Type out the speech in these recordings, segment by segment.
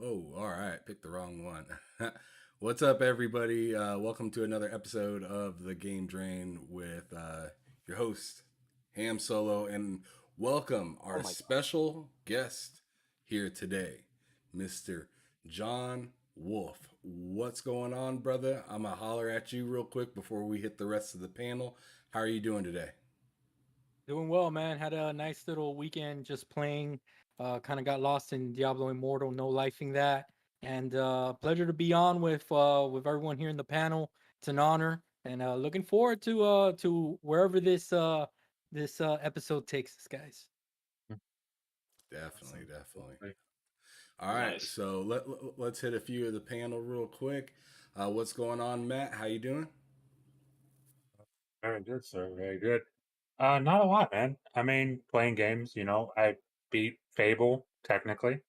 Oh, all right. Picked the wrong one. What's up, everybody? Welcome to another episode of the Game Drain with your host, Ham Solo, and welcome Oh our my god. special guest here today, Mr. John Wolf. What's going on, brother? I'm gonna holler at you real quick before we hit the rest of the panel. How are you doing today? Doing well, man. Had a nice little weekend just playing. Kind of got lost in Diablo Immortal, no lifing that. And pleasure to be on with everyone here in the panel. It's an honor, and looking forward to wherever this episode takes us, guys. Definitely, Awesome. definitely. Right. All right, Nice. so let's hit a few of the panel real quick. What's going on, Matt? How you doing? Very good, sir. Very good. Not a lot, man. I mean, playing games, I beat Fable, technically,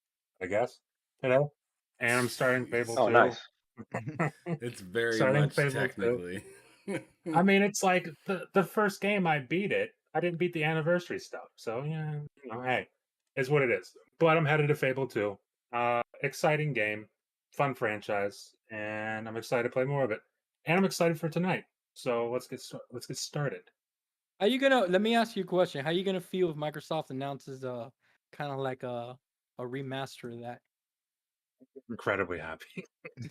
I guess, today. And I'm starting Fable Jeez, Oh, 2. nice. it's very Starting much Fable 2. technically. I mean, it's like the first game I beat it. I didn't beat the anniversary stuff. So, yeah, hey, is what it is. But I'm headed to Fable 2. Exciting game, fun franchise, and I'm excited to play more of it. And I'm excited for tonight. So let's get started. How you gonna? Let me ask you a question. How you gonna feel if Microsoft announces kind of like a remaster of that? Incredibly happy.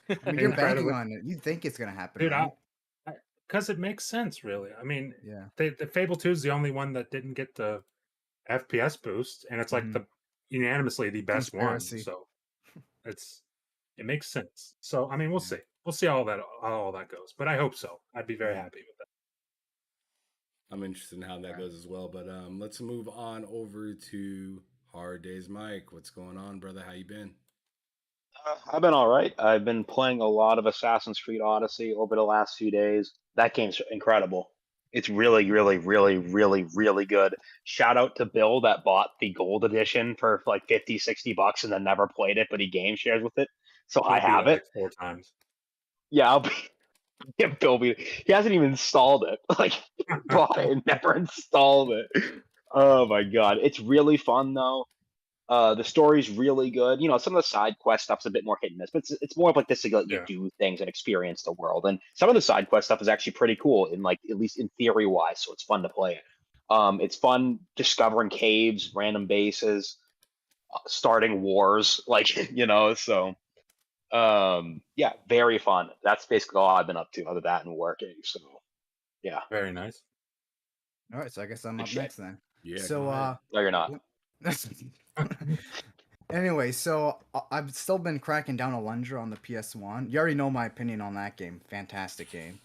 I mean, you're banking Incredibly, on it. You think it's gonna happen, dude. right? Because it makes sense, really. I mean, Yeah. the Fable 2 is the only one that didn't get the FPS boost, and it's like Mhm. the unanimously the best one. Conspiracy. So it's it makes sense. So I mean, we'll Yeah. see. We'll see how all that goes. But I hope so. I'd be very Yeah. happy with that. I'm interested in how that All right. goes as well. But let's move on over to Hard Days Mike. What's going on, brother? How you been? I've been all right. I've been playing a lot of Assassin's Creed Odyssey over the last few days. That game's incredible. It's really, really, really, really, really good. Shout out to Bill that bought the gold edition for like 50, $60 and then never played it, but he game shares with it. So I Bill beat have it it. like 4 times. Yeah, I'll be yeah, Bill beat it. He hasn't even installed it. Like he bought it and never installed it. Oh my god. It's really fun though. The story's really good. Some of the side quest stuff's a bit more hit and miss, but it's more of like this to let you Yeah, do things and experience the world. And some of the side quest stuff is actually pretty cool in like at least in theory wise, so it's fun to play. It's fun discovering caves, random bases, starting wars, like So yeah, very fun. That's basically all I've been up to, other than that and working. So yeah, very nice. All right. So I guess I'm good up shit. next then. Yeah, go So ahead. No, you're not. anyway, so I've still been cracking down Alundra on the PS1. You already know my opinion on that game. Fantastic game.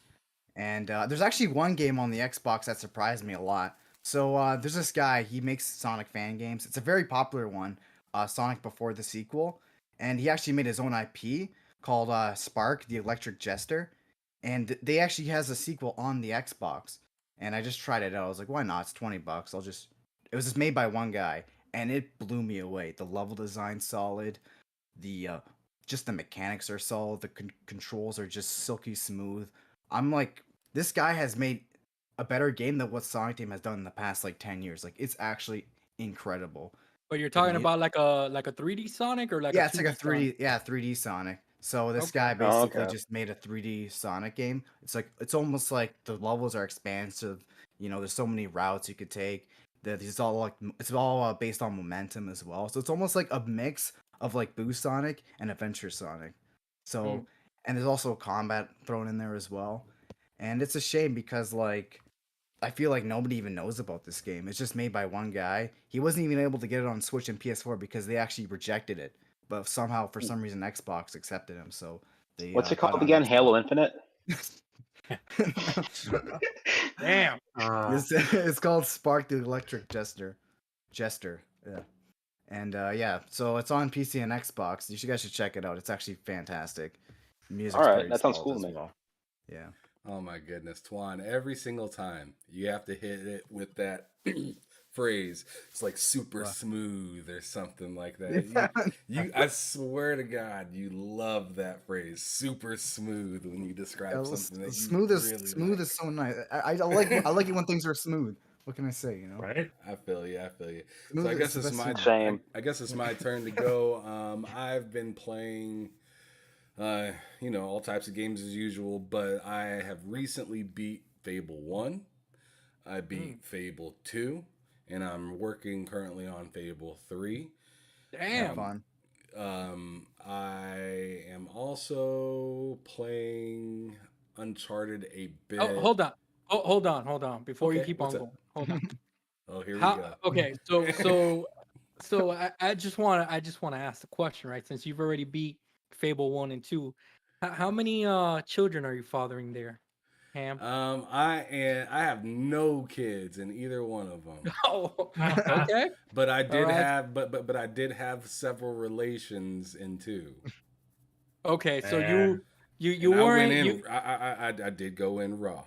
And there's actually one game on the Xbox that surprised me a lot. So there's this guy. He makes Sonic fan games. It's a very popular one. Sonic Before the sequel, and he actually made his own IP called Spark, the Electric Jester, and they actually has a sequel on the Xbox. And I just tried it out. I was like, why not? It's $20. I'll just. It was just made by one guy, and it blew me away. The level design solid. The just the mechanics are solid. The controls are just silky smooth. I'm like, this guy has made a better game than what Sonic Team has done in the past like 10 years. Like it's actually incredible. But you're I talking mean, about like a 3D Sonic or like a yeah, it's like 2D a Sonic? 3D, yeah, 3D Sonic. So this guy Okay. Oh, basically okay. just made a 3D Sonic game. It's like it's almost like the levels are expansive. There's so many routes you could take. That it's all like it's all based on momentum as well. So it's almost like a mix of like Boo Sonic and Adventure Sonic. Mm. So and there's also combat thrown in there as well. And it's a shame because like I feel like nobody even knows about this game. It's just made by one guy. He wasn't even able to get it on Switch and PS4 because they actually rejected it. But somehow, for some reason, Xbox accepted him, so they What's it got called on again? Xbox. Halo Infinite? Damn. It's called Spark the Electric Jester. Jester, yeah. And yeah, so it's on PC and Xbox. You guys should check it out. It's actually fantastic. All Music's right, pretty that sounds solid cool to as me. well. Yeah. Oh my goodness, Twan! Every single time you have to hit it with that phrase. It's like super Uh, smooth or something like that. I swear to God, you love that phrase, super smooth, when you describe something that you smooth is really smooth like. is so nice. I like it when things are smooth. What can I say? You know, Right? I feel you. I feel you. Smooth So I is guess the it's best my one. Same. I guess it's my turn to go. I've been playing, all types of games as usual, but I have recently beat Fable 1. I beat Fable 2, and I'm working currently on Fable 3. Damn. Fun. I am also playing Uncharted a bit. Oh, hold on. Oh, hold on. Before you Okay, keep what's on up? going, hold on. Oh, here we How? go. Okay, so I just want to ask the question, right? Since you've already beat Fable 1 and 2, how many children are you fathering there, Ham? I have no kids in either one of them. Oh, okay. But I All did right. have but I did have several relations in two. Okay, so Man. you And I went weren't in you I did go in raw.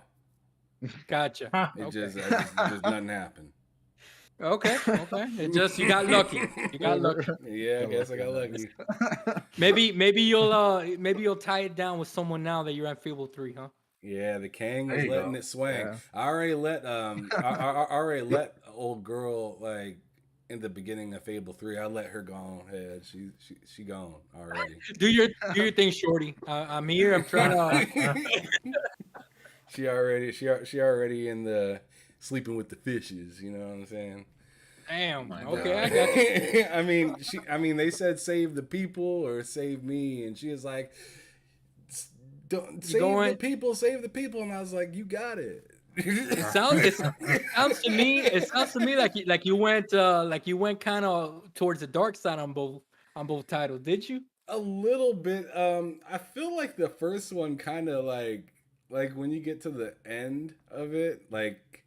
gotcha. It Okay. just nothing happened. Okay. It just you got lucky. You got lucky. Yeah, I Got guess I lucky got on that. lucky. Maybe you'll tie it down with someone now that you're at Fable 3, huh? Yeah, the king There was you letting go. it swing. Yeah. I already let I already let old girl like in the beginning of Fable 3. I let her go on ahead. She gone already. Do your thing, shorty. I'm here. I'm trying to. she already in the sleeping with the fishes. You know what I'm saying? Damn. My Okay, I God. got you. I mean, they said save the people or save me, and she was like, "Don't You save the going? people, save the people," and I was like, "You got it." It sounds to me like you went kind of towards the dark side on both titles. Did you? A little bit. I feel like the first one kind of like when you get to the end of it, like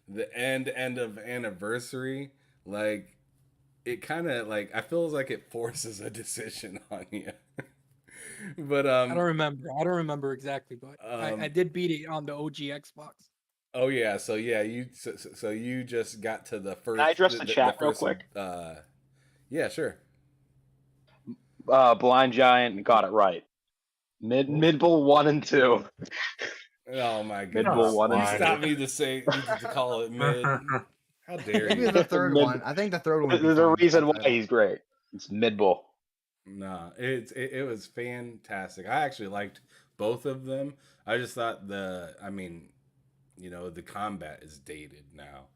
the end of anniversary, like it kind of like I feels like it forces a decision on you. But I don't remember. I don't remember exactly, but I um did beat it on the OG Xbox. oh yeah, so yeah, so you just got to the Can I first address the the chat real first quick? yeah, sure. Blind Giant got it right. Mid Bull 1 and 2. Oh my Mid goodness. Bull 1 You and Slide 2. stopped me to call it mid. How dare Maybe you? the third Mid. one. I think the third one would be There's a fine. reason That why title. he's great. It's Mid Bull. Nah, it was fantastic. I actually liked both of them. I just thought the combat is dated now.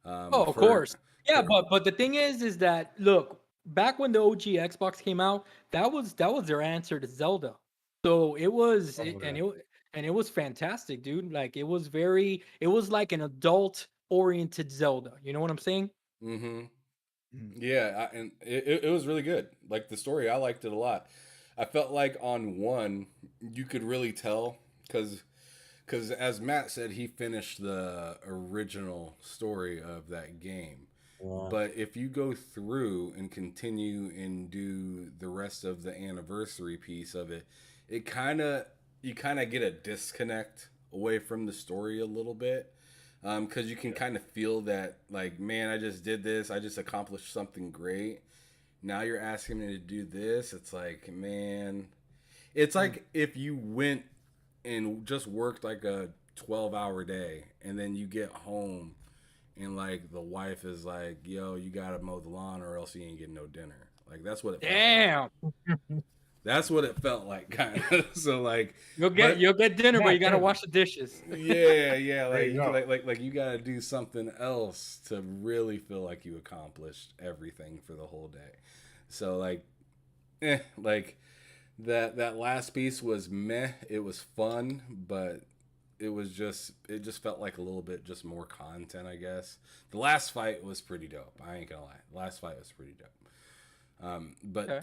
Oh, of For course. Yeah, for but the thing is that look, back when the OG Xbox came out, that was their answer to Zelda. So Oh, yeah. and it was fantastic, dude. Like it was like an adult oriented Zelda. You know what I'm saying? mm-hmm. Mhm. Yeah, and it was really good. Like the story, I liked it a lot. I felt like on one, you could really tell because as Matt said, he finished the original story of that game. Yeah. But if you go through and continue and do the rest of the anniversary piece of it, it kind of you kind of get a disconnect away from the story a little bit because you can kind of feel that like, man, I just did this, I just accomplished something great. Now you're asking me to do this. It's like, man, it's like if you went and just worked like a 12-hour day and then you get home and like the wife is like, yo, you gotta mow the lawn or else you ain't getting no dinner. Like that's what it felt like. Damn. That's what it felt like, kind of. So like, You'll get dinner, but Yeah, you gotta damn. wash the dishes. yeah, There like you go. like you gotta do something else to really feel like you accomplished everything for the whole day. So like that last piece was meh. It was fun, but it just felt like a little bit just more content, I guess. The last fight was pretty dope. I ain't gonna lie. The last fight was pretty dope. But Okay.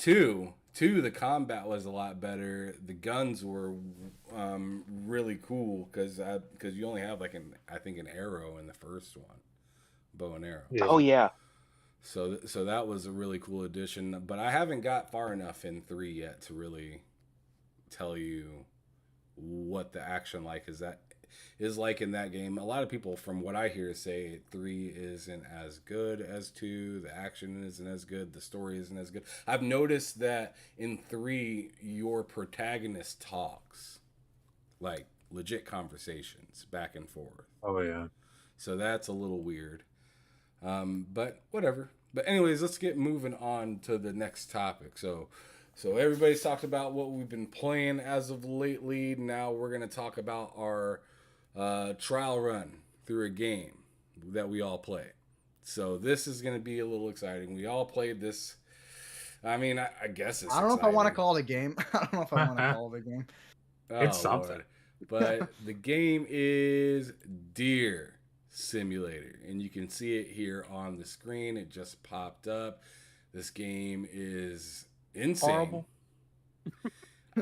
two, the combat was a lot better. The guns were really cool because you only have like I think an arrow in the first one, bow and arrow. Yeah. Oh yeah. So that was a really cool addition. But I haven't got far enough in 3 yet to really tell you what the action is like in that game. A lot of people, from what I hear, say 3 isn't as good as 2. The action isn't as good. The story isn't as good. I've noticed that in 3, your protagonist talks like legit conversations back and forth. Oh, yeah. So that's a little weird. But whatever. But anyways, let's get moving on to the next topic. So everybody's talked about what we've been playing as of lately. Now we're gonna talk about our trial run through a game that we all play. So this is gonna be a little exciting. We all played this. I mean, I guess it's. I don't know if I want to exciting. call it a game. I don't know if I want to call it a game. It's something. Lord. But the game is Deer Simulator, and you can see it here on the screen. It just popped up. This game is insane. Horrible.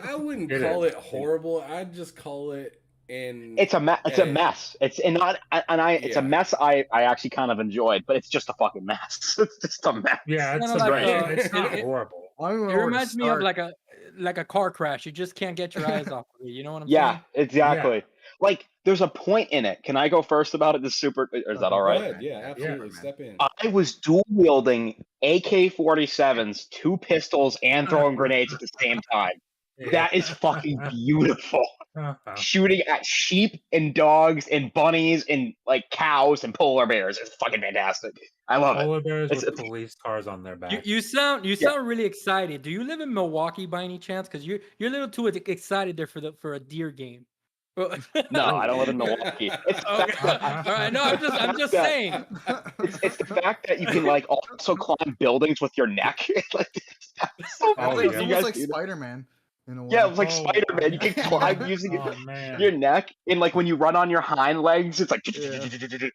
I wouldn't It call is. it horrible. I'd just call it It's a mess. It's Yeah. a mess I actually kind of enjoyed, but it's just a fucking mess. It's just a mess. Yeah, it's, Kinda like, it's not it- horrible. I don't even It know where to reminds me of start. like a car crash. You just can't get your eyes off of it. You know what I'm Yeah, saying? exactly. Like there's a point in it. Can I go first about it? This super or is that all Go right? ahead. Yeah, absolutely. man. Step in. I was dual wielding AK-47s, 2 pistols, and throwing grenades at the same time. That is fucking beautiful. Shooting at sheep and dogs and bunnies and like cows and polar bears. It's fucking fantastic. I love it. Polar bears It's- with police cars on their back. You sound really excited. Do you live in Milwaukee by any chance? Because you're a little too excited there for a deer game. No, I don't live in Milwaukee. It's the Okay. fact that All right. No, I'm just Yeah. saying. it's the fact that you can like also climb buildings with your neck. Like, that's so Oh, funny. It's yeah. You almost guys like do that? Spider-Man in a way. Yeah, it was like Oh, Spider-Man. You can climb using Oh man. your neck, and like when you run on your hind legs, it's like Yeah.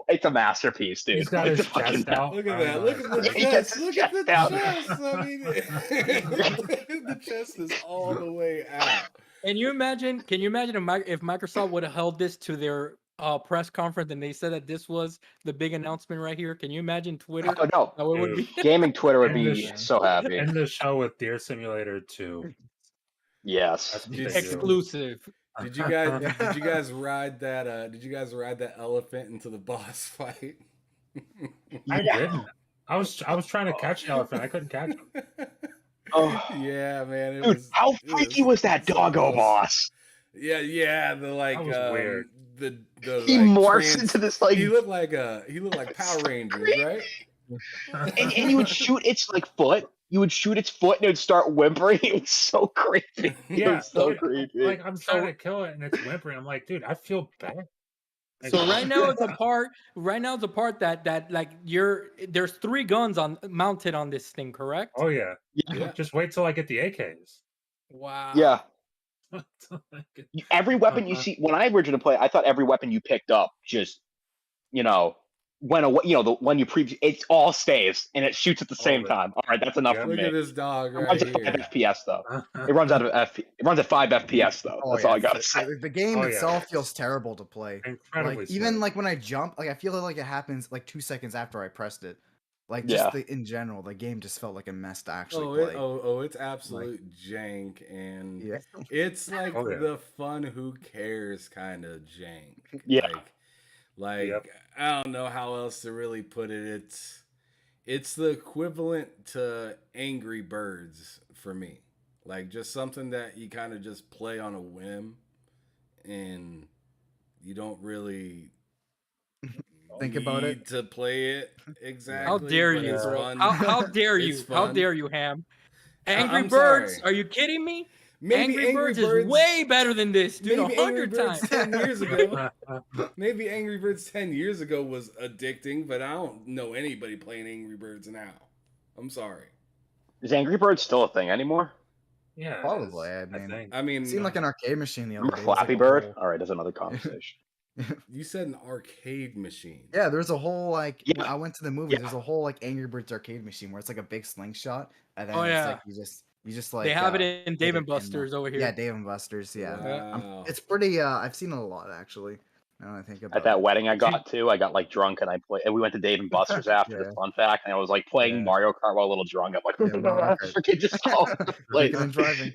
it's a masterpiece, dude. He's got It's his a fucking chest out. Look at that. Look at the He chest. gets Look his at the chest out. chest. I mean, the chest is all the way out. Can you imagine if Microsoft would have held this to their press conference and they said that this was the big announcement right here? Can you imagine Twitter? Oh no, How it would be? gaming Twitter would And be this- so happy. In the show with Deer Simulator 2. Yes. That's what Did- they do. Exclusive. Did you guys ride that? Did you guys ride that elephant into the boss fight? I didn't. I was trying to catch the elephant. I couldn't catch him. Oh, Yeah, man. It dude, was, how it freaky was that so doggo close. boss? Yeah. The like That was weird. The He like, morphs into this like, he looked like Power Rangers, right? and you would shoot its like foot. You would shoot its foot and it would start whimpering. It was so creepy. It Yeah, was so like- creepy. Like I'm trying to kill it and it's whimpering. I'm like, dude, I feel bad. Like, So right now it's a part. Right now it's a part that like there's 3 guns mounted on this thing, correct? Oh yeah. Yeah. Just wait till I get the AKs. Wow. Yeah. Till I get- Every weapon you Uh-huh. see, when I originally played, I thought every weapon you picked up just, went away. The one you it all stays and it shoots at the same All of it. time. All right, that's enough Yeah. for Look me. at this dog It right runs at 5 here. FPS though. It runs at 5 FPS though. Oh, That's yeah, all I gotta say. The game Oh, yeah. itself feels terrible to play. Incredibly Like even smooth. like when I jump, like I feel like it happens like 2 seconds after I pressed it. Like Yeah. just in general, the game just felt like a mess to actually Oh, play. it's absolute jank, and Yeah. it's like Oh, yeah. the fun who cares kind of jank. Yeah. Like Yep. I don't know how else to really put it. It's the equivalent to Angry Birds for me. Like just something that you kind of just play on a whim, and you don't really Think about it. need to play it exactly. How dare but you, it's bro? fun. How dare you? It's How fun. dare you, Ham? Angry I'm Birds? sorry. Are you kidding me? Maybe Angry Birds is way better than this, dude. Maybe Angry 100 Birds times. 10 years ago. Maybe Angry Birds 10 years ago was addicting, but I don't know anybody playing Angry Birds now. I'm sorry. Is Angry Birds still a thing anymore? Yeah. it Probably, is, I mean, think. I mean, It seemed like an arcade machine the other Remember day. It was Flappy like a Bird? whole- All right, that's another conversation. you said an arcade machine. Yeah, there's a whole like when Yeah. I went to the movies. Yeah. There's a whole like Angry Birds arcade machine where it's like a big slingshot, and then Oh, it's yeah. like you just like They have it hit in it Dave and and, Buster's over here. Yeah, Dave and Buster's. Yeah, Wow. it's pretty. I've seen it a lot actually. Now that I think about At that it. wedding I got to, I got like drunk and we went to Dave and Buster's after Yeah. the fun fact, and I was like playing Yeah. Mario Kart while a little drunk. I'm like, Yeah, Mario Kart. freaking just all like, Drinking and driving.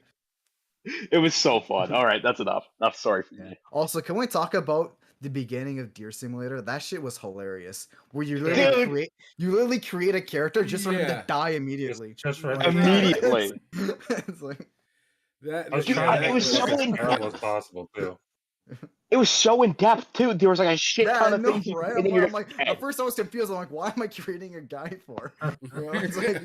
it was so fun. All right, that's enough. Enough story for me. Also, can we talk about the beginning of Deer Simulator? That shit was hilarious. Where you Dude. literally create a character just for him Yeah. to die immediately. Just for Like, Immediately. it's like That, I was Dude, trying to it make was it look so as terrible incredible. as possible too. It was so in depth too. There was like a shit Yeah, ton I of know, things you could right? and then you're I'm like, okay, at first I was confused. I'm like, why am I creating a guy for? You know, it's like,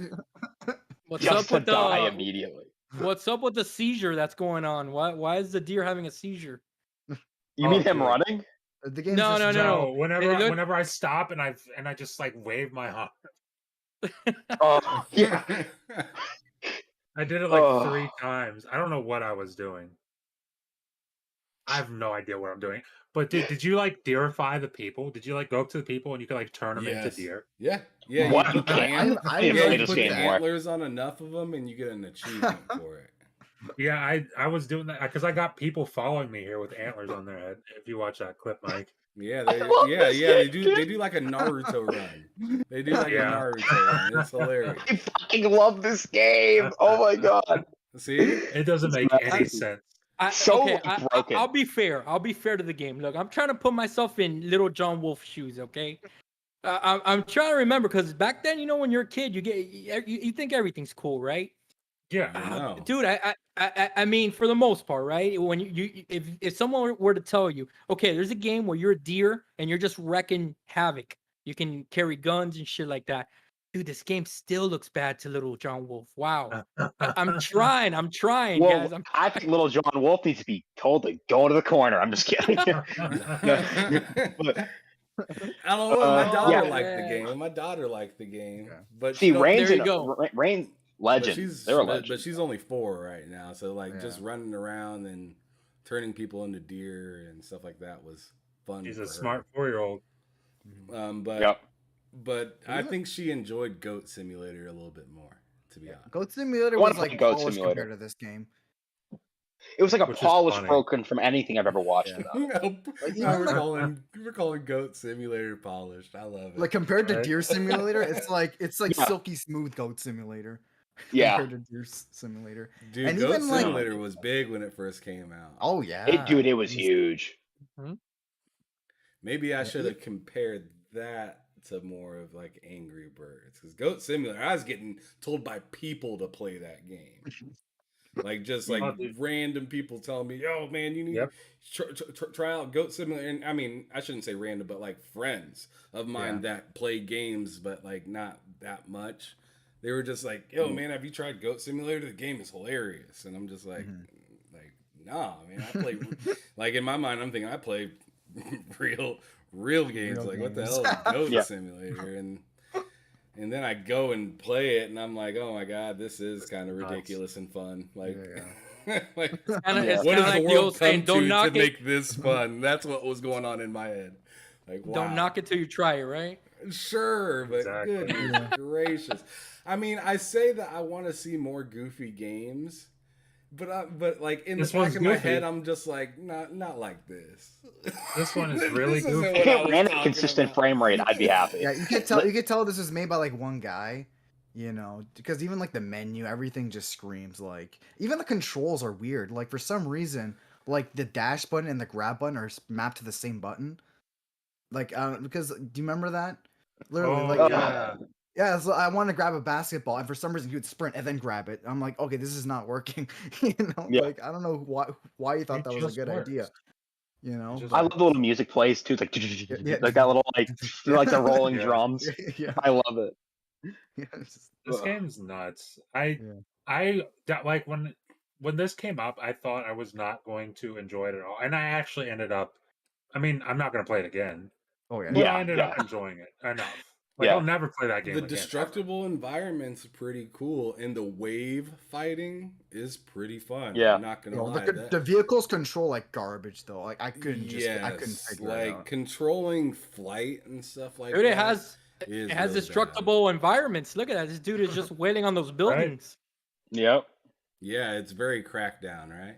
What's just up to with die the immediately. What's up with the seizure that's going on? Why is the deer having a seizure? You Oh, mean him dude. running? the game's No, just no, no, no. No, It looked- whenever I stop and I just like wave my arm. Oh yeah. I did it like Oh. 3 times. I don't know what I was doing. I have no idea what I'm doing. But did you like deerify the people? Did you like go up to the people and you could like turn them into Yes. deer? Yeah. Yeah. What? You put the You can't. ant- I didn't didn't yeah, play you know this put you the could game do that. more. antlers on enough of them, and you get an achievement for it. Yeah, I was doing that because I got people following me here with antlers on their head. If you watch that clip, Mike. Yeah, I love this they game, do dude. like a Naruto run. They do like a Yeah. Naruto run. It's hilarious. I fucking love this game. Oh my god. See? It doesn't It's make any masterpiece. sense. So broken. I'll be fair. I'll be fair to the game. Look, I'm trying to put myself in Little John Wolf's shoes. Okay, I'm trying to remember because back then, you know, when you're a kid, you think everything's cool, right? Yeah. I know. Dude, I mean, for the most part, right? When if someone were to tell you, okay, there's a game where you're a deer and you're just wrecking havoc, you can carry guns and shit like that. Dude, this game still looks bad to Little John Wolf. Wow. I'm trying, Well, guys. I think Little John Wolf needs to be told to go to the corner. I'm just kidding. But, I don't know. My daughter yeah. liked the man. game. My daughter liked the game, Okay. but See, she don't- Rain's There you go. Rain's but legend. They're a legend. but she's only 4 right now. So like just Yeah. running around and turning people into deer and stuff like that was fun. He's for a her. smart 4-year-old. But Yep. but I Isn't it- think she enjoyed Goat Simulator a little bit more. To be honest. Goat Simulator I wanna was like play Goat polished Simulator. compared to this game. It was like a Which is polish funny. broken from anything I've ever watched Yeah. about it. Like, Now even we're calling Goat Simulator polished. I love it. Like compared to Right. Deer Simulator, it's like Yeah. silky smooth Goat Simulator. Yeah. Compared to Deer Simulator. Dude, and Goat even, like- Simulator was big when it first came out. Oh yeah. Dude, it was huge. Maybe I should have compared that to more of like Angry Birds, because Goat Simulator, I was getting told by people to play that game, like just like Oh, dude. random people telling me, "Yo, man, you need Yep. to try out Goat Simulator." And I mean, I shouldn't say random, but like friends of mine that play games, but like not that much. They were just like, "Yo, man, have you tried Goat Simulator? The game is hilarious." And I'm just like, nah, man, I play like in my mind, I'm thinking I play real games. Real Like, what the games. hell is Goat Yeah. Simulator? And then I go and play it, and I'm like, oh my god, this is kind of Nuts. ridiculous and fun. Like, Yeah. like It's what kinda does like the the world old saying, come "Don't knock to it- make this fun? That's what was going on in my head. Like, wow. Don't knock it till you try it, right? Sure, but Exactly. goodness gracious. I mean, I say that I want to see more goofy games, but like in This the back one's of my goofy. head, I'm just like, not like this. This one is really isn't goofy. what If I it was ran at a talking consistent about. frame rate, I'd be happy. Yeah, you could tell this was made by like one guy, you know, because even like the menu, everything just screams like. Even the controls are weird. Like for some reason, like the dash button and the grab button are mapped to the same button. Like, because do you remember that? Literally, Oh, like, yeah. yeah. So I wanted to grab a basketball, and for some reason he would sprint and then grab it. I'm like, okay, this is not working. You know, Yeah. like I don't know why you thought It that was a just good idea. works. You know, just I love the little music plays too. It's like Yeah. like that little like the rolling Yeah. drums. yeah, I love it. yeah. It's just- This Ugh. game's nuts. Yeah. Like when this came up, I thought I was not going to enjoy it at all, and I actually ended up. I mean, I'm not going to play it again, Oh yeah. but Yeah, I ended up yeah. enjoying it enough. Like Yeah. I'll never play that game The again. destructible environment's pretty cool, and the wave fighting is pretty fun. Yeah. I'm not gonna You know, lie. the vehicles control like garbage though. Like I couldn't Yes, figure like it out. controlling flight and stuff like Dude, that. it has is it has really destructible environments. Look at that. This dude is just wailing on those buildings. Yep. bad. Yeah, it's very crackdown, right?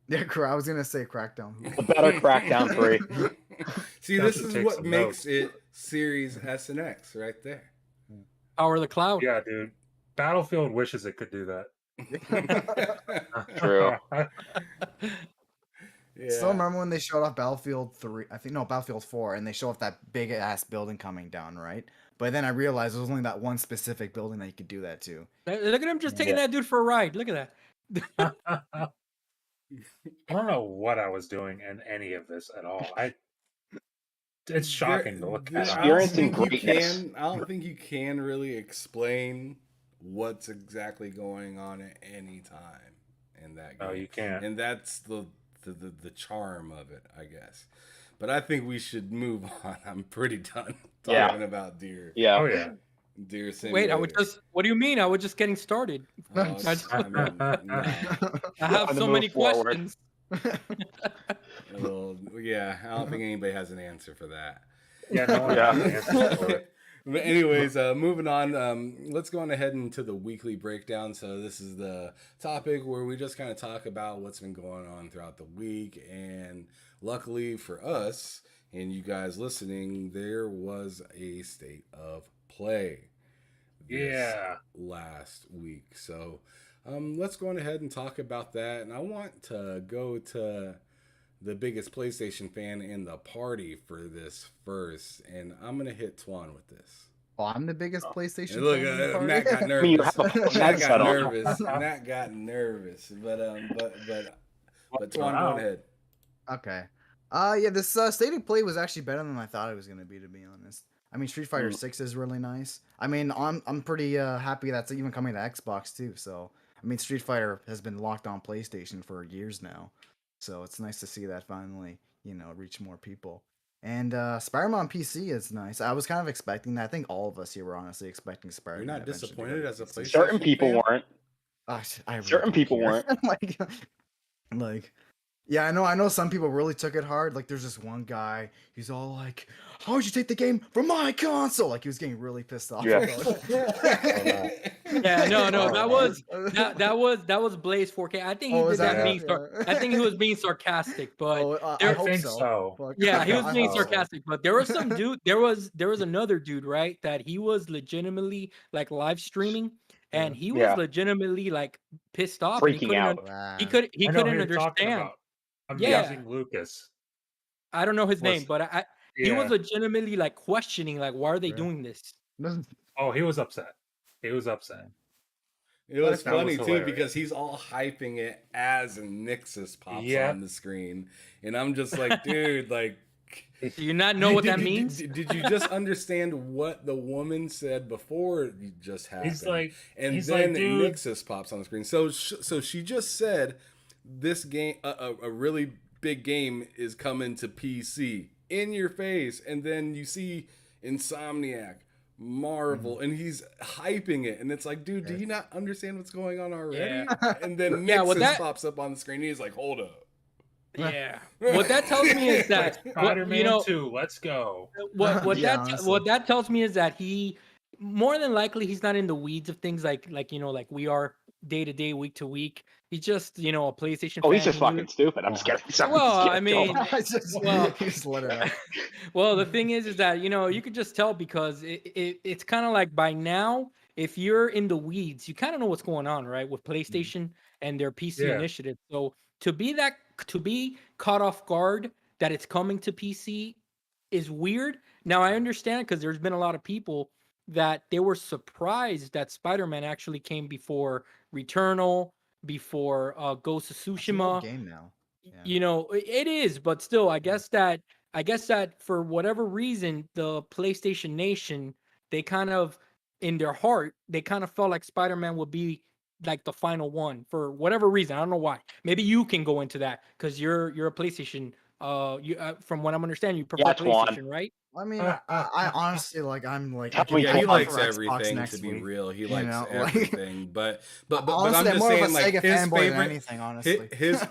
Yeah, I was gonna say Crackdown. The better Crackdown 3. See, Have this to is take what some makes notes. it Series S and X right there. Power of the cloud. Yeah, dude. Battlefield wishes it could do that. True. Yeah. Still remember when they showed off Battlefield 3? I think no, Battlefield 4, and they show off that big ass building coming down, right? But then I realized it was only that one specific building that you could do that to. Look at him just taking Yeah. that dude for a ride. Look at that. I don't know what I was doing in any of this at all. It's shocking to look at. I don't Experiencing think you greatness. can. I don't think you can really explain what's exactly going on at any time in that game. No, you can't. And that's the charm of it, I guess. But I think we should move on. I'm pretty done Yeah. talking about Deer. Yeah. Oh yeah. Deer Wait, Simulator. what do you mean? I was just getting started. Oh, I mean, no. I have On the so many move forward. questions. Well, yeah, I don't think anybody has an answer for that. Yeah, no one Yeah. has an answer for it. But anyways, moving on. Let's go on ahead into the weekly breakdown. So this is the topic where we just kind of talk about what's been going on throughout the week. And luckily for us and you guys listening, there was a state of play last week. So let's go on ahead and talk about that. And I want to go to the biggest PlayStation fan in the party for this first, and I'm gonna hit Twan with this. Oh, I'm the biggest PlayStation And look, fan in the party. Matt got I mean, you nervous. have a Matt headset got on. nervous. Matt got nervous. But Twan, go ahead. Okay. Yeah, this state of play was actually better than I thought it was gonna be, to be honest. I mean, Street Fighter 6 is really nice. I mean, I'm pretty happy that's even coming to Xbox too. So, I mean, Street Fighter has been locked on PlayStation for years now. So it's nice to see that finally, reach more people. And Spider-Man on PC is nice. I was kind of expecting that. I think all of us here were honestly expecting You're Spider-Man. not eventually to go disappointed to as a PC. PlayStation Certain people fan? weren't. I really Certain don't people care. weren't. like, yeah, I know some people really took it hard. Like, there's this one guy, he's all like, "How would you take the game from my console?" Like, he was getting really pissed off. Yeah. about it. Yeah, no, Oh, that was Blaze 4K. I think he Oh, did is that that being it? I think he was being sarcastic, but Oh, I there- hope think so. so. Fuck. yeah, he was I being hope so. sarcastic. But there was some dude, there was another dude, right, that he was legitimately like live streaming, and he was Yeah. legitimately like pissed off, and he Freaking couldn't out. Wow. he I know couldn't who you're talking understand. about. I'm Yeah. guessing Lucas. I don't know his name, Was- but he was Yeah. legitimately like questioning, like, why are they Yeah. doing this? Oh, he was upset. He was upset. It was That was funny too hilarious. because he's all hyping it as Nixus pops Yeah. on the screen, and I'm just like, dude, like, Do you not know what that did- means? Did you just understand what the woman said before it just happened? He's like, and he's then like, dude. Nixus pops on the screen. So she just said this game, a really big game, is coming to PC in your face, and then you see Insomniac, Marvel, and he's hyping it, and it's like, dude, do you not understand what's going on already? Yeah. And then Yeah, Nixus well, that- pops up on the screen, and he's like, hold up. Yeah. What that tells me is that Spider-Man 2, let's go. Yeah, honestly. what that tells me is that he more than likely he's not in the weeds of things like like we are day to day, week to week. He's just a PlayStation. Oh, he's fan. just fucking stupid. I'm just kidding. Sorry, Well, just I kidding. mean, I just, Well- you just let it out. well, the thing is that you could just tell because it's kind of like by now, if you're in the weeds, you kind of know what's going on, right, with PlayStation and their PC Yeah. initiative. So to be caught off guard that it's coming to PC is weird. Now I understand because there's been a lot of people that they were surprised that Spider-Man actually came before Returnal, before Ghost of It's an old Tsushima. game now. Yeah. It is, but still, I guess that for whatever reason, the PlayStation Nation, they kind of in their heart, they kind of felt like Spider-Man would be like the final one for whatever reason. I don't know why. Maybe you can go into that because you're a PlayStation. From what I'm understanding, you prefer Yeah, Twan. PlayStation, right? I mean, I honestly Tell me, okay, Yeah, Twan. he I'm likes for Xbox everything. next To be week. real, he you likes know, like- everything. But Honestly, I'm I'm just more of saying, a like Sega his fanboy than favorite, anything, honestly. his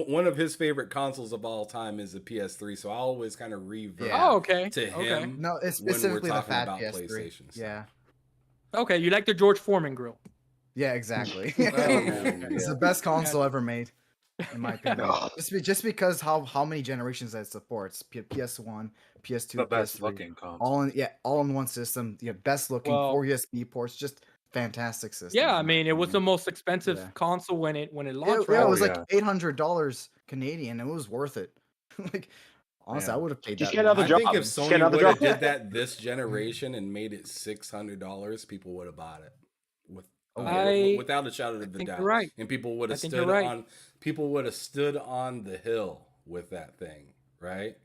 one of his favorite consoles of all time is the PS3. So I always kind of revert Yeah. Oh, okay. to Okay. him. No, it's when we're specifically the talking fat about PS3. PlayStation stuff. Yeah, Okay, you like the George Foreman grill. yeah, exactly. Oh, It's yeah. the best console ever made, in my opinion. Ugh. Just because how many generations that it supports: PS1, PS2, The best PS3, looking console. all in one system. Yeah, best looking, Well- 4 USB ports, just fantastic system. Yeah, I in my mean, it was the opinion. most expensive Yeah. console when it Yeah, launched, yeah, right? it was Oh, like $800 Canadian, and it was worth it. Like, honestly, Yeah. I would have paid Just that. get another I job. think if Just get Sony another would have job. did that this generation and made it $600, people would have bought it with Oh, yeah, I without a shadow I of a think doubt. you're right. And people would I have think you're stood right. on people would have stood on the hill with that thing, right?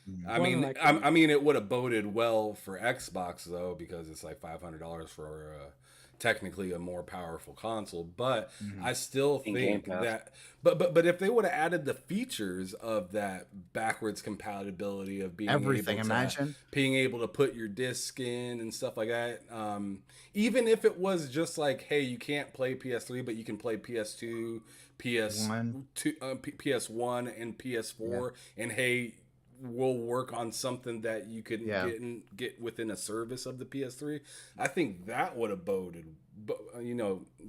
Mhm. I More than mean, likely. I mean, it would have boded well for Xbox though, because it's like $500 for technically a more powerful console. But Mhm. I still In Game think Pass. that, but if they would have added the features of that backwards compatibility of Everything. Imagine. being able to put your disc in and stuff like that, even if it was just like, hey, you can't play PS3, but you can play PS2, One. PS1, and Yeah. PS4, and hey, we'll work on something that you can Yeah. get within a service of the PS3. I think that would have boded,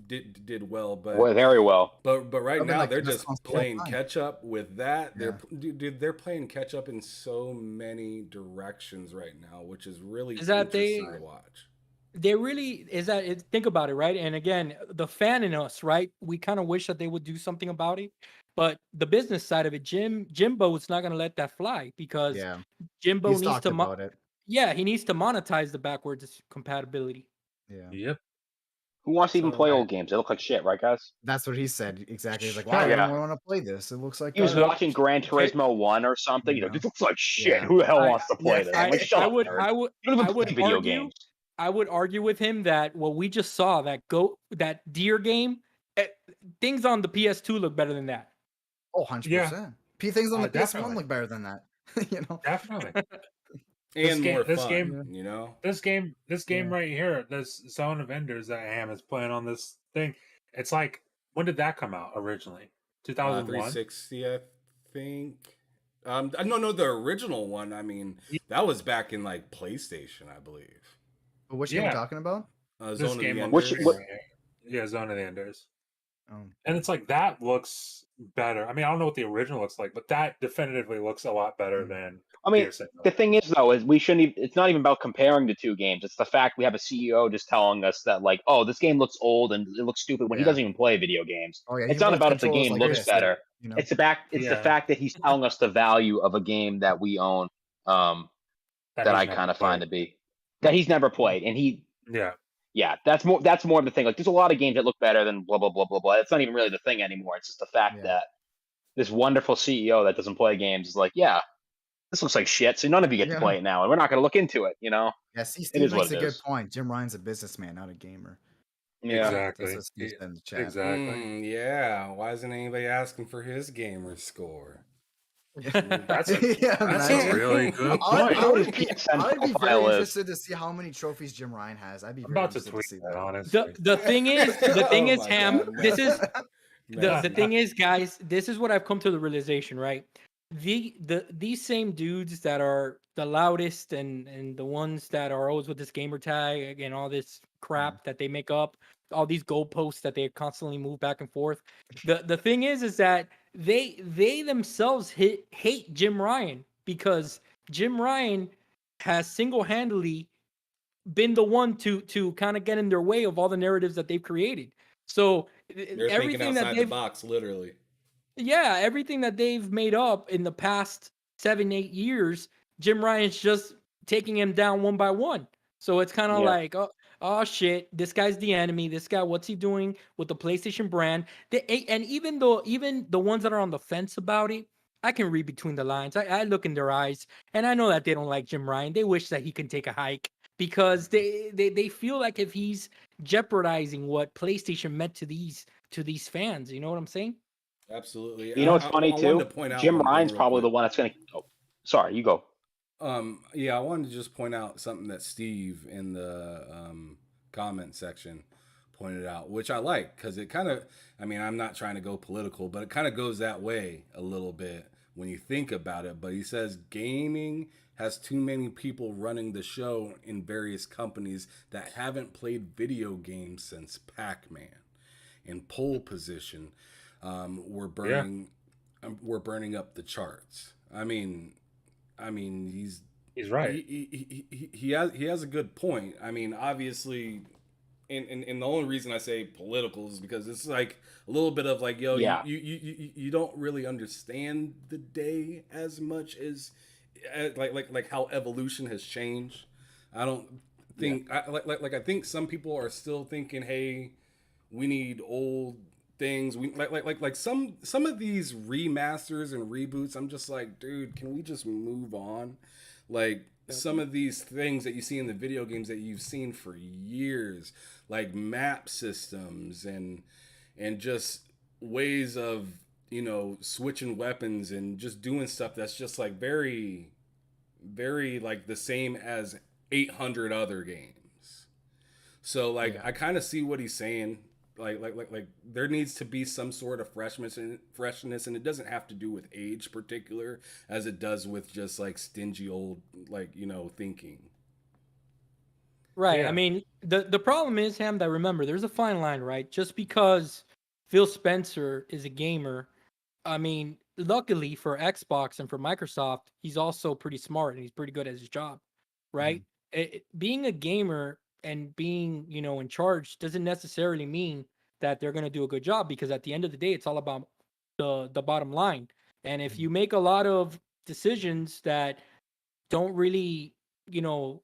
did well. Well, very well. But right I've been now like the they're best just console of all playing time. catch up with that. Yeah. They're playing catch up in so many directions right now, which is really Is that interesting to watch. they really is that it, think about it, right? And again, the fan in us, right? We kind of wish that they would do something about it. But the business side of it, Jimbo is not going to let that fly because Yeah. Jimbo He's needs talked to about it. yeah, he needs to monetize the backwards compatibility. Yeah. Yep. Who wants to even So play old games? They look like shit, right, guys? That's what he said exactly. He's like, "Why Shut would up. Yeah. anyone want to play this? It looks like He was garbage." watching Gran Okay. Turismo 1 or something. You know? This looks like shit. Yeah. Who the hell I wants to play this? I'm like, shut I up, would nerd. I would You don't I even play would video argue games. I would argue with him that what we just saw, that deer game, things on the PS2 look better than that. Oh, Yeah. 100%. P things on the PS1 Definitely. look better than that. You know? Definitely. And more this fun, game, Yeah. this game Yeah. right here, this Zone of Enders that Ham is playing on this thing. It's like, when did that come out originally? 2001. 360, I think. No, the original one. I mean, that was back in like PlayStation, I believe. But which game are Yeah. you talking about? This Zone of game the on Which- the Enders. screen right here. Yeah, Zone of the Enders. Oh. And it's like that looks better. I mean, I don't know what the original looks like, but that definitively looks a lot better than I mean, Deer Signal. the thing is, though, is we shouldn't. It's not even about comparing the two games. It's the fact we have a CEO just telling us that, like, oh, this game looks old and it looks stupid when he Yeah. doesn't even play video games. Oh yeah, It's he not holds about if the controllers game like looks this, better. you know? It's the Yeah. fact that he's telling us the value of a game that we own. That he's I never kind of find played. to be that he's never played, and Yeah. that's more of the thing. Like, there's a lot of games that look better than blah blah blah blah blah. It's not even really the thing anymore. It's just the fact Yeah. that this wonderful CEO that doesn't play games is like, yeah, this looks like shit. So none of you get to Yeah. play it now, and we're not going to look into it. You know, Yeah, see, it Steve is what makes a it good is. point. Jim Ryan's a businessman, not a gamer. Yeah, Exactly. That's what Steve said in the chat. Exactly. Yeah. Why isn't anybody asking for his gamer score? That's a imagine. really good I point. know would his be, PSN I would be profile very is. interested to see how many trophies Jim Ryan has. I'd be I'm very about to interested to tweet see that, that. honestly. The thing is, Oh my Ham, God, this is no. the thing is, guys, this is what I've come to the realization, right? These same dudes that are the loudest and the ones that are always with this gamer tag and all this crap that they make up, all these goalposts that they constantly move back and forth. The thing is that they themselves hate Jim Ryan because Jim Ryan has single-handedly been the one to kind of get in their way of all the narratives that they've created. So They're thinking everything that outside the they've box, literally. yeah, everything that they've made up in the past 7-8 years, Jim Ryan's just taking him down one by one. So it's kind of Yeah. like, oh shit, this guy's the enemy. This guy, what's he doing with the PlayStation brand? And even the ones that are on the fence about it, I can read between the lines. I look in their eyes, and I know that they don't like Jim Ryan. They wish that he can take a hike because they feel like if he's jeopardizing what PlayStation meant to these fans, you know what I'm saying? Absolutely. You know what's funny I wanted too? to point out Jim one thing Ryan's real probably the quick. one that's going to. Oh, sorry, you go. Yeah, I wanted to just point out something that Steve in the comment section pointed out, which I like because it kind of, I mean, I'm not trying to go political, but it kind of goes that way a little bit when you think about it. But he says gaming has too many people running the show in various companies that haven't played video games since Pac-Man. In pole position, we're burning up the charts. I mean, he's right. he has a good point. I mean, obviously, and the only reason I say political is because it's like a little bit of like, yo, Yeah. you don't really understand the day as much as like how evolution has changed. I don't think I think some people are still thinking, hey, we need old things. We like some of these remasters and reboots. I'm just like, dude, can we just move on? Like some of these things that you see in the video games that you've seen for years, like map systems and just ways of switching weapons and just doing stuff that's just like very like the same as 800 other games. So like Yeah. I kind of see what he's saying. Like there needs to be some sort of freshness, and it doesn't have to do with age particular as it does with just like stingy old thinking. Right. I Yeah. mean, the problem is, Ham, that remember, there's a fine line, right? Just because Phil Spencer is a gamer, I mean, luckily for Xbox and for Microsoft, he's also pretty smart and he's pretty good at his job, right? Mhm. Being a gamer and being, in charge doesn't necessarily mean that they're going to do a good job, because at the end of the day, it's all about the bottom line. And if you Mhm. make a lot of decisions that don't really,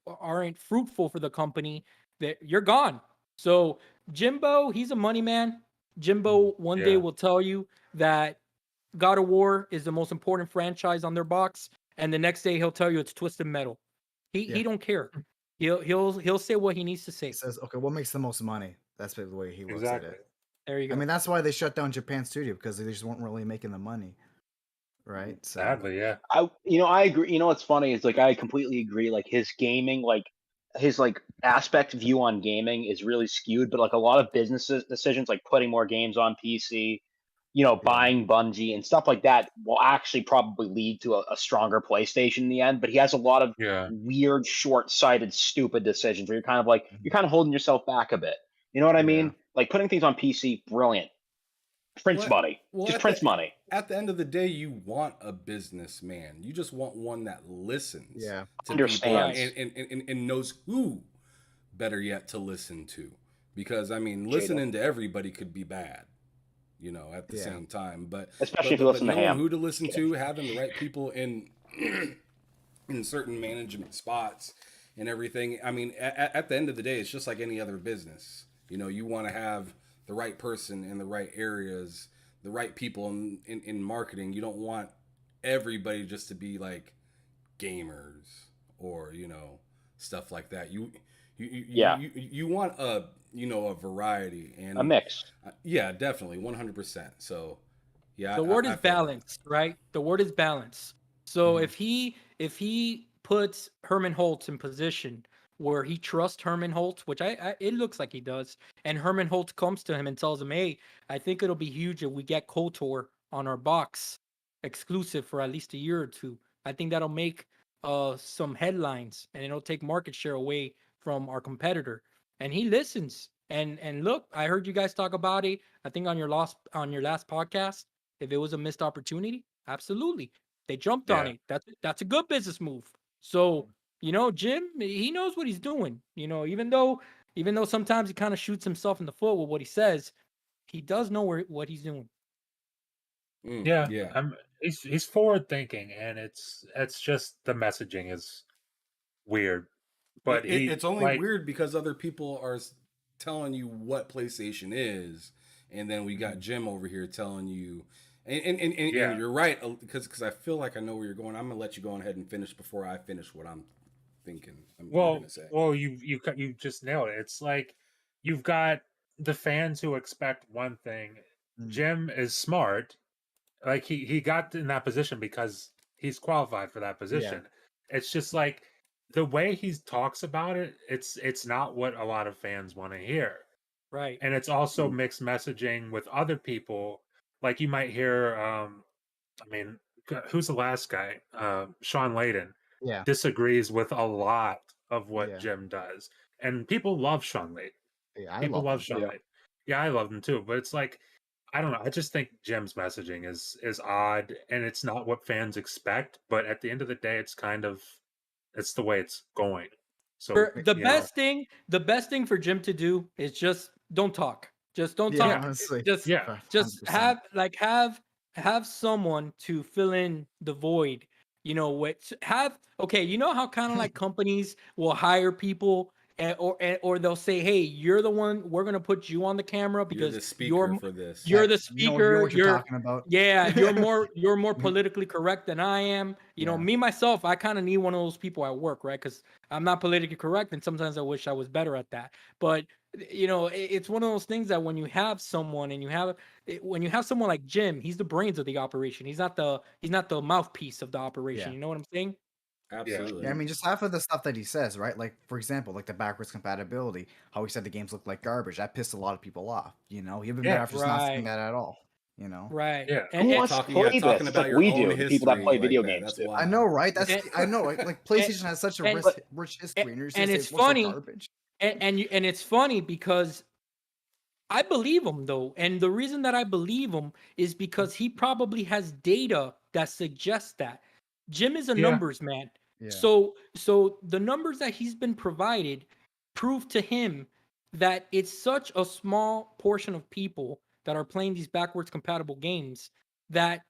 aren't fruitful for the company, that you're gone. So Jimbo, he's a money man. Mhm. Jimbo one day Yeah. will tell you that God of War is the most important franchise on their box, and the next day he'll tell you it's Twisted Metal. He Yeah. don't care. He'll say what he needs to He say. says, okay, what makes the most money? That's the way he looks at Exactly. it. There you I go. mean, that's why they shut down Japan studio, because they just weren't really making the money, right? So Sadly, yeah. I agree. You know what's funny is like I completely agree. Like his gaming, like his like aspect view on gaming is really skewed. But like a lot of business decisions, like putting more games on PC, yeah, buying Bungie and stuff like that, will actually probably lead to a stronger PlayStation in the end. But he has a lot of Yeah. weird, short-sighted, stupid decisions where you're Mhm. kind of holding yourself back a bit. You know what I Yeah, mean? Like putting things on PC, brilliant. Prints What? money, Well, just prints money. at the end of the day, you want a businessman. You just want one that listens yeah, to people Right. Understands and knows who, better yet, to listen to. Because I mean, Jada, listening to everybody could be bad, at the yeah. same time. But especially but if you but but listen to knowing Ham. who to listen Just kidding. to, having the right people in certain management spots and everything. I mean, at the end of the day, it's just like any other business. You want to have the right person in the right areas, the right people in marketing. You don't want everybody just to be like gamers or stuff like that. Yeah, You want a variety a and mix. yeah, definitely 100%. So yeah, The word I is feel that. balance, right? The word is balance. So Hmm. if he puts Herman Holtz in position where he trusts Herman Holtz, which it looks like he does, and Herman Holtz comes to him and tells him, "Hey, I think it'll be huge if we get KOTOR on our box exclusive for at least a year or two. I think that'll make some headlines and it'll take market share away from our competitor." And he listens. And look, I heard you guys talk about it. I think on your last podcast. If it was a missed opportunity, absolutely. They jumped on Yeah. it. That's a good business move. So, Jim, he knows what he's doing. Even though sometimes he kind of shoots himself in the foot with what he says, he does know what he's doing. Yeah. Yeah. He's forward thinking, and it's just the messaging is weird. But he It's only like weird because other people are telling you what PlayStation is, and then we got Mhm. Jim over here telling you, and yeah. you're right because I feel like I know where you're going. I'm gonna let you go ahead and finish before I finish what I'm thinking you're Well, gonna say. well, you just nailed it. It's like you've got the fans who expect one thing. Mhm. Jim is smart. Like he got in that position because he's qualified for that Yeah, position. It's just like the way he talks about it, it's not what a lot of fans want to hear. Right. And it's also Mhm. mixed messaging with other people. Like you might hear I mean, who's the last guy? Sean Layden yeah, disagrees with a lot of what yeah, Jim does, and people love Sean Layden. yeah. I People love love them. Sean Yeah. Layden. Yeah, I love him too. But it's like I don't know. I just think Jim's messaging is odd, and it's not what fans expect. But at the end of the day, it's the way it's going. So For the you know, best thing for Jim to do is just don't talk. Just don't Yeah, yeah, talk. honestly, Just yeah, 100%. have someone to fill in the void. What have okay, you know how kind of like companies will hire people or they'll say, hey, you're the one, we're gonna put you on the camera You're because the speaker for this. you're the You know speaker. what you're talking about. Yeah, you're more politically correct than I am. You know, Yeah. me myself, I kind of need one of those people at work, right? Because I'm not politically correct, and sometimes I wish I was better at that. But you know, it's one of those things that when you have someone and when you have someone like Jim, he's the brains of the operation. He's not the mouthpiece of the operation. Yeah. You know what I'm saying? Absolutely. Yeah, I mean, just half of the stuff that he says, right? Like, for example, like the backwards compatibility, how he said the games look like garbage. That pissed a lot of people off. You know, he'd been Yeah, better off just not saying Right, that at all. You know, right. yeah. And, Who and wants to Talking, yeah, play talking this? It's about like your we own do, the people that history play like video that. games That's do. I wild. know, right? That's and, I know, right? Like PlayStation has such a and, rich history, and you're just and gonna say it's it looks like funny, garbage. and it's funny because I believe him though, and the reason that I believe him is because he probably has data that suggests that. Jim is a Yeah. numbers man. Yeah, So the numbers that he's been provided prove to him that it's such a small portion of people that are playing these backwards compatible games that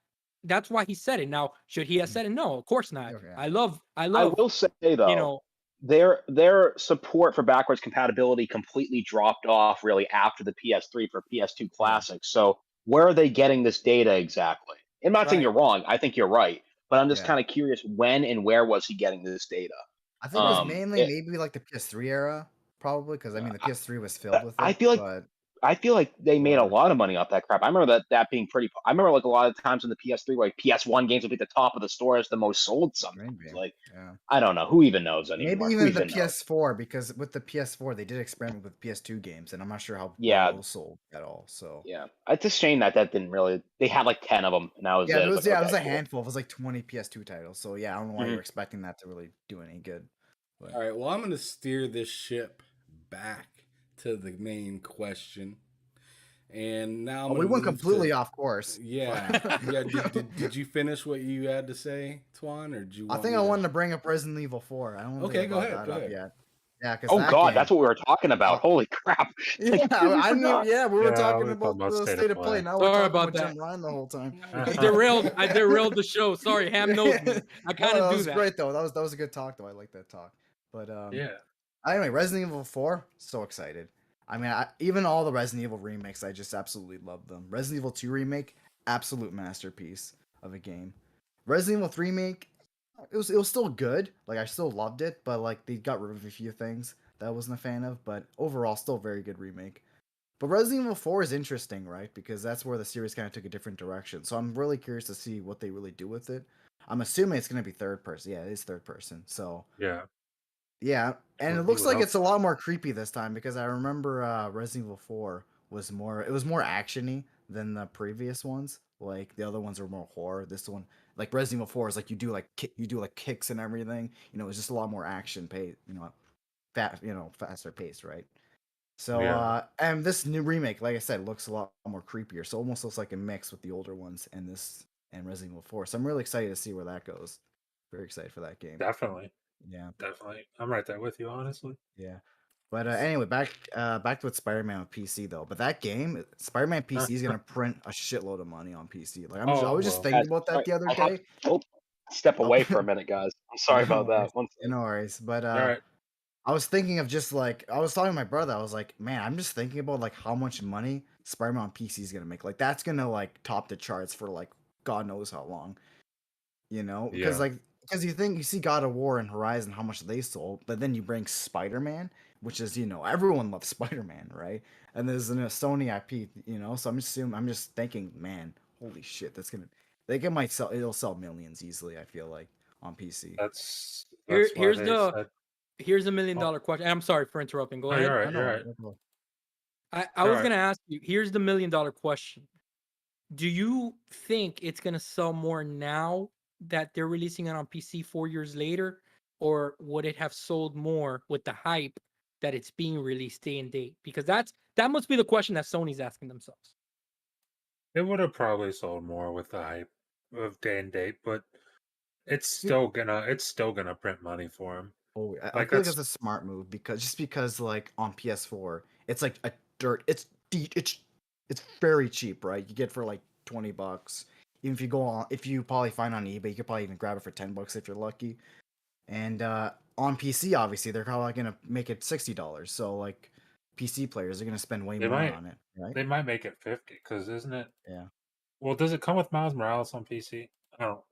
that's why he said it. Now, should he have said it? No, of course not. okay. I love I will say you though, know, their support for backwards compatibility completely dropped off really after the PS3 for PS2 Yeah. Classic. So where are they getting this data exactly? I'm not saying right. you're wrong. I think you're right, but I'm just Yeah. kind of curious when and where was he getting this data? I think it was Um, mainly it, maybe like the PS3 era, probably, because I mean the PS3 was filled with I it, feel like but I feel like they made a whatever. lot of money off that crap. I remember that being pretty. I remember like a lot of times in the PS3, like PS1 games would be at the top of the store as the most sold. Sometimes, Maybe. like Yeah. I don't know who even knows Maybe anymore. Who even the even knows? PS4, because with the PS4 they did experiment with PS2 games, and I'm not sure how well Yeah, those sold at all. So yeah. It's a shame that didn't really. They had like 10 of them, and that was yeah, it. there It's was like it was okay, a cool. handful. It was like 20 PS2 titles. So yeah, I don't know why Mhm. you're expecting that to really do any good. But All right. Well, I'm going to steer this ship back to the main question. And now I'm oh, going we to went move completely to. off course. Yeah. Yeah. Did you finish what you had to say, Twan, or do you I want think me I to? wanted to bring up Resident Evil 4. I don't think I Okay. Go brought ahead. that Go up ahead. yet. Yeah, because Oh that God, game. that's what we were talking about. Holy crap! Yeah, Completely I knew. forgot. Yeah, we were Yeah, talking we talked about about the state of play. play. Now we're Sorry talking about about Jim that. Ryan the whole time. I derailed the show. Sorry, Ham knows me. I No, kind of that do was that. great though. That was a good talk though. I like that talk. But Yeah. anyway, Resident Evil 4, so excited. I mean, even all the Resident Evil remakes, I just absolutely love them. Resident Evil 2 remake, absolute masterpiece of a game. Resident Evil 3 remake, it was still good. Like I still loved it, but like they got rid of a few things that I wasn't a fan of. But overall, still a very good remake. But Resident Evil 4 is interesting, right? Because that's where the series kind of took a different direction. So I'm really curious to see what they really do with it. I'm assuming it's going to be third person. Yeah, it is third person. So Yeah. yeah, and it You looks would like hope it's a lot more creepy this time because I remember Resident Evil 4 was more actiony than the previous ones. Like the other ones are more horror. This one, like Resident Evil 4 is like you do like kicks and everything. You know, it's just a lot more action pace, faster paced, right? So Yeah. and this new remake, like I said, looks a lot more creepier. So almost looks like a mix with the older ones and this and Resident Evil 4. So I'm really excited to see where that goes. Very excited for that game. Definitely. Yeah. Definitely. I'm right there with you, honestly. Yeah. But anyway, back to with Spider-Man on PC though. But that game, Spider-Man PC is gonna print a shitload of money on PC. Like I Oh was just well. thinking Guys, about that sorry, the other I have day. to step Oh, away for a minute, guys. I'm sorry no about worries, that. One no second. worries. But All right. I was thinking of just like I was talking to my brother. I was like, man, I'm just thinking about like how much money Spider-Man on PC is gonna make. Like that's gonna like top the charts for like God knows how long. You know, because Yeah. you see God of War and Horizon how much they sold, but then you bring Spider-Man, which is everyone loves Spider-Man, right? And there's a Sony IP, so I'm just thinking, man, holy shit, it'll sell millions easily. I feel like on PC. Here, That's why here's they the said. here's a million Oh, dollar question. I'm sorry for interrupting. Go no, you're ahead. right. I You're know. right. I You're was right. gonna ask you. Here's the $1 million question. Do you think it's gonna sell more now that they're releasing it on PC 4 years later, or would it have sold more with the hype that it's being released day and date? Because that must be the question that Sony's asking themselves. It would have probably sold more with the hype of day and date, but it's See, still gonna print money for him. oh, I Like feel like that's it's a smart move because like on PS4, it's like it's very cheap, right? You get for like $20. Even if you probably find on eBay, you could probably even grab it for $10 if you're lucky. And on PC, obviously, they're probably gonna make it $60. So like, PC players are gonna spend way They more might on it, right? they might make it 50 because isn't it? Yeah. Well, does it come with Miles Morales on PC? I don't know.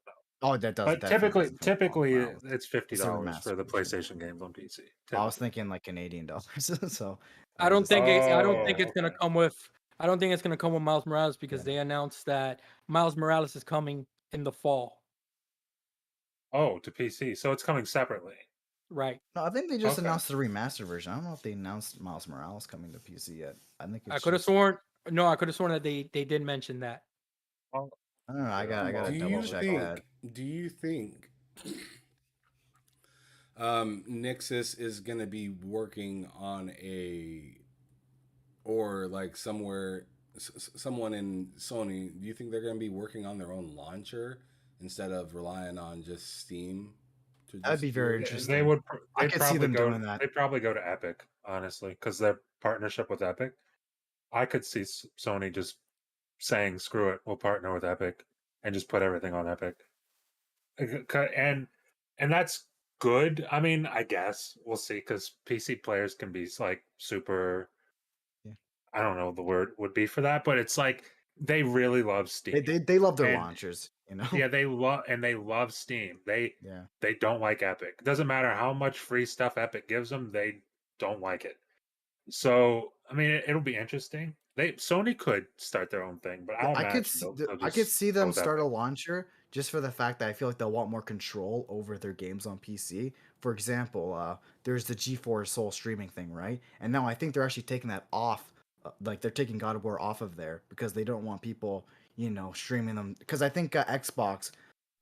Oh, that But definitely typically, doesn't come with Miles typically Morales. it's It's a $50 for remastered the version. PlayStation games on PC. I was Typically. thinking like Canadian dollars. So I don't just think thinking. I don't think Oh, it's gonna okay. come with. I don't think it's gonna come with Miles Morales because Yeah. they announced that Miles Morales is coming in the fall. Oh, to PC. So it's coming separately. Right. No, I think they just Okay. announced the remastered version. I don't know if they announced Miles Morales coming to PC yet. I think I it's could have just. sworn. No, I could have sworn that they did mention that. Oh, I don't know. I yeah, gotta Do well, you double well, check well. that. think Nixus is going to be working on a, or like somewhere, someone in Sony, do you think they're going to be working on their own launcher instead of relying on just Steam to That'd just be do very everything? They interesting. would. I could see them doing that. They'd probably go to Epic, honestly, because their partnership with Epic. I could see Sony just saying, "Screw it, we'll partner with Epic," and just put everything on Epic. And that's good. I mean, I guess we'll see because PC players can be like super. Yeah. I don't know the word would be for that, but it's like they really love Steam, They love their and launchers, you know. yeah, they love Steam. Yeah. They don't like Epic. It doesn't matter how much free stuff Epic gives them, they don't like it. So I mean, it'll be interesting. Sony could start their own thing, but Yeah, I imagine they'll I could just see go them with start a Epic. launcher just for the fact that I feel like they'll want more control over their games on PC. For example, there's the GeForce Soul streaming thing, right? And now I think they're actually taking that off. Like they're taking God of War off of there because they don't want people, streaming them. Because I think Xbox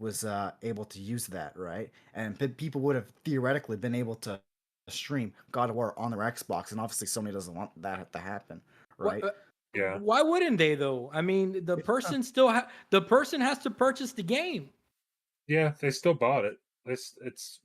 was able to use that, right? And people would have theoretically been able to stream God of War on their Xbox, and obviously Sony doesn't want that to happen, What? right? Yeah, Why wouldn't they though? I mean, Yeah. the person has to purchase the game. yeah, they still bought it. It's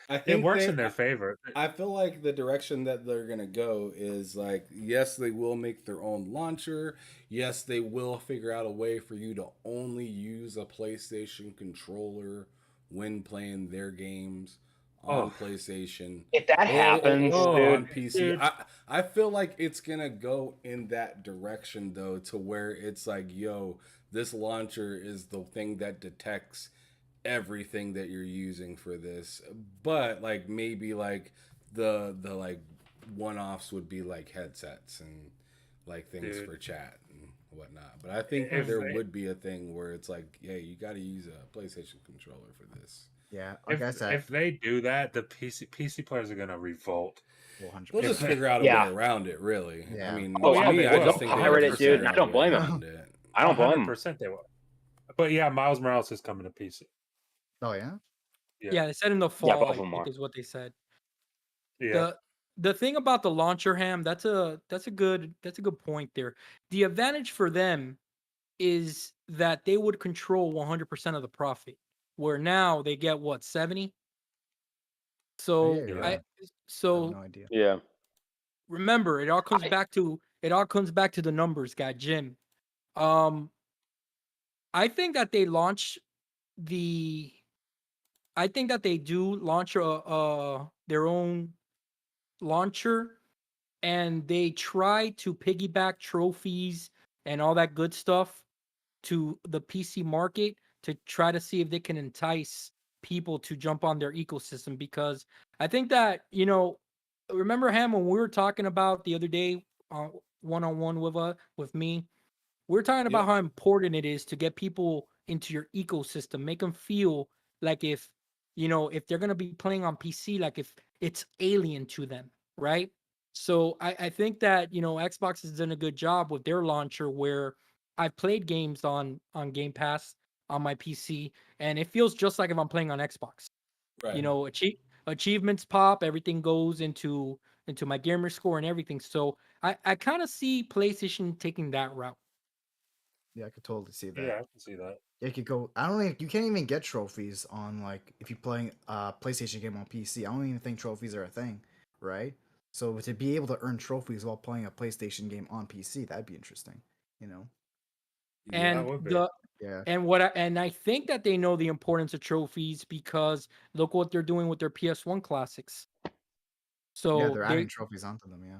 I it think works they. in their favor. I feel like the direction that they're gonna go is like, yes, they will make their own launcher. Yes, they will figure out a way for you to only use a PlayStation controller when playing their games on Oh, PlayStation If that happens, or oh, dude, on PC. dude, I feel like it's gonna go in that direction though, to where it's like, yo, this launcher is the thing that detects everything that you're using for this. But like maybe like the like one-offs would be like headsets and like things dude. for chat and whatnot. But I think If there they would be a thing where it's like, hey, you got to use a PlayStation controller for this. Yeah, like I said, if they do that, the PC players are gonna revolt. They'll 100%. If just they, figure out a way yeah. around it, really. I Yeah. mean, oh Oh, to yeah, me, they I they'll just will, think they're going pirate to it, figure dude. And I out a don't way blame them. around it. I don't blame them. 100% they will. But yeah, Miles Morales is coming to PC. Oh yeah. Yeah, Yeah, they said in the Yeah, fall. both I of them think are. is what they said. yeah. The thing about the launcher ham, that's a good point there. The advantage for them is that they would control 100% of the profit, where now they get what 70. Oh yeah, So you're Yeah. right. I have so no idea. Yeah. remember, I, it all comes back to the numbers, guy Jim. Um, I think that they launch the I think that they do launch their own launcher, and they try to piggyback trophies and all that good stuff to the PC market to try to see if they can entice people to jump on their ecosystem. Because I think that, remember Ham when we were talking about the other day, one on one with me, we're talking about Yep. how important it is to get people into your ecosystem, make them feel like if they're gonna be playing on PC, like if it's alien to them, right? So I think that Xbox has done a good job with their launcher where I've played games on Game Pass on my PC, and it feels just like if I'm playing on Xbox. Right. Achievements pop, everything goes into my gamer score and everything. So I kind of see PlayStation taking that route. Yeah, I could totally see that. Yeah, I can see that. You could go. I don't even. You can't even get trophies on like if you're playing a PlayStation game on PC. I don't even think trophies are a thing, right? So to be able to earn trophies while playing a PlayStation game on PC, that'd be interesting. You know. Yeah, that And would be. the Yeah. and I think that they know the importance of trophies because look what they're doing with their PS1 classics. Yeah, So they're they adding trophies onto them. Yeah.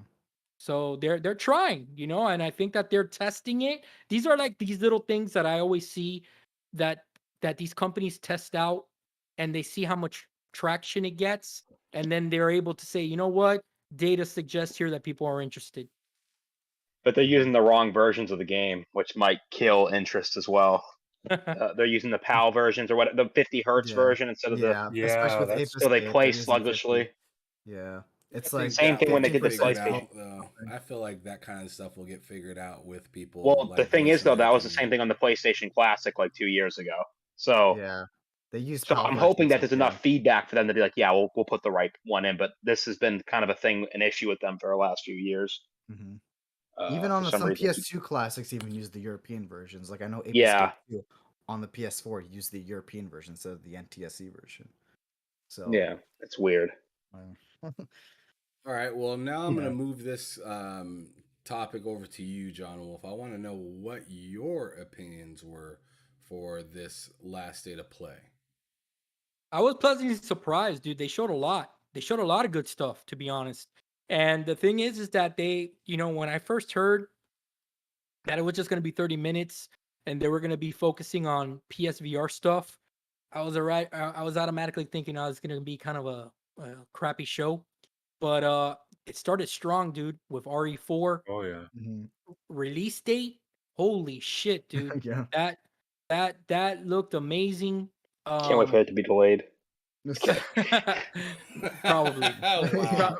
so they're trying, and I think that they're testing it. These are like these little things that I always see that these companies test out and they see how much traction it gets, and then they're able to say, you know what, data suggests here that people are interested. But they're Yeah. using the wrong versions of the game, which might kill interest as well. They're using the PAL versions or what the 50 hertz Yeah. version instead of the, Yeah. Especially Yeah, with that's Ape so they Escape, they're play using 50. sluggishly. Yeah. It's I think like Same that thing will when they get did the 50% figured PlayStation. out, slow. though. I feel like that kind of stuff will get figured out with people Well, the like thing is voice though, that was the acting. same thing on the PlayStation Classic like 2 years ago. So Yeah. They use so PAL I'm hoping versions that for there's PAL. enough feedback for them to be like, yeah, we'll put the right one in. But this has been kind of a thing, an issue with them for the last few years. Hmm. Even on For some some reason. PS2 classics, even use the European versions. Like I know Ape Yeah. Escape 2 on the PS4 use the European version instead of the NTSC version. So Yeah, it's weird. uh, All right. Well, now I'm going Yeah. to move this topic over to you, John Wolf. I want to know what your opinions were for this last state of play. I was pleasantly surprised, dude. They showed a lot. They showed a lot of good stuff, to be honest. And the thing is that they, when I first heard that it was just going to be 30 minutes and they were going to be focusing on PSVR stuff, I was automatically thinking I was going to be kind of a crappy show. But it started strong, dude, with RE4 Oh yeah. Mhm. release date. Holy shit, dude. Yeah. That looked amazing. Can't wait for it to be delayed. Probably. Wow.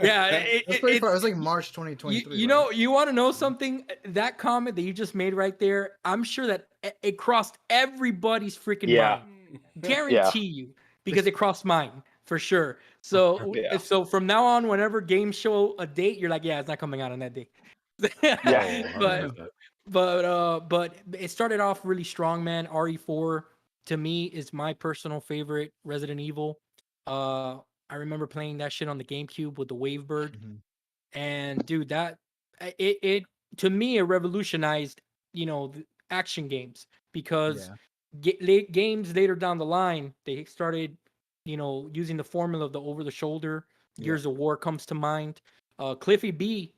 Yeah, That's pretty far. It was it's like March 2023, right? you want to know something? That comment that you just made right there, I'm sure that it crossed everybody's freaking Yeah. mind. Yeah. Guarantee you, because it crossed mine for sure. So Yeah. so from now on, whenever games show a date, you're like, yeah, it's not coming out on that day. Yeah. Oh, but 100%. but it started off really strong, man. RE4 to me is my personal favorite Resident Evil. I remember playing that shit on the GameCube with the Wavebird, Mhm. and dude, that it to me it revolutionized the action games because Yeah. games later down the line they started using the formula of the over the shoulder. Yeah. Gears of War comes to mind. Cliffy B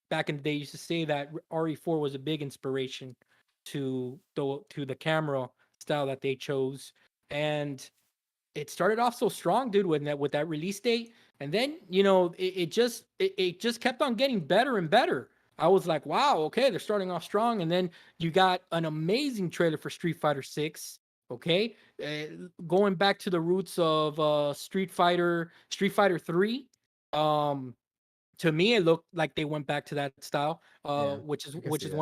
back in the day used to say that RE4 was a big inspiration to the camera style that they chose, and it started off so strong, dude, with that release date, and then it just kept on getting better and better. I was like, wow, okay, they're starting off strong, and then you got an amazing trailer for Street Fighter 6. Okay, going back to the roots of Street Fighter 3. To me it looked like they went back to that style, Yeah. which is I can see that.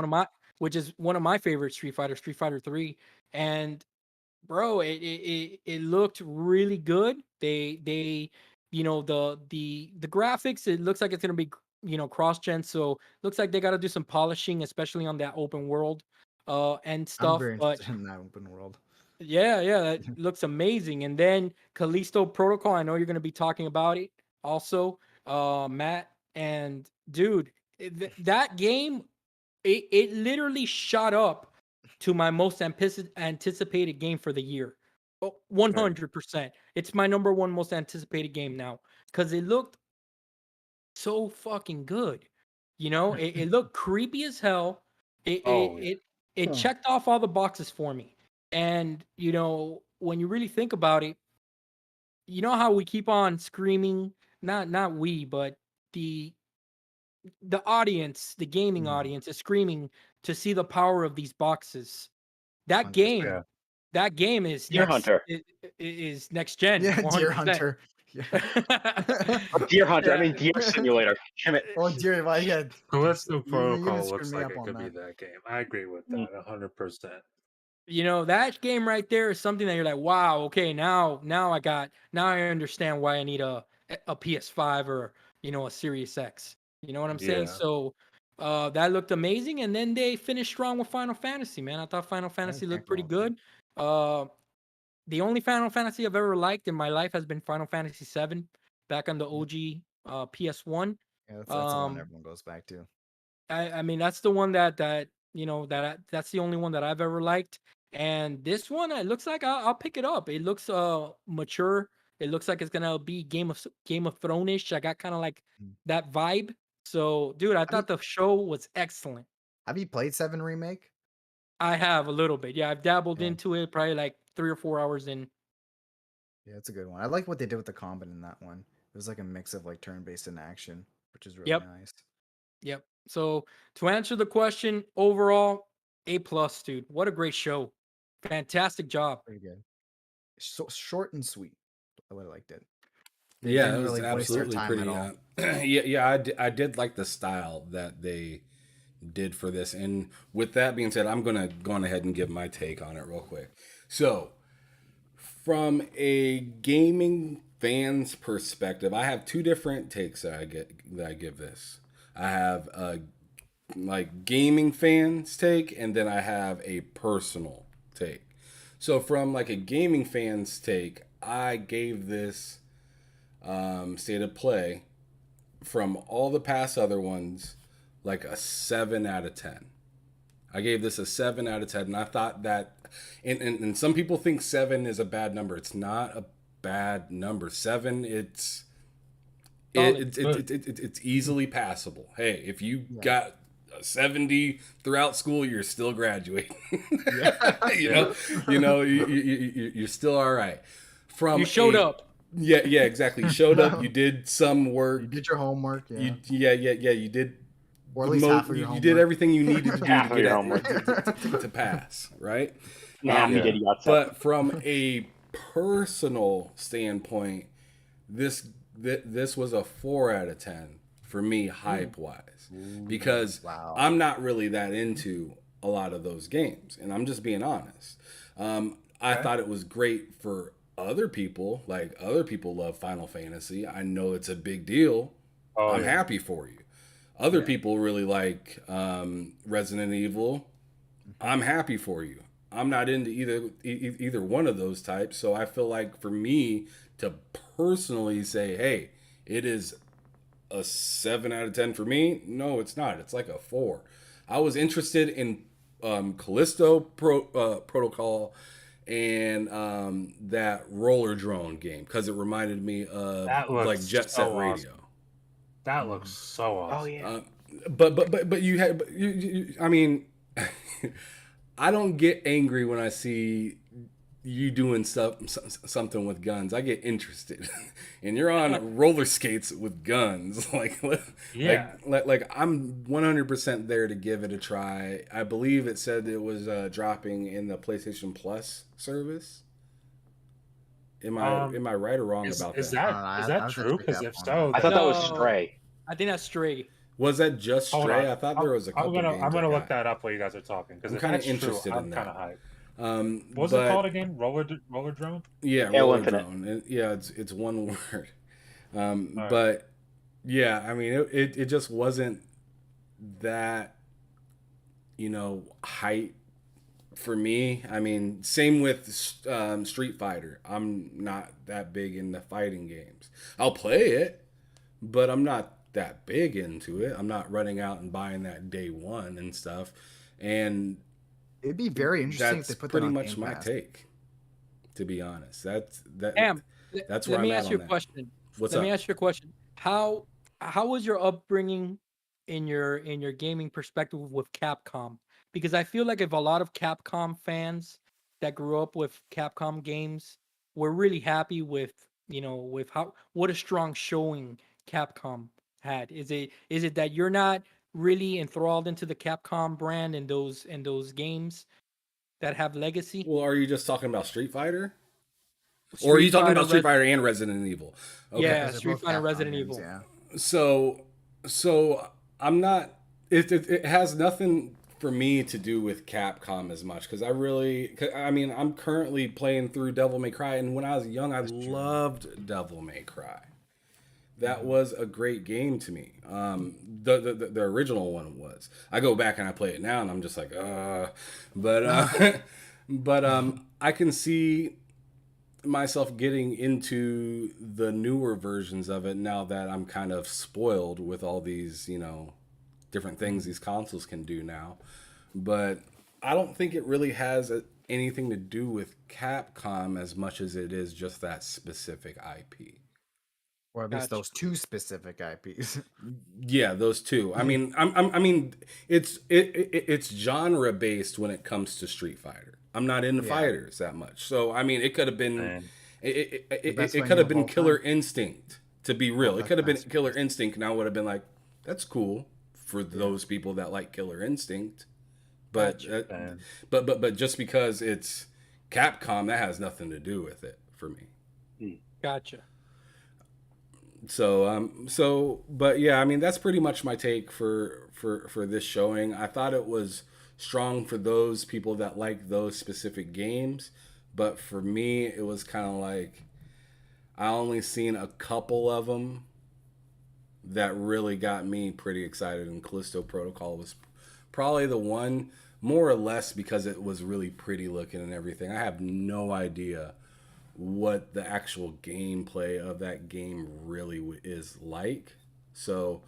one of my favorite Street Fighter 3. And bro, it looked really good. They the graphics, it looks like it's gonna be cross gen, so looks like they got to do some polishing, especially on that open world and I'm stuff. very But interested in that open world. yeah, that looks amazing. And then Callisto Protocol, I know you're going to be talking about it also, Matt. And dude, that game, it literally shot up to my most anticipated game for the year. Oh, 100%. It's my number one most anticipated game now because it looked so fucking good. It looked creepy as hell. It it Oh yeah. it, it Huh. checked off all the boxes for me. And when you really think about it, you know how we keep on screaming, not we, but the the audience, the gaming Mhm. audience is screaming to see the power of these boxes. That 100%. game, Yeah. that game is Deer Hunter. is next gen, Yeah, Deer 100%. Hunter. Yeah. Oh, Deer Hunter. I Yeah. mean, Deer Simulator. Damn it. Oh, Deer, well, yeah. Callisto You even Protocol screwed looks me like up it on could be that. that game. I agree with Mm. that 100%. That game right there is something that you're like, wow, okay, now I understand why I need a PS5 or a Series X. You know what I'm saying? Yeah. So that looked amazing, and then they finished strong with Final Fantasy, man. I thought Final Fantasy can't looked go pretty wrong with that. good. The only Final Fantasy I've ever liked in my life has been Final Fantasy 7 back on the OG PS1. Yeah, that's the one Um, everyone goes back to. I mean that's the one that that's the only one that I've ever liked. And this one, it looks like I'll pick it up. It looks mature. It looks like it's gonna be Game of Thrones-ish. I got kind of like Mm. that vibe. So, dude, I Have you, thought the show was excellent. have you played 7 Remake? I have a little bit. Yeah, I've dabbled Yeah. into it, probably like 3 or 4 hours in. Yeah, it's a good one. I like what they did with the combat in that one. It was like a mix of like turn-based and action, which is really Yep. nice. Yep. So to answer the question, overall, A+, dude. What a great show. Fantastic job. Pretty good. So short and sweet. I would have liked it. They Yeah, didn't it was really waste their absolutely time pretty. at all. I did like the style that they did for this. And with that being said, I'm gonna go on ahead and give my take on it real quick. So, from a gaming fan's perspective, I have two different takes that I give this. I have a like gaming fans take, and then I have a personal take. So from like a gaming fans take, I gave this state of play from all the past other ones like a 7 out of 10. I gave this a 7 out of 10, and I thought that, and some people think 7 is a bad number. It's not a bad number. 7, it's it's easily passable. Hey, if you Yeah. got a 70 throughout school, you're still graduating. Yeah. You're still all right. From You showed up. Yeah, exactly. You showed up. You did some work. You did your homework. Yeah. You did. Or at least half of your you homework. did everything you needed to do Half to of get your homework to pass, right? Nah, you did. You got something. But from a personal standpoint, this was a 4 out of 10 for me, hype wise, because Wow. I'm not really that into a lot of those games, and I'm just being honest. I thought it was great for other people. Like, other people love Final Fantasy. I know it's a big deal. Oh, I'm yeah. happy for you. Other people really like Resident Evil. I'm happy for you. I'm not into either one of those types, so I feel like for me to personally say, hey, it is a 7 out of 10 for me. No, it's not. It's like a 4. I was interested in Callisto Protocol and that roller drone game because it reminded me of That looks like Jet Set so Radio. awesome. That looks so awesome. Oh yeah. But you had I mean, I don't get angry when I see you doing something with guns. I get interested, and you're on roller skates with guns. Yeah. Like I'm 100% there to give it a try. I believe it said it was dropping in the PlayStation Plus service. Am I right or wrong about Is that? that is I that was true? gonna check Because that if one so, out. I thought that was No. Stray. I think that's Stray. Was that just hold Stray? on. I thought there was a couple games. I'm gonna I look got. that up while you guys are talking. Because I'm if kinda that's interested true, in I'm that. kind of hyped. What's it called again? Roller drone? Yeah, Halo roller Infinite. drone. Yeah, it's one word. right. But yeah, I mean, it just wasn't that, hype for me. I mean, same with Street Fighter. I'm not that big into fighting games. I'll play it, but I'm not that big into it. I'm not running out and buying that day one and stuff. And It'd be very interesting that's if they put that pretty on much Game my Pass. take, to be honest. That's Damn. that's where Let me I'm at ask on you a that. question. What's Let up? me ask you a question. How was your upbringing in your gaming perspective with Capcom? Because I feel like if a lot of Capcom fans that grew up with Capcom games were really happy with, with what a strong showing Capcom had. Is it that you're not really enthralled into the Capcom brand and those games that have legacy? Well, are you just talking about Street Fighter? Or are Street you talking Fighter, about Street Fighter and Resident Evil? Okay. Yeah, Because they're Street both Fighter, Capcom Resident games, Evil. Yeah. So I'm not. It has nothing for me to do with Capcom as much because I mean, I'm currently playing through Devil May Cry, and when I was young, I loved Devil May Cry. That was a great game to me. The original one was. I go back and I play it now, and I'm just like, but I can see myself getting into the newer versions of it now that I'm kind of spoiled with all these, different things these consoles can do now. but I don't think it really has anything to do with Capcom as much as it is just that specific IP. Or at least Gotcha. those two specific IPs. Yeah, those two. I mean, I mean, it's genre based when it comes to Street Fighter. I'm not into Yeah. fighters that much, so I mean, it could have been, And best it fighting could have game of been all Killer time. Instinct. To be real, it that's could have been masterpiece. Killer Instinct, and I would have been like, that's cool for those people that like Killer Instinct. But Gotcha. but just because it's Capcom, that has nothing to do with it for me. Gotcha. So but yeah, I mean that's pretty much my take for this showing. I thought it was strong for those people that like those specific games, but for me it was kind of like I only seen a couple of them that really got me pretty excited, and Callisto Protocol was probably the one, more or less because it was really pretty looking and everything. I have no idea what the actual gameplay of that game really is like. So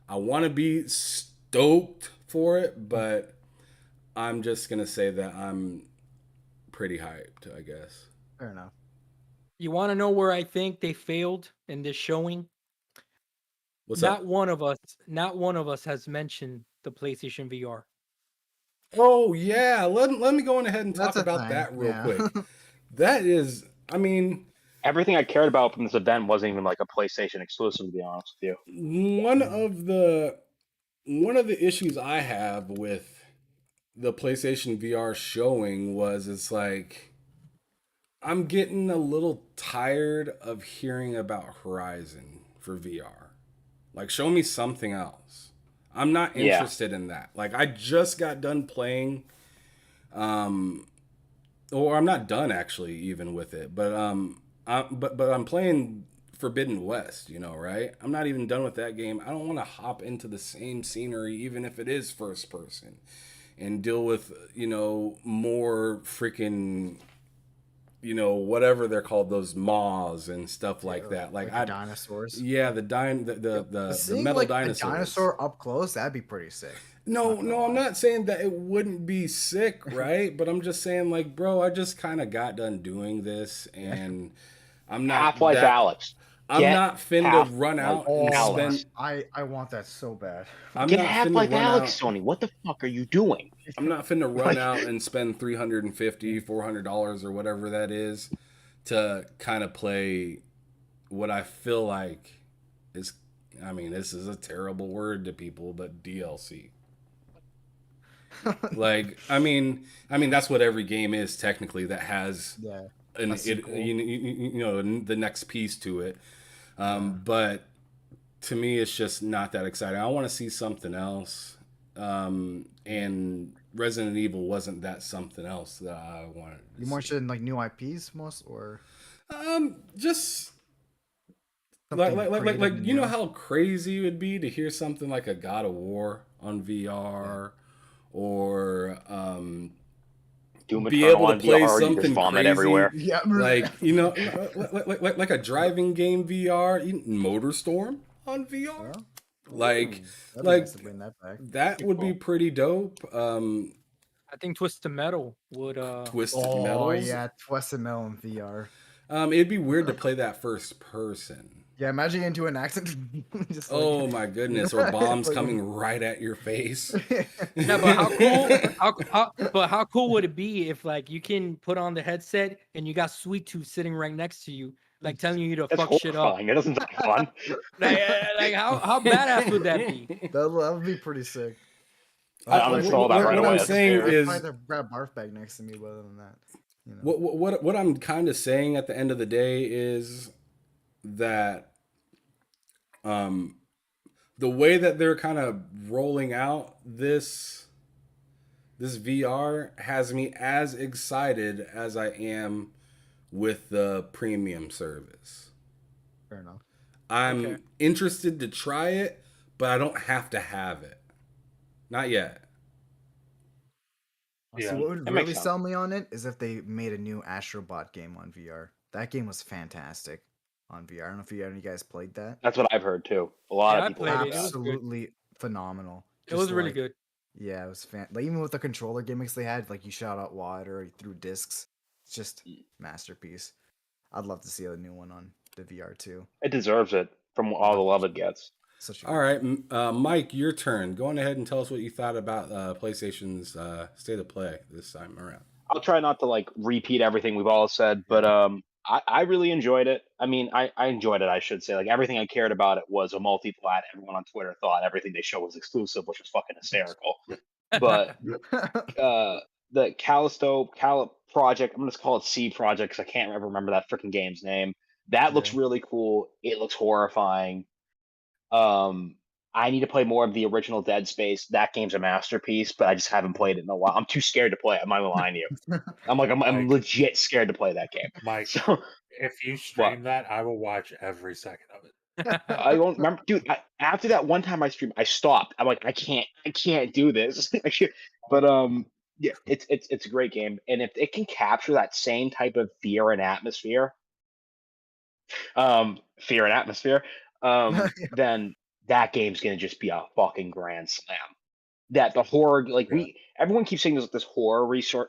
I want to be stoked for it, but I'm just going to say that I'm pretty hyped, I guess. Fair enough. You want to know where I think they failed in this showing? What's not up? one of us has mentioned the PlayStation VR. Oh, yeah. Let me go on ahead and That's talk a about thing, that real yeah. quick. That is, I mean, Everything I cared about from this event wasn't even like a PlayStation exclusive, to be honest with you. one of the issues I have with the PlayStation VR showing was it's like I'm getting a little tired of hearing about Horizon for VR. Like, show me something else. I'm not Yeah. interested in that. Like, I just got done playing, or I'm not done actually even with it, but but I'm playing Forbidden West, you know, right? I'm not even done with that game. I don't want to hop into the same scenery, even if it is first person, and deal with more freaking whatever they're called, those maws and stuff like that. Like the dinosaurs. yeah, the Seeing metal like dinosaurs. a dinosaur up close, that'd be pretty sick. No, gonna no, I'm lie. not saying that it wouldn't be sick, right? But I'm just saying, like, bro, I just kind of got done doing this, and I'm not Half-Life that. Alex. I'm Get not finna Half-Life run out and Alex. spend. I want that so bad. I'm Get not finna Half-Life run Alex, out. Sony. What the fuck are you doing? I'm not finna run Like- out and spend $350, $400 or whatever that is to kind of play what I feel like is. I mean, this is a terrible word to people, but DLC. Like, I mean, that's what every game is technically that has Yeah. an a sequel. the next piece to it. But to me, it's just not that exciting. I want to see something else. And Resident Evil wasn't that something else that I wanted. You more interested in like new IPs most, or Just something like creative and you know new? how crazy it would be to hear something like a God of War on VR, or Doom be Eternal able to on play VR, you something just vomit crazy, everywhere. Yeah, like like a driving game VR, MotorStorm on VR. Yeah. Like That'd be like nice to bring that back. that would be pretty dope. I think Twisted Metal would Twisted Oh Metals. yeah, Twisted Metal in VR. It'd be weird to play that first person. Yeah, imagine getting into an accident. Just like, Oh my goodness! Or bombs Like- coming right at your face. Yeah, but how cool how cool would it be if like you can put on the headset and you got Sweet Tooth sitting right next to you, like telling you to That's fuck shit up. horrifying. It doesn't sound fun. Like how badass would that be? that would be pretty sick. I'll install that right what away. I'm That's saying scary. is, I'd rather grab barf bag next to me, but other than that, you know. what I'm kind of saying at the end of the day is that the way that they're kind of rolling out this VR has me as excited as I am with the premium service. Fair enough. I'm Okay. interested to try it, but I don't have to have it. Not yet. Yeah, See, what would that makes really sense. sell me on it is if they made a new Astrobot game on VR. That game was fantastic on VR. I don't know if you guys played that. That's what I've heard too. A lot Yeah, I of people. played have it. It that. was good. Absolutely phenomenal. It was Just really like good. Yeah, it was like even with the controller gimmicks they had, like you shot out water, you threw discs. It's just masterpiece. I'd love to see a new one on the VR too. It deserves it from all the love it gets. Such a All good right, game. Mike, your turn. Go on ahead and tell us what you thought about PlayStation's state of play this time around. I'll try not to like repeat everything we've all said, but Yeah. I really enjoyed it. I mean, I enjoyed it. I should say, like everything I cared about it was a multi-plat. Everyone on Twitter thought everything they showed was exclusive, which was fucking hysterical. But uh, the Callisto project, I'm gonna just call it C project because I can't ever remember that freaking game's name. That looks Yeah. really cool. It looks horrifying. Um, I need to play more of the original Dead Space. That game's a masterpiece, but I just haven't played it in a while. I'm too scared to play it. I'm not gonna lie to you. I'm Mike, legit scared to play that game. Mike, So if you what? stream that, I will watch every second of it. I don't remember, dude. After that one time I streamed, I stopped. I'm like, I can't do this. But yeah, it's a great game, and if it can capture that same type of fear and atmosphere, then that game's gonna just be a fucking grand slam. That the horror, like Yeah. everyone keeps saying there's this horror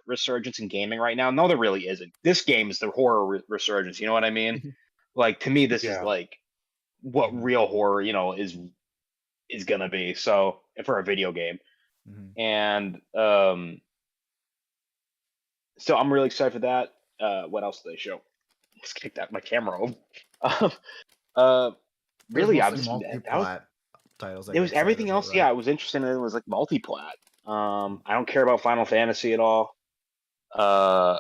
resurgence in gaming right now. No, there really isn't. This game is the horror resurgence. You know what I mean? Like to me, this is Yeah. like what Mhm. real horror, is gonna be. So for a video game, Mhm. and so I'm really excited for that. What else did they show? Let's kick that my camera over. uh, It was really, I mostly was that was multi-plat titles that there you're was excited everything about, else. Yeah, right? I was interested in. It was like multiplat. I don't care about Final Fantasy at all. Uh,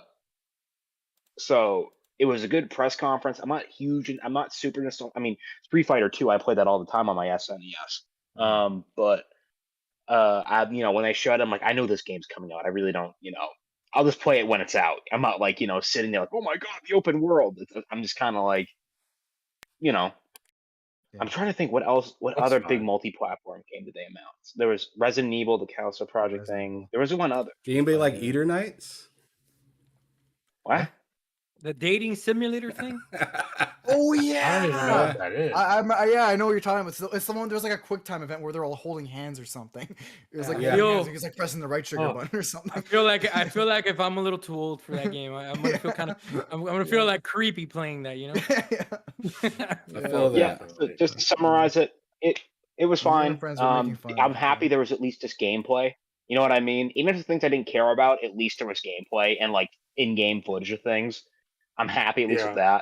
so it was a good press conference. I'm not huge, and I'm not super nostalgic. I mean, Street Fighter 2, I play that all the time on my SNES. Mhm. But when they showed, I'm like, I know this game's coming out. I really don't, I'll just play it when it's out. I'm not like, sitting there like, oh my god, the open world. I'm just kind of like, you know, I'm Yeah. trying to think what else, what That's other big fine. multi-platform game did they announce? There was Resident Evil, the Callisto Project Resident thing. Evil, There was one other. Did anybody like Spider. Eater Nights? What? The dating simulator thing? Oh I don't even know yeah. what that is. Yeah, I know what you're talking about. It's the one. There's like a quick time event where they're all holding hands or something. It was like Yeah. holding hands. Yo, He was like pressing the right trigger Oh, button or I something. feel like if I'm a little too old for that game, I'm gonna feel kind of I'm gonna feel like creepy playing that, you know? Yeah. I Yeah. feel Yeah. that. So definitely. just to summarize it, it was Me and my fine. friends were making fun of I'm it. Yeah. happy there was at least just gameplay. You know what I mean? Even if the things I didn't care about, at least there was gameplay and like in-game footage of things. I'm happy at least with Yeah.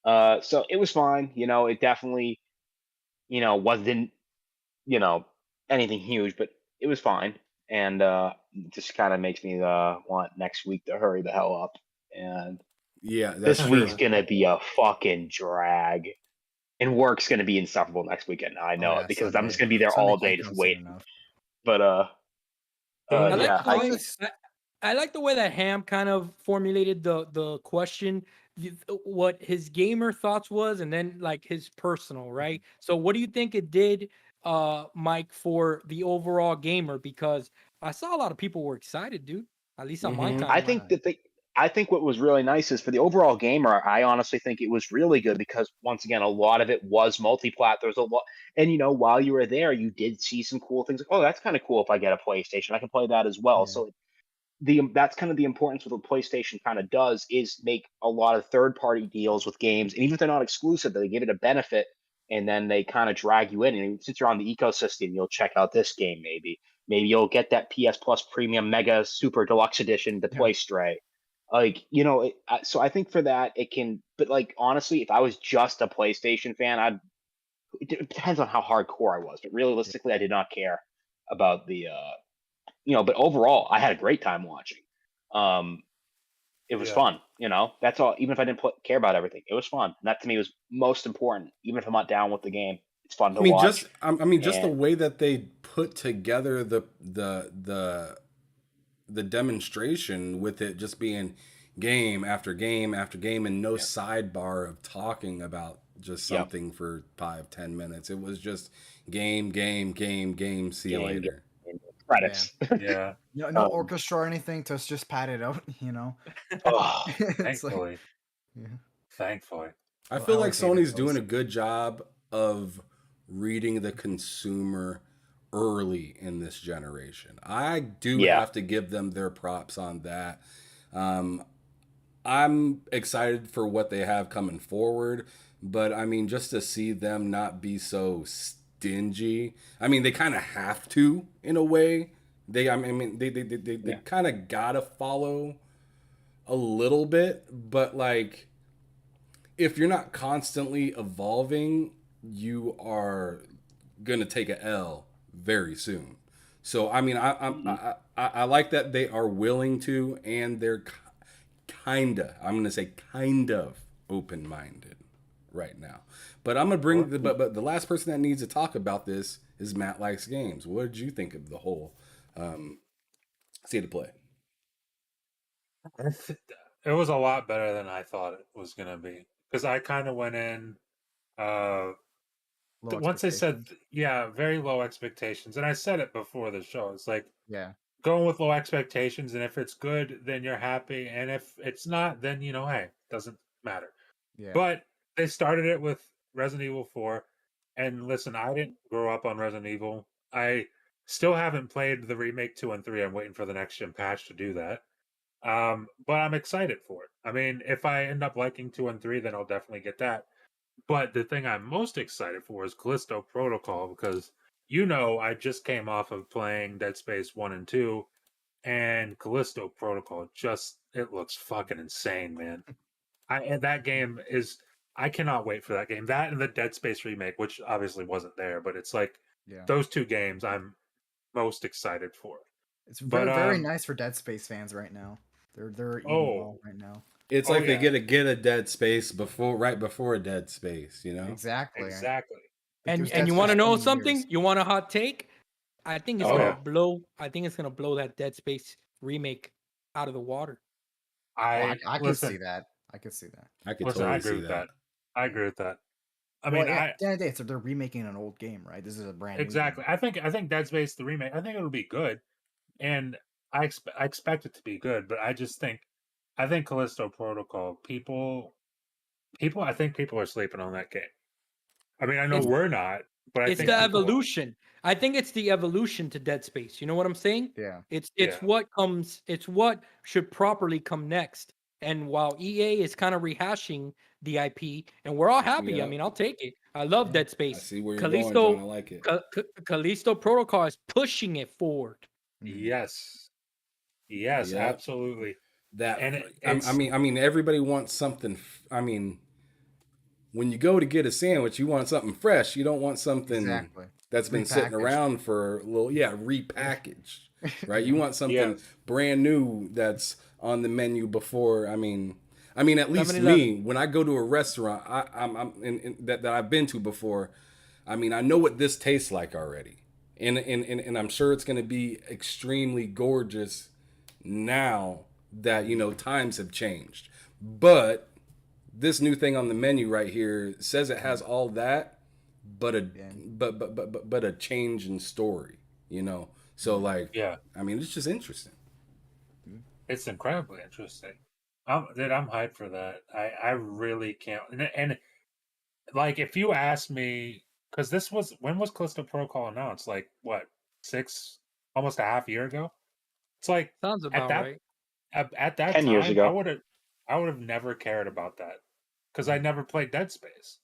that. So it was fine. It definitely, wasn't, you know, anything huge, but it was fine. And it just kind of makes me want next week to hurry the hell up. And Yeah, that's this week's true. gonna be a fucking drag. And work's gonna be insufferable next weekend. I Oh know yeah, it because I'm just Sunday. gonna be there Sunday all day can't just come soon waiting. enough. But Doing I it like yeah, the I way was I like the way that Ham kind of formulated the question, what his gamer thoughts was, and then like his personal, right? So what do you think it did, Mike, for the overall gamer? Because I saw a lot of people were excited, dude. At least on my Hmm. I timeline. think I think what was really nice is for the overall gamer, I honestly think it was really good because once again, a lot of it was multi-plat. There's a lot, and while you were there, you did see some cool things. Like, oh, that's kind of cool. If I get a PlayStation, I can play that as well. yeah. So that's kind of the importance of what PlayStation kind of does is make a lot of third-party deals with games, and even if they're not exclusive, they give it a benefit, and then they kind of drag you in. And since you're on the ecosystem, you'll check out this game maybe. Maybe you'll get that PS Plus Premium Mega Super Deluxe Edition to Yeah. play Stray. Like so I think for that it can. But like honestly, if I was just a PlayStation fan, it depends on how hardcore I was. But Yeah. realistically, I did not care about the but overall, I had a great time watching. Um, it was Yeah. fun. That's all. Even if I didn't care about everything, it was fun. And that to me was most important. Even if I'm not down with the game, it's fun I to mean, watch. just the And way that they put together the demonstration with it just being game after game after game and no Yeah. sidebar of talking about just yep, something for 5-10 minutes. It was just game, game, game, game. See you game, later. credits. Yeah. No orchestra or anything to just pad it out. Oh, It's like Thankfully. yeah. Thankfully. I I feel like always hated Sony's doing those. a good job of reading the consumer early in this generation. I do Yeah. have to give them their props on that. Um, I'm excited for what they have coming forward, but I mean, just to see them not be so stingy. I mean, they kind of have to in a way. They kind of gotta follow a little bit, but like if you're not constantly evolving, you are gonna take a L very soon. So I mean, I like that they are willing to, and they're kinda, I'm gonna say kind of open minded right now. But I'm gonna bring the but the last person that needs to talk about this is Matt Likes Games. What did you think of the whole state of play? It was a lot better than I thought it was gonna be because I kind of went in. Uh, Low Once they said, expectations. yeah, very low expectations, and I said it before the show. It's like Yeah. going with low expectations, and if it's good, then you're happy, and if it's not, then hey, doesn't matter. Yeah. But they started it with Resident Evil 4, and listen, I didn't grow up on Resident Evil. I still haven't played the remake 2 and 3. I'm waiting for the next gen patch to do that. But I'm excited for it. I mean, if I end up liking 2 and 3, then I'll definitely get that. But the thing I'm most excited for is Callisto Protocol because I just came off of playing Dead Space 1 and 2, and Callisto Protocol just it looks fucking insane, man. And that game is I cannot wait for that game. That and the Dead Space remake, which obviously wasn't there, but it's like Yeah. those two games I'm most excited for. It's But very nice for Dead Space fans right now. They're eating well oh right now. It's oh like they yeah, get a Dead Space right before a Dead Space, you know? Exactly. exactly. Like And there's Dead you want Space to know 20 something? years. You want a hot take? I think it's Oh gonna yeah, blow. I think it's gonna blow that Dead Space remake out of the water. Oh, I I could see listen. that. I could see that. I could Listen, I totally agree see with that. that. I Yeah. agree with that. I Well, mean, yeah, I at the end of the day, they're remaking an old game, right? This is a brand new exactly. game. I think Dead Space the remake. I think it'll be good, and I expect it to be good. But I think Callisto Protocol I think people are sleeping on that game. I mean, I know It's we're not, but I it's think the people are. evolution. I think it's the evolution to Dead Space. You know what I'm saying? Yeah. It's Yeah, what comes. It's what should properly come next. And while EA is kind of rehashing the IP, and we're all happy. I Yep. mean, I'll take it. I love Yeah. Dead I Space. see where you're going, John. Callisto, I like it. Callisto Protocol is pushing it forward. Mhm. yes, yes, Yep. absolutely. That And I mean, everybody wants something. I mean, when you go to get a sandwich, you want something fresh. You don't want something Exactly. that's been sitting Repackaged. around for a little, yeah, repackaged, right? You Yeah. want something yes, brand new that's on the menu before. I mean, at least 7-Eleven. me, when I go to a restaurant, that I've been to before, I mean, I know what this tastes like already, and I'm sure it's going to be extremely gorgeous now that times have changed, but this new thing on the menu right here says it has all that, but a Yeah. but a change in story, you know. So Mhm. like, yeah. I mean, it's just interesting. It's incredibly interesting. I'm hyped for that. I really can't. And like, if you ask me, because this was when was Callisto Protocol announced? Like what, six, almost a half year ago? It's like Sounds at about that right. at that 10 years time, ago. I would have never cared about that because I Mhm. never played Dead Space.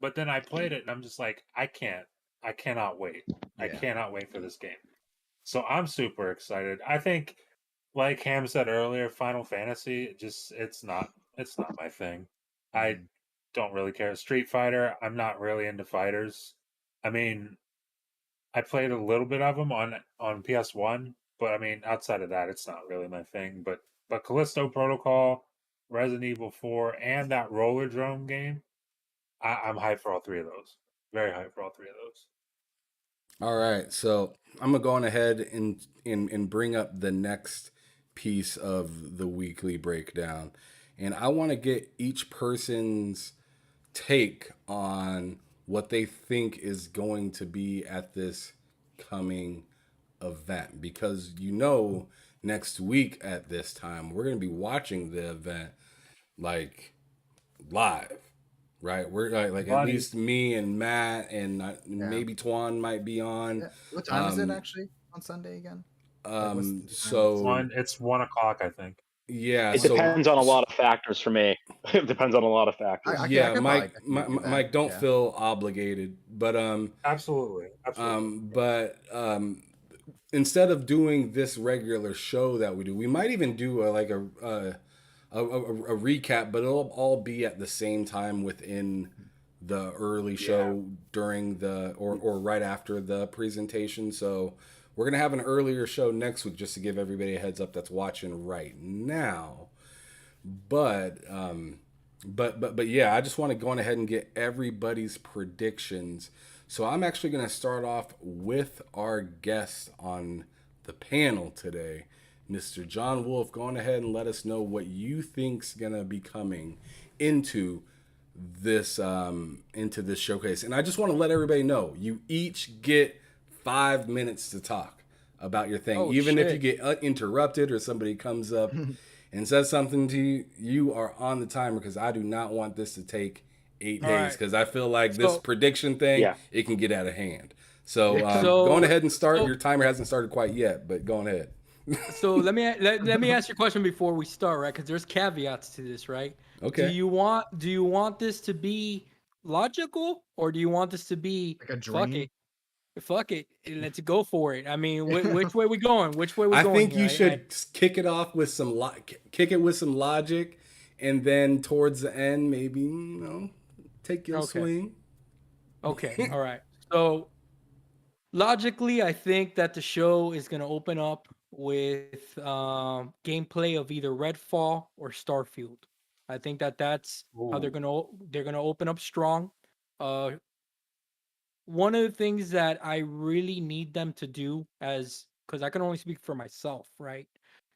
But then I played it, and I'm just like, I cannot wait. I Yeah. cannot wait for this game. So I'm super excited. I think, like Ham said earlier, Final Fantasy it's not my thing. I Mhm. don't really care. Street Fighter, I'm not really into fighters. I mean, I played a little bit of them on PS1, but I mean, outside of that, it's not really my thing. But Callisto Protocol, Resident Evil 4, and that Roller Drome game, I'm hyped for all three of those. Very hyped for all three of those. All right, so I'm gonna go on ahead and bring up the next piece of the weekly breakdown, and I want to get each person's take on what they think is going to be at this coming event, because next week at this time we're going to be watching the event like live, right? We're like at Buddy. least me and Matt and maybe Twan might be on. Yeah. What time is it actually on Sunday again? Like, what's the time? So It's 1 o'clock, I think. yeah, It so depends on a lot of factors for me. It depends on a lot of factors. I yeah, could Mike, probably do that. Mike, don't Yeah. feel obligated, but Absolutely. instead of doing this regular show that we do, we might even do a recap, but it'll all be at the same time within the early show during the or right after the presentation. So we're gonna have an earlier show next week just to give everybody a heads up that's watching right now. But yeah, I just want to go on ahead and get everybody's predictions. So I'm actually going to start off with our guest on the panel today, Mr. John Wolf. Go on ahead and let us know what you think's going to be coming into this showcase. And I just want to let everybody know you each get 5 minutes to talk about your thing. Even if you get interrupted or somebody comes up and says something to you, you are on the timer because I do not want this to take 8 days because I feel like this prediction thing, it can get out of hand. So, go on ahead and start. Your timer hasn't started quite yet, but go on ahead. So let me ask you a question before we start, right? Because there's caveats to this, right? Okay. Do you want this to be logical, or do you want this to be like a dream? Fuck it, let's go for it? I mean, which way we going? Which way we going? I think you should kick it off with some logic, and then towards the end, maybe take your swing. Okay, all right. So logically, I think that the show is going to open up with gameplay of either Redfall or Starfield. I think that's how they're gonna open up strong. One of the things that I really need them to do, because I can only speak for myself, right?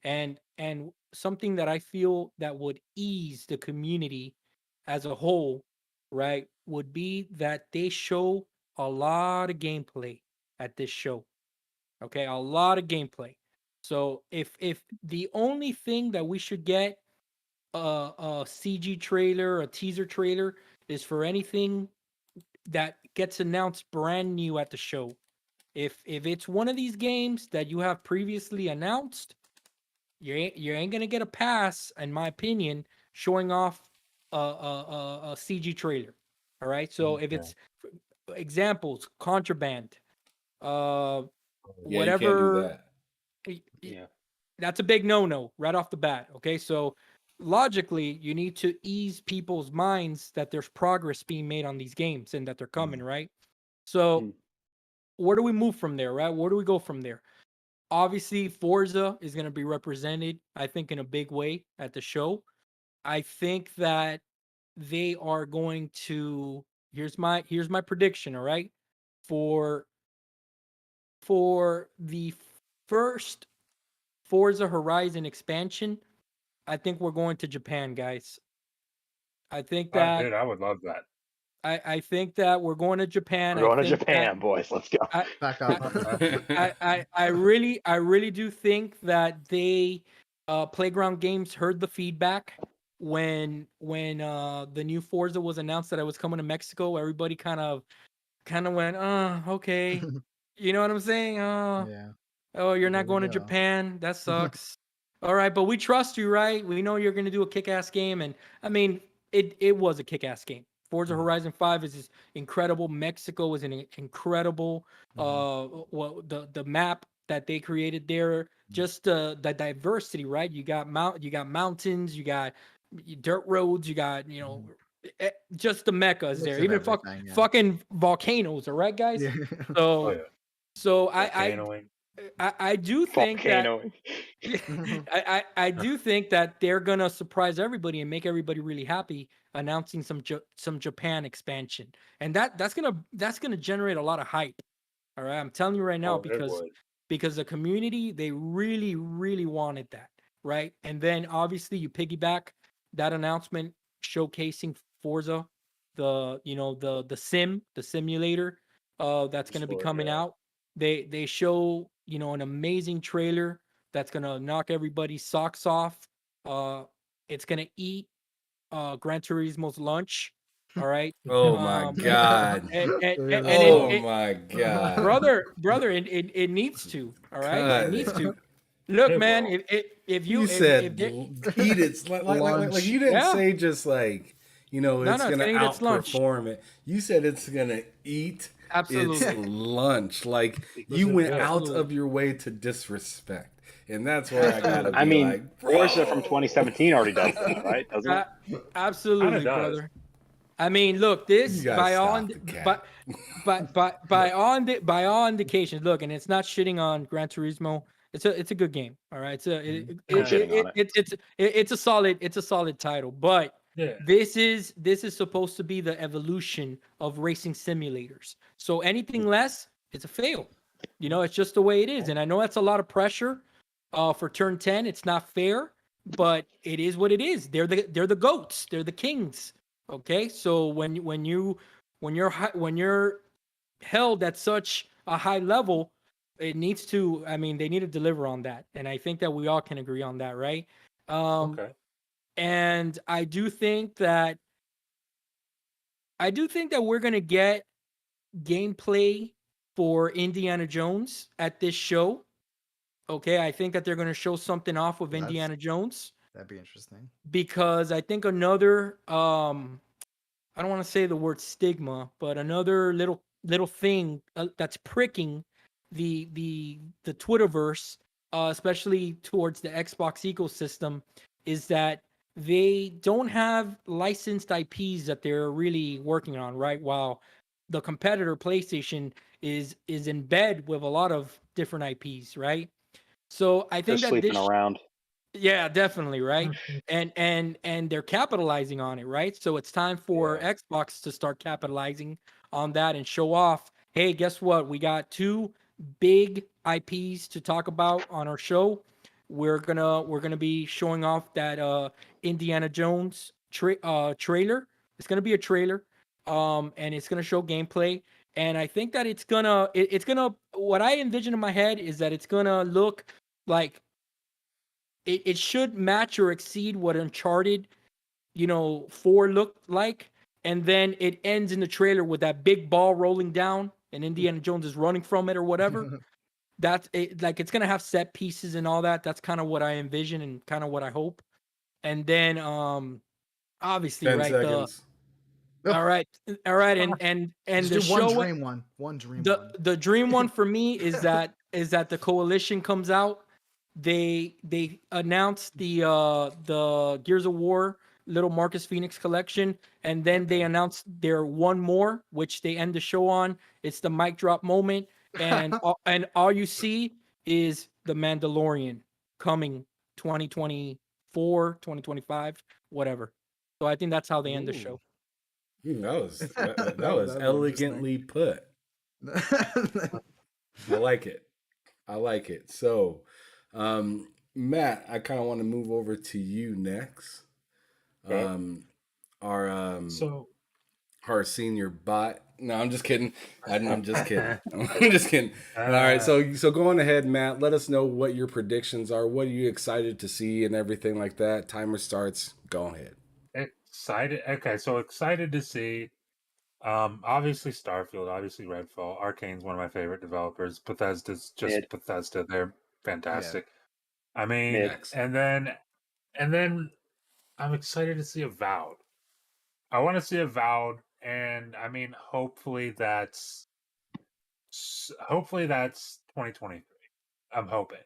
And something that I feel that would ease the community as a whole, right, would be that they show a lot of gameplay at this show. Okay, a lot of gameplay. So if the only thing that we should get a CG trailer, a teaser trailer, is for anything that gets announced brand new at the show. If it's one of these games that you have previously announced, you ain't gonna get a pass, in my opinion, showing off a CG trailer. All right. So if it's examples, Contraband, Yeah, whatever, you can't do that. that's a big no right off the bat. Okay, so logically, you need to ease people's minds that there's progress being made on these games and that they're coming, right? So where do we move from there, right? Where do we go from there? Obviously, Forza is going to be represented, I think, in a big way at the show. I think that they are going to here's my prediction, all right? For the first Forza Horizon expansion, I think we're going to Japan, guys. I think that Dude, I would love that. I think that we're going to Japan. We're going to Japan, boys. Let's go. Back up. I really do think that they Playground Games heard the feedback when the new Forza was announced that it was coming to Mexico. Everybody kind of went, okay. You know what I'm saying? Oh, you're not going to Japan. That sucks. All right, but we trust you, right? We know you're going to do a kick-ass game, and I mean, it was a kick-ass game. Forza Horizon 5 is just incredible. Mexico is an incredible the map that they created there, just the diversity, right? You got mountains, you got dirt roads, you got just the mecca is there. Even fucking volcanoes, all right, guys? So I do think that I do think that they're gonna surprise everybody and make everybody really happy, announcing some Japan expansion, and that's gonna generate a lot of hype. All right, I'm telling you right now, because the community, they really wanted that, right? And then obviously you piggyback that announcement showcasing Forza, the simulator that's gonna be coming out. They show an amazing trailer that's gonna knock everybody's socks off. It's gonna eat Gran Turismo's lunch. All right. Oh my Um, God. Look at this and Oh troll. my God. brother, it needs to. All right, it Cut needs it. to. Look, It man, will. if You you if said there, eat it. Like Lunch. you didn't yeah, say just like, no, it's no, it's gonna gonna eat its lunch. outperform it. You said it's gonna eat its Absolutely, lunch. Like Because you it went will. out absolutely. of your way to disrespect. And that's where I gotta Absolutely. I be mean, like, Forza from bro. 2017 already does that, right? Doesn't it? Uh, Kind of absolutely, does. brother. I mean, look, You this guys stop the but cat. by all indications, look, and it's not shitting on Gran Turismo. It's a good game. All right, I'm shitting on it. it's a solid title, but Yeah. this is supposed to be the evolution of racing simulators. So anything less, it's a fail. You know, it's just the way it is, and I know that's a lot of pressure. For turn 10, it's not fair, but it is what it is. They're the goats. They're the kings. Okay, so when you're held at such a high level, it needs to. I mean, they need to deliver on that, and I think that we all can agree on that, right? Um, Okay. and I do think that we're gonna get gameplay for Indiana Jones at this show. Okay, I think that they're gonna show something off of That's Indiana Jones that'd be interesting. because I think another I don't want to say the word stigma, but another little thing that's pricking the Twitterverse, especially towards the Xbox ecosystem, is that they don't have licensed IPs that they're really working on, right? While the competitor PlayStation is in bed with a lot of different IPs, right? So I They're think that sleeping around. yeah, definitely, right? Mhm. And they're capitalizing on it, right? So it's time for Yeah. Xbox to start capitalizing on that and show off, hey, guess what? We got two big IPs to talk about on our show. We're gonna be showing off that Indiana Jones trailer. It's gonna be a trailer. And it's gonna show gameplay. And I think that it's gonna what I envision in my head is that it's gonna look like it should match or exceed what Uncharted, 4 looked like. And then it ends in the trailer with that big ball rolling down and Indiana Jones is running from it or whatever. That's it, like it's gonna have set pieces and all that. That's kind of what I envision and kind of what I hope. And then obviously, 10 right, the seconds. all right, all right, and Just the do one show dream one. One dream the one. the dream one for me is that the coalition comes out. They announced the Gears of War little Marcus Phoenix collection, and then they Okay. announced their one more, which they end the show on. It's the mic drop moment, and all you see is the Mandalorian coming 2024, 2025, whatever. So I think that's how they end the Ooh. show. That was That'd be interesting. elegantly put. I like it. I like it. So, Matt, I kind of want to move over to you next. Okay. Our So our senior bot. No, I'm just kidding. I'm just kidding. I'm just kidding. All right, so go on ahead, Matt. Let us know what your predictions are. What are you excited to see and everything like that. Timer starts. Go ahead. excited. Okay, so excited to see. Obviously Starfield, obviously Redfall. Arcane's one of my favorite developers. Bethesda's just Mid. Bethesda. They're Yeah. fantastic. I mean, Mid. Next. and then I'm excited to see Avowed. I want to see Avowed, and I mean, hopefully that's 2023. I'm hoping.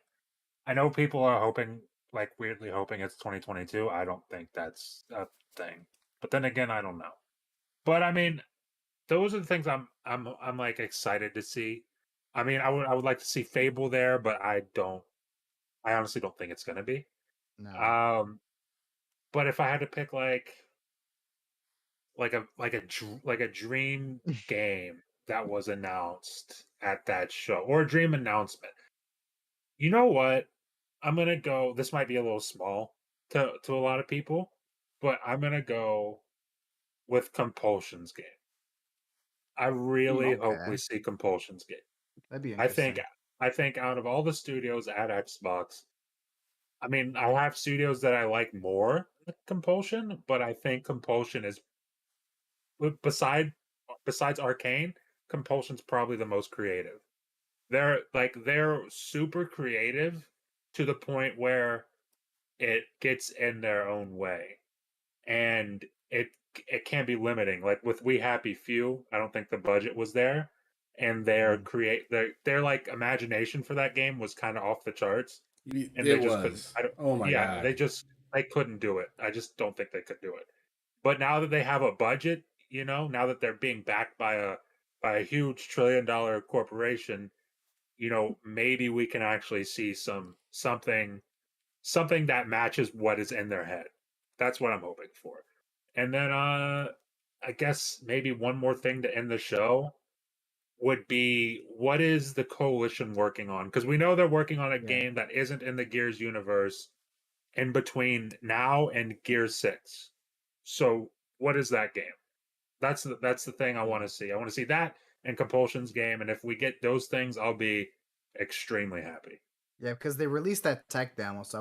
I know people are hoping, like weirdly hoping it's 2022. I don't think that's a thing. But then again, I don't know. But I mean, those are the things I'm like excited to see. I mean, I would like to see Fable there, but I honestly don't think it's gonna be. No. But if I had to pick like a dream game that was announced at that show or a dream announcement, you know what? I'm gonna go. This might be a little small to a lot of people, but I'm gonna go with Compulsion's game. I really hope Okay. we see Compulsion's game. That'd be I think interesting. I think out of all the studios at Xbox, I mean, I have studios that I like more than Compulsion, but I think Compulsion besides Arcane, Compulsion's probably the most creative. They're super creative to the point where it gets in their own way, and it can be limiting. Like with We Happy Few, I don't think the budget was there, and their like imagination for that game was kind of off the charts, and they It just couldn't. was. I don't. Oh my Yeah, god. they couldn't do it. I just don't think they could do it. But now that they have a budget, now that they're being backed by a huge $1 trillion corporation, maybe we can actually see something that matches what is in their head. That's what I'm hoping for. And then I guess maybe one more thing to end the show would be, what is the coalition working on? Because we know they're working on a Yeah. game that isn't in the Gears universe in between now and Gears 6. So what is that game? That's the thing I want to see. I want to see that and Compulsion's game, and if we get those things, I'll be extremely happy. Yeah, because they released that tech demo, so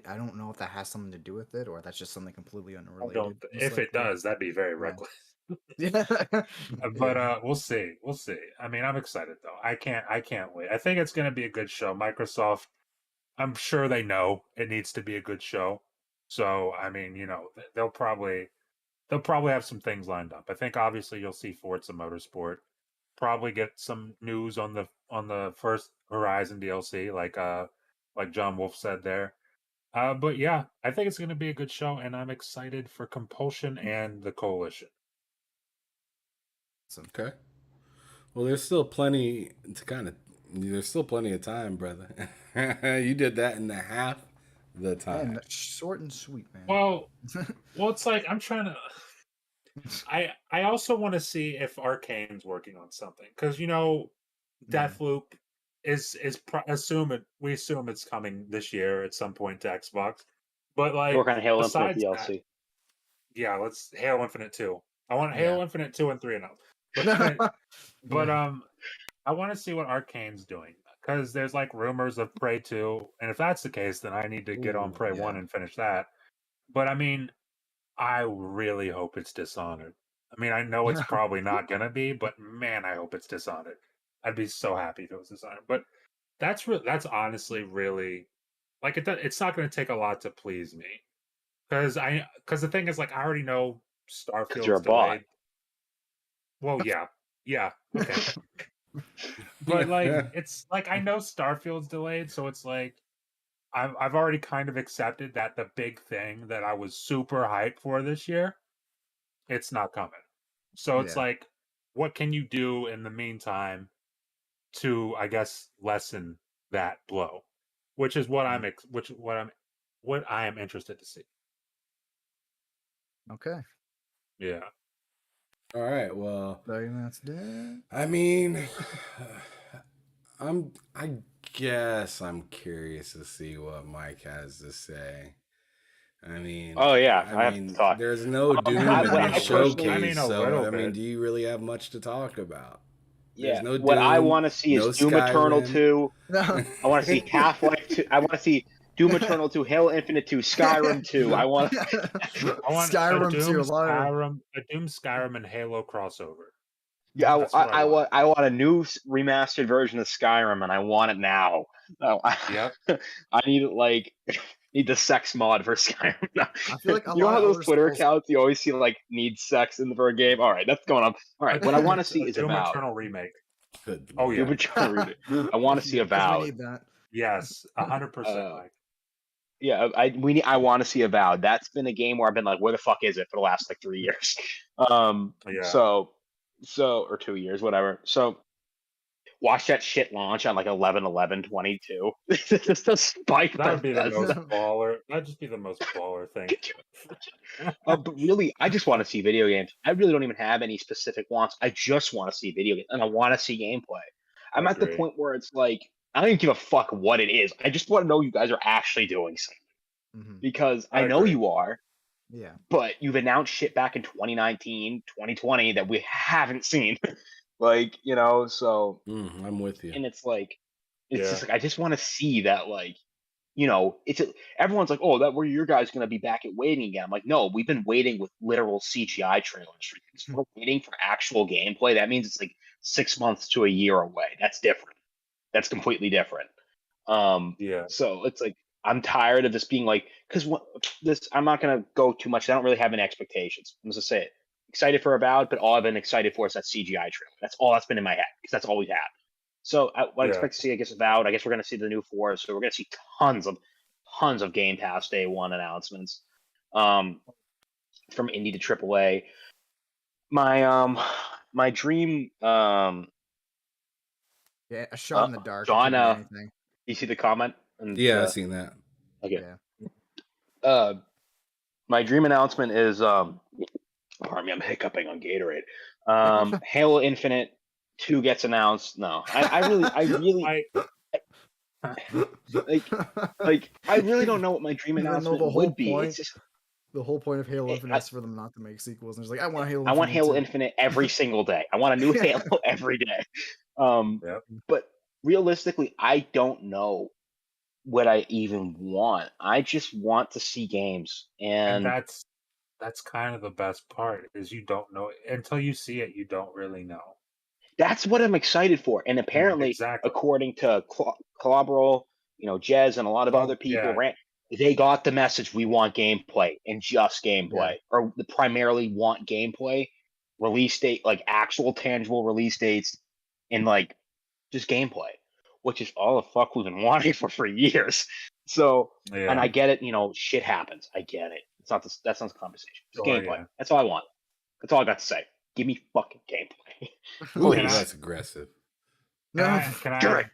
I don't know if that has something to do with it or that's just something completely I unrelated. don't. most If it likely. does, that'd be very Yeah. reckless. Yeah. But Yeah. we'll see. We'll see. I mean, I'm excited though. I can't wait. I think it's going to be a good show. Microsoft, I'm sure they know it needs to be a good show. So, I mean, they'll probably have some things lined up. I think obviously you'll see Forza Motorsport. Probably get some news on the first Horizon DLC, like John Wolf said there. But yeah, I think it's going to be a good show, and I'm excited for Compulsion and the Coalition. Okay. Well, there's still plenty to there's still plenty of time, brother. You did that in half the time. And short and sweet, man. Well, it's like I'm trying to. I also want to see if Arcane's working on something, because Deathloop we assume it's coming this year at some point to Xbox, but like Work on Halo Infinite besides DLC. that, yeah, let's Halo Infinite 2. I want Yeah. Halo Infinite 2 and 3 and up. But I want to see what Arcane's doing, because there's like rumors of Prey 2, and if that's the case, then I need to get on Ooh, Prey yeah. 1 and finish that. But I mean, I really hope it's Dishonored. I mean, I know it's probably not gonna be, but man, I hope it's Dishonored. I'd be so happy if it was Dishonored. But that's honestly really, like, it's not going to take a lot to please me, because the thing is, like, I already know Because you're Starfield's a bot. delayed. Well, yeah, okay. But like, it's like, I know Starfield's delayed, so it's like I've already kind of accepted that the big thing that I was super hyped for this year, it's not coming. So it's Yeah. like, what can you do in the meantime to, I guess, lessen that blow? Which is what what I am interested to see. Okay. Yeah. All right. Well, That's it. I mean, I guess I'm curious to see what Mike has to say. I mean, Oh yeah, I have to talk. there's no Doom in I the personally- showcase, I mean, a little so bit. do you really have much to talk about? Yeah, There's no what I Doom, want to see is no Doom Eternal Skyrim. 2. I want to see Half-Life 2. I want to see Doom Eternal 2, Halo Infinite 2, Skyrim 2. I want Skyrim a 2, Doom, Skyrim, and Halo crossover. Yeah, That's what I want. I want a new remastered version of Skyrim, and I want it now. Yep. I need the sex mod for Skyrim. I feel like a you know lot how of those Elder Twitter Scrolls- accounts you always see like need sex for a game. All right, that's going on. All right, what I want to see is Doom Avowed. Eternal remake. Good Oh, lord. yeah. Doom Eternal remake. I want to see Because we Avowed. need that. Yes, 100%. Mike. Yeah, I want to see Avowed. That's been a game where I've been like, where the fuck is it for the last like 3 years? Yeah. So or 2 years, whatever. So watch that shit launch on like 11/11/22. Just a spike. That would be the Bethesda. most baller. That'd just be the most baller thing. But really, I just want to see video games. I really don't even have any specific wants. I just want to see video games, and I want to see gameplay. I'm at the Agree. point where it's like, I don't even give a fuck what it is. I just want to know you guys are actually doing something. Mhm. Because I I know agree. you are, Yeah. but you've announced shit back in 2019, 2020 that we haven't seen. Like, so I'm with you. and it's like, it's Yeah. just like, I just want to see that, like, everyone's like, oh, that where your guys going to be back at waiting again. I'm like, no, we've been waiting with literal CGI trailers. If we're waiting for actual gameplay, that means it's like 6 months to a year away. That's different. That's completely different. Yeah. So it's like I'm tired of this being like, because this I'm not gonna go too much. I don't really have any expectations. I'm just gonna say it. Excited for Avowed, but all I've been excited for is that CGI trailer. That's all that's been in my head because that's all we've had. So what I Yeah. expect to see, I guess, Avowed. I guess we're gonna see the new Forest. So we're gonna see tons of Game Pass Day One announcements, from indie to AAA. My dream, Yeah, a shot in the dark. It John. could be anything. You see the comment? And Yeah, I seen that. okay. Yeah. My dream announcement is pardon me, I'm hiccuping on Gatorade. Halo Infinite 2 gets announced. No, I really I really don't know what my dream You know announcement the whole would be. It's point. just The whole point of Halo Infinite is for them not to make sequels. And it's like, I want Halo I want Infinite Halo too. Infinite every single day. I want a new Yeah. Halo every day. Yep. But realistically, I don't know what I even want. I just want to see games, And and that's kind of the best part is you don't know until you see it. You don't really know. that's what I'm excited for. And apparently, Exactly. according to Collaboral, Jez, and a lot of other people, Yeah. they got the message. We want gameplay and just gameplay, Yeah. or primarily want gameplay, release date, like actual tangible release dates, and like just gameplay, which is all the fuck we've been wanting for years. So, and Yeah. I get it. Shit happens. I get it. It's not this. That's not the conversation. It's Sure, gameplay. yeah. That's all I want. That's all I got to say. Give me fucking gameplay. Ooh, Can I- that's aggressive. Can I Sure.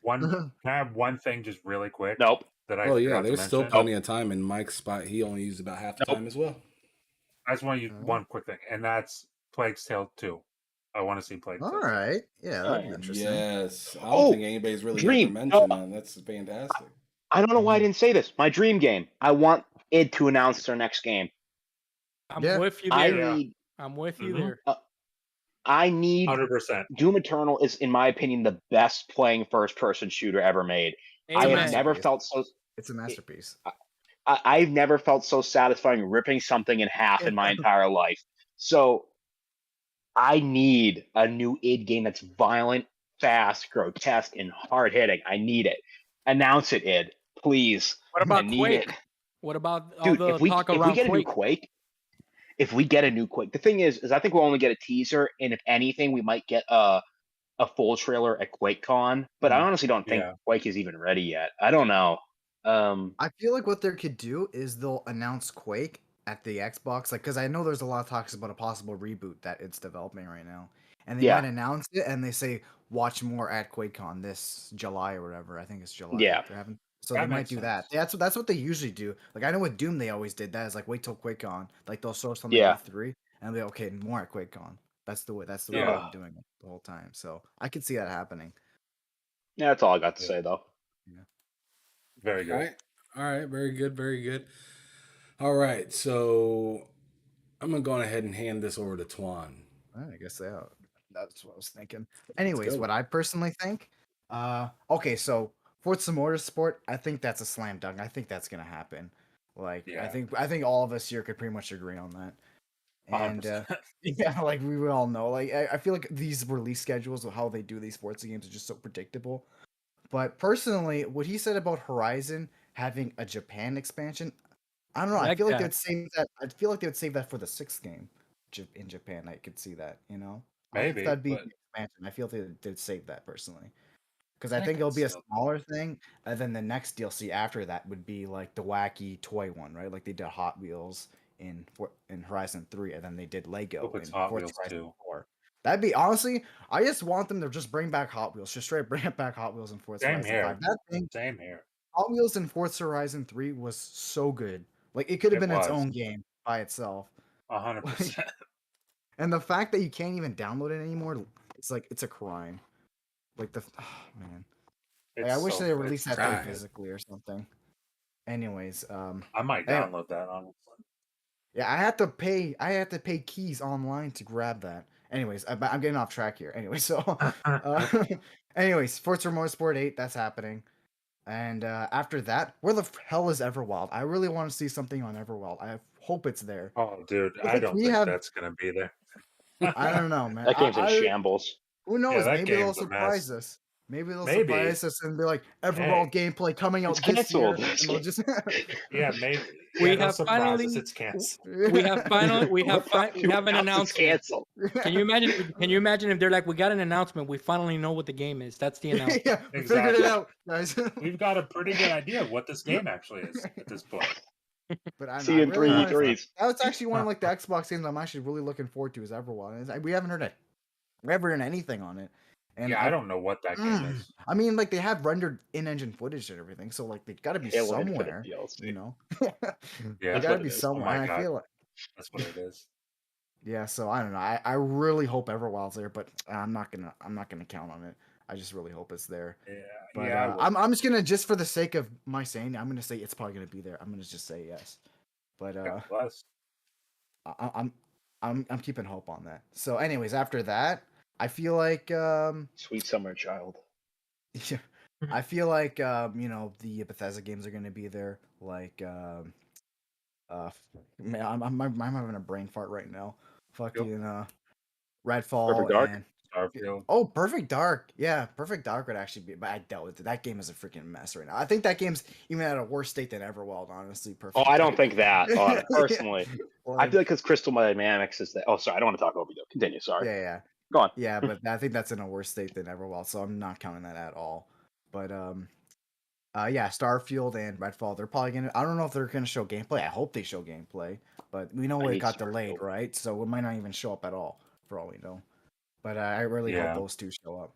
have one thing just really quick Nope. that I Oh yeah, forgot to there's still mention? plenty of time in Mike's spot. He only used about half the Nope. time as well. I just want to use one quick thing, and that's Plague's Tale 2. I want to see Plague's All Tale 2. right. Yeah, that'd be interesting. Yes, I don't Oh, think anybody's really dream. ever mentioned that. That's fantastic. I don't know why I didn't say this. My dream game. I want id to announce their next game. I'm Yeah. with you I there. Yeah. need. I'm with you Mhm. there. I need. 100%. Doom Eternal is, in my opinion, the best playing first-person shooter ever made. I Amen. have never masterpiece. felt so. It's a masterpiece. I've never felt so satisfying ripping something in half in my entire life. So I need a new id game that's violent, fast, grotesque, and hard hitting. I need it. Announce it, id, please. What I about need Quake? it. What about all Dude, the if we talk if we around get a new Quake? Quake, the thing is I think we'll only get a teaser, and if anything, we might get a full trailer at QuakeCon. But I honestly don't think Yeah. Quake is even ready yet. I don't know. I feel like what they could do is they'll announce Quake at the Xbox, like, because I know there's a lot of talks about a possible reboot that it's developing right now, and they Yeah. might announce it and they say watch more at QuakeCon this July or whatever. I think it's July. Yeah. They're having. So That they might makes do sense. that. That's what they usually do. Like I know with Doom they always did that. Is like wait till QuakeCon. Like they'll show something Yeah. at E3 and they'll okay more at QuakeCon. That's the way. That's the way Yeah. they've been doing it the whole time. So I could see that happening. Yeah, that's all I got to Yeah. say though. Very good. All right. All right. Very good. Very good. All right. So I'm going to go ahead and hand this over to Twan. I guess that's what I was thinking. Anyways, go. what I personally think, okay, so Forza Motorsport, I think that's a slam dunk. I think that's gonna happen. Like, Yeah. I think all of us here could pretty much agree on that. And 100%. yeah, like we all know, like I feel like these release schedules of how they do these Forza games are just so predictable. But personally, what he said about Horizon having a Japan expansion, I don't know. I Like feel like that. they'd save that. I feel like they would save that for the sixth game in Japan. I could see that. I don't know if Maybe, that'd be but the expansion. I feel they'd save that personally because I I think could it'll be a still- smaller thing, and then the next DLC after that would be like the wacky toy one, right? Like they did Hot Wheels in Horizon 3, and then they did Lego Hope it's in Hot Forza Wheels Horizon too. 4. That'd be honestly, I just want them to just bring back Hot Wheels, just straight bring back Hot Wheels in Forza Same Horizon here. 5. That thing, Same here. Hot Wheels in Forza Horizon 3 was so good. Like it could have It been its was. own game by itself. 100%. And the fact that you can't even download it anymore, it's like it's a crime. Like man. Like, I wish they released that thing trash. physically or something. Anyways, I might anyway. download that honestly. Yeah, I had to pay keys online to grab that. Anyways, I'm getting off track here. Anyway, so anyways, Forza Motorsport 8, that's happening. And after that, where the hell is Everwild? I really want to see something on Everwild. I hope it's there. Oh, dude, 'Cause I if don't we think have, that's gonna be there. I don't know, man. That game's in I shambles. who Yeah, knows? that Maybe they'll game's a mess. surprise us. Maybe they'll Maybe. surprise us and be like Everwild Hey, gameplay coming It's out this year, canceled. and they'll just yeah, maybe. We Yeah, they'll have surprise us. finally- It's canceled. We have finally we have What we have an announced it's announcement. canceled. Can you imagine? Can you imagine if they're like, we got an announcement, we finally know what the game is. That's the announcement. yeah, we figured it Exactly. out, guys. We've got a pretty good idea of what this game actually is at this point. But I, See know, you I in really three want to. threes. That was actually one of like the Xbox games I'm actually really looking forward to. Is Everwild. We haven't heard it. We haven't heard anything on it. And Yeah, I don't know what that game is. I mean, like they have rendered in-engine footage and everything, so like they got to be Halo Infinite somewhere, DLC. you know. Yeah. They That's got to what be it is. Oh somewhere. my And I God. feel like, That's what it is. yeah. So I don't know. I really hope Everwild's there, but I'm not gonna count on it. I just really hope it's there. Yeah. But yeah. I would. I'm just gonna, just for the sake of my saying, I'm gonna say it's probably gonna be there. I'm gonna just say yes. But God bless. I'm keeping hope on that. So, anyways, after that, I feel like Sweet summer child. yeah, I feel like you know, the Bethesda games are gonna be there. Like man, I'm having a brain fart right now. Fucking Redfall Perfect Dark? and Starfield. oh, Perfect Dark. Yeah, Perfect Dark would actually be, but I doubt it. That game is a freaking mess right now. I think that game's even at a worse state than Everwild, honestly. Perfect. Oh, I don't Dark. think that, Yeah, personally. I like, feel like because Crystal Dynamics is that. Oh, sorry, I don't want to talk over you. Continue. Sorry. yeah. Go on. Yeah, but I think that's in a worse state than Everwild, so I'm not counting that at all. But yeah, Starfield and Redfall, they're probably gonna. I don't know if they're gonna show gameplay. I hope they show gameplay, but we know I it need got delayed, Starfield. right? So it might not even show up at all, for all we know. But I really hope Yeah. those two show up.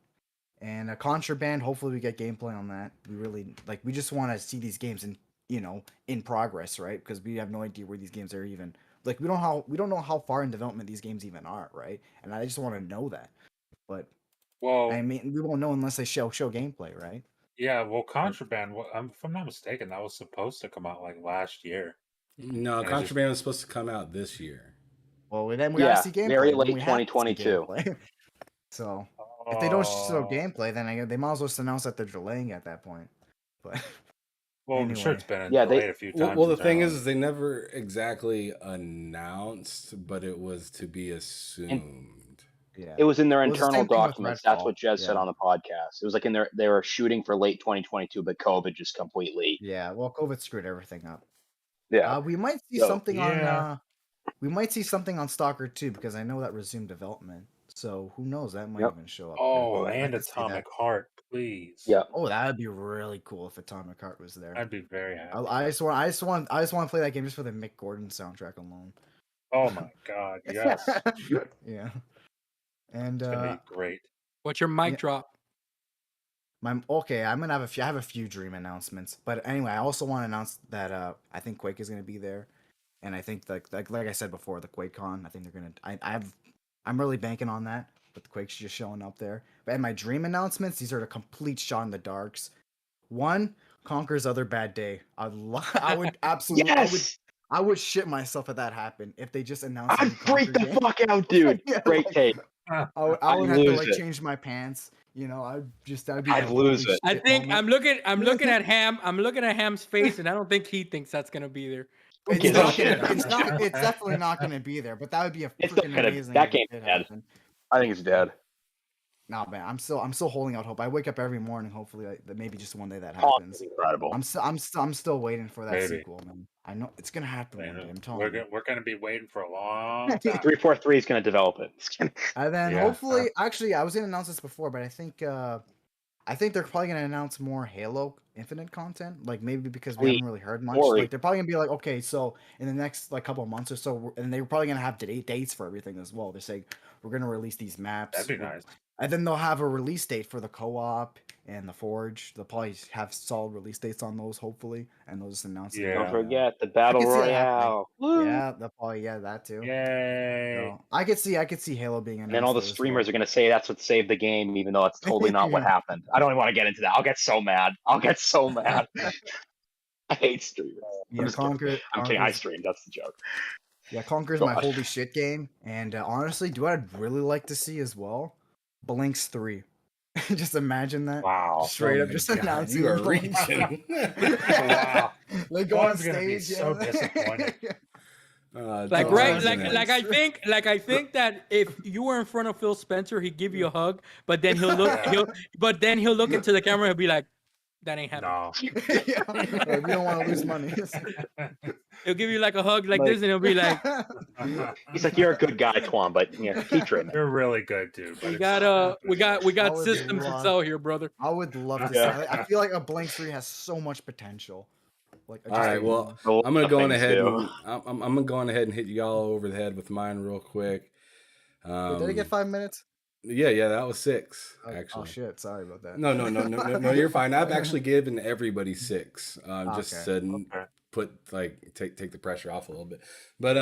And Contraband, hopefully we get gameplay on that. We really like. We just want to see these games in progress, right? Because we have no idea where these games are even. Like we don't know how far in development these games even are, right? And I just want to know that. But Well, I mean, we won't know unless they show gameplay, right? yeah. Well, Contraband. If I'm not mistaken, that was supposed to come out like last year. No, And it's Contraband was supposed to come out this year. Well, then we Yeah, gotta see gameplay. very Then late we have to see 2022. gameplay. So if they don't show Oh. gameplay, then they might as well just announce that they're delaying at that point. But Well, I'm sure anyway. it's been Yeah, delayed a few times. Well, the thing internally. is, they never exactly announced, but it was to be assumed. yeah, It was in their Well, it's the internal same thing with documents. That's what Redfall, Jez said yeah. on the podcast. It was like in their they were shooting for late 2022, but COVID just completely. Yeah, well, COVID screwed everything up. Yeah. We might see So, something yeah. on. We might see something on Stalker 2 because I know that resumed development. So who knows? That might Yep. even show up. Oh, there. I and could see that. Atomic Heart, please. Yeah. Oh, that would be really cool if Atomic Heart was there. I'd be very happy. I just want to play that game just for the Mick Gordon soundtrack alone. Oh my God, yes. Yeah. And It's gonna be great. What's your mic Yeah. drop? okay, I'm gonna have a few dream announcements, but anyway, I also want to announce that I think Quake is gonna be there, and I think like I said before, the QuakeCon. I think they're gonna. I'm really banking on that, but the Quake's just showing up there. But in my dream announcements, these are the complete shot in the darks. One, Conker's Other Bad Day. I would absolutely. Yes. I would shit myself if that happened. If they just announced a I'd new freak Conker the game. fuck out, dude. Yeah, Great like, take. I I'd would have to lose like it. change my pants. You know, that'd be I'd the lose holy it. I shit think moment. I'm looking at Ham. I'm looking at Ham's face, and I don't think he thinks that's gonna be there. It's Get not shit. gonna. It's definitely not gonna be there. But that would be a It's not freaking gonna- amazing. that if it game's did dead. happen. I think it's dead. Nah, man, I'm still holding out hope. I wake up every morning, hopefully, that maybe just one day that Oh, happens. it's incredible. I'm still waiting for that Maybe. sequel, man. I know it's gonna happen one day. I'm We're telling you. we're gonna be waiting for a long time. 343 is going to develop it. It's gonna- And then Yeah. hopefully, actually, I was gonna announce this before, but I think they're probably gonna announce more Halo Infinite content. Like maybe because we Sweet. haven't really heard much. Glory. Like they're probably gonna be like, okay, so in the next like couple of months or so, and they're probably gonna have dates for everything as well. They're saying we're gonna release these maps. That'd be nice. And then they'll have a release date for the co-op and the Forge. They'll probably have solid release dates on those, hopefully, and they'll just announce it. Yeah. Don't forget the Battle I can see it Royale. Woo. Yeah, they'll probably that too. Yay! So, I could see Halo being announced. And then all the there as streamers well. are going to say that's what saved the game, even though that's totally not what Yeah. happened. I don't even want to get into that. I'll get so mad. I hate streamers. Yeah, just kidding. Conquer. I'm kidding. I Conquer's- streamed. That's the joke. Yeah, Conquer's my Gosh. holy shit game, and honestly, do what I'd really like to see as well? Blinks 3. Just imagine that. Wow. Straight Oh up my just God, announcing you are them. reaching. Wow. They go on One's gonna be stage. so disappointed. Like Don't right, mention it. like I think that if you were in front of Phil Spencer, he'd give you a hug, but then he'll look, Yeah. he'll look into the camera and be like, "That ain't happening." No. Yeah, like, we don't want to lose money. He'll give you like a hug like Like- this, and he'll be like, He's like, "You're a good guy, Twan, but keep dreaming." You're really good, dude. But "We it's got not we happening. got would systems to love- sell here, brother." I would love to Yeah. see. I feel like a Blank 3 has so much potential. Like, All right, well, A lot I'm gonna of go on things ahead do. and I'm gonna go on ahead and hit y'all over the head with mine real quick. Wait, did I get 5 minutes? Yeah, that was 6 Oh actually. shit! Sorry about that. No, you're fine. I've actually given everybody 6, just Okay. to Okay. put take the pressure off a little bit. But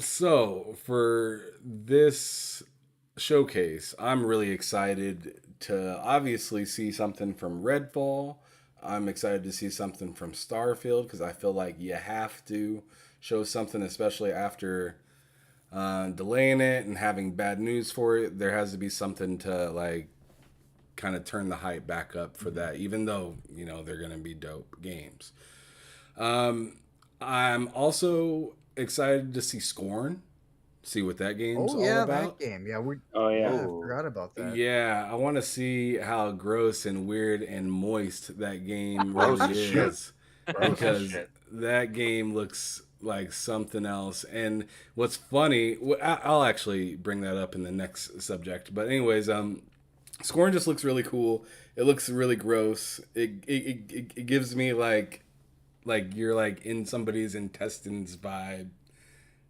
so for this showcase, I'm really excited to obviously see something from Redfall. I'm excited to see something from Starfield because I feel like you have to show something, especially after delaying it and having bad news for it. There has to be something to like kind of turn the hype back up for that, even though they're gonna be dope games. I'm also excited to see Scorn, see what that game's Oh all yeah, about. that game. Yeah, we. Oh Yeah, yeah. I forgot about that. Yeah, I want to see how gross and weird and moist that game Gross really as shit. is, Gross as because shit. that game looks like something else. And what's funny, I'll actually bring that up in the next subject. But anyways, Scorn just looks really cool. It looks really gross. It gives me like you're like in somebody's intestines vibe.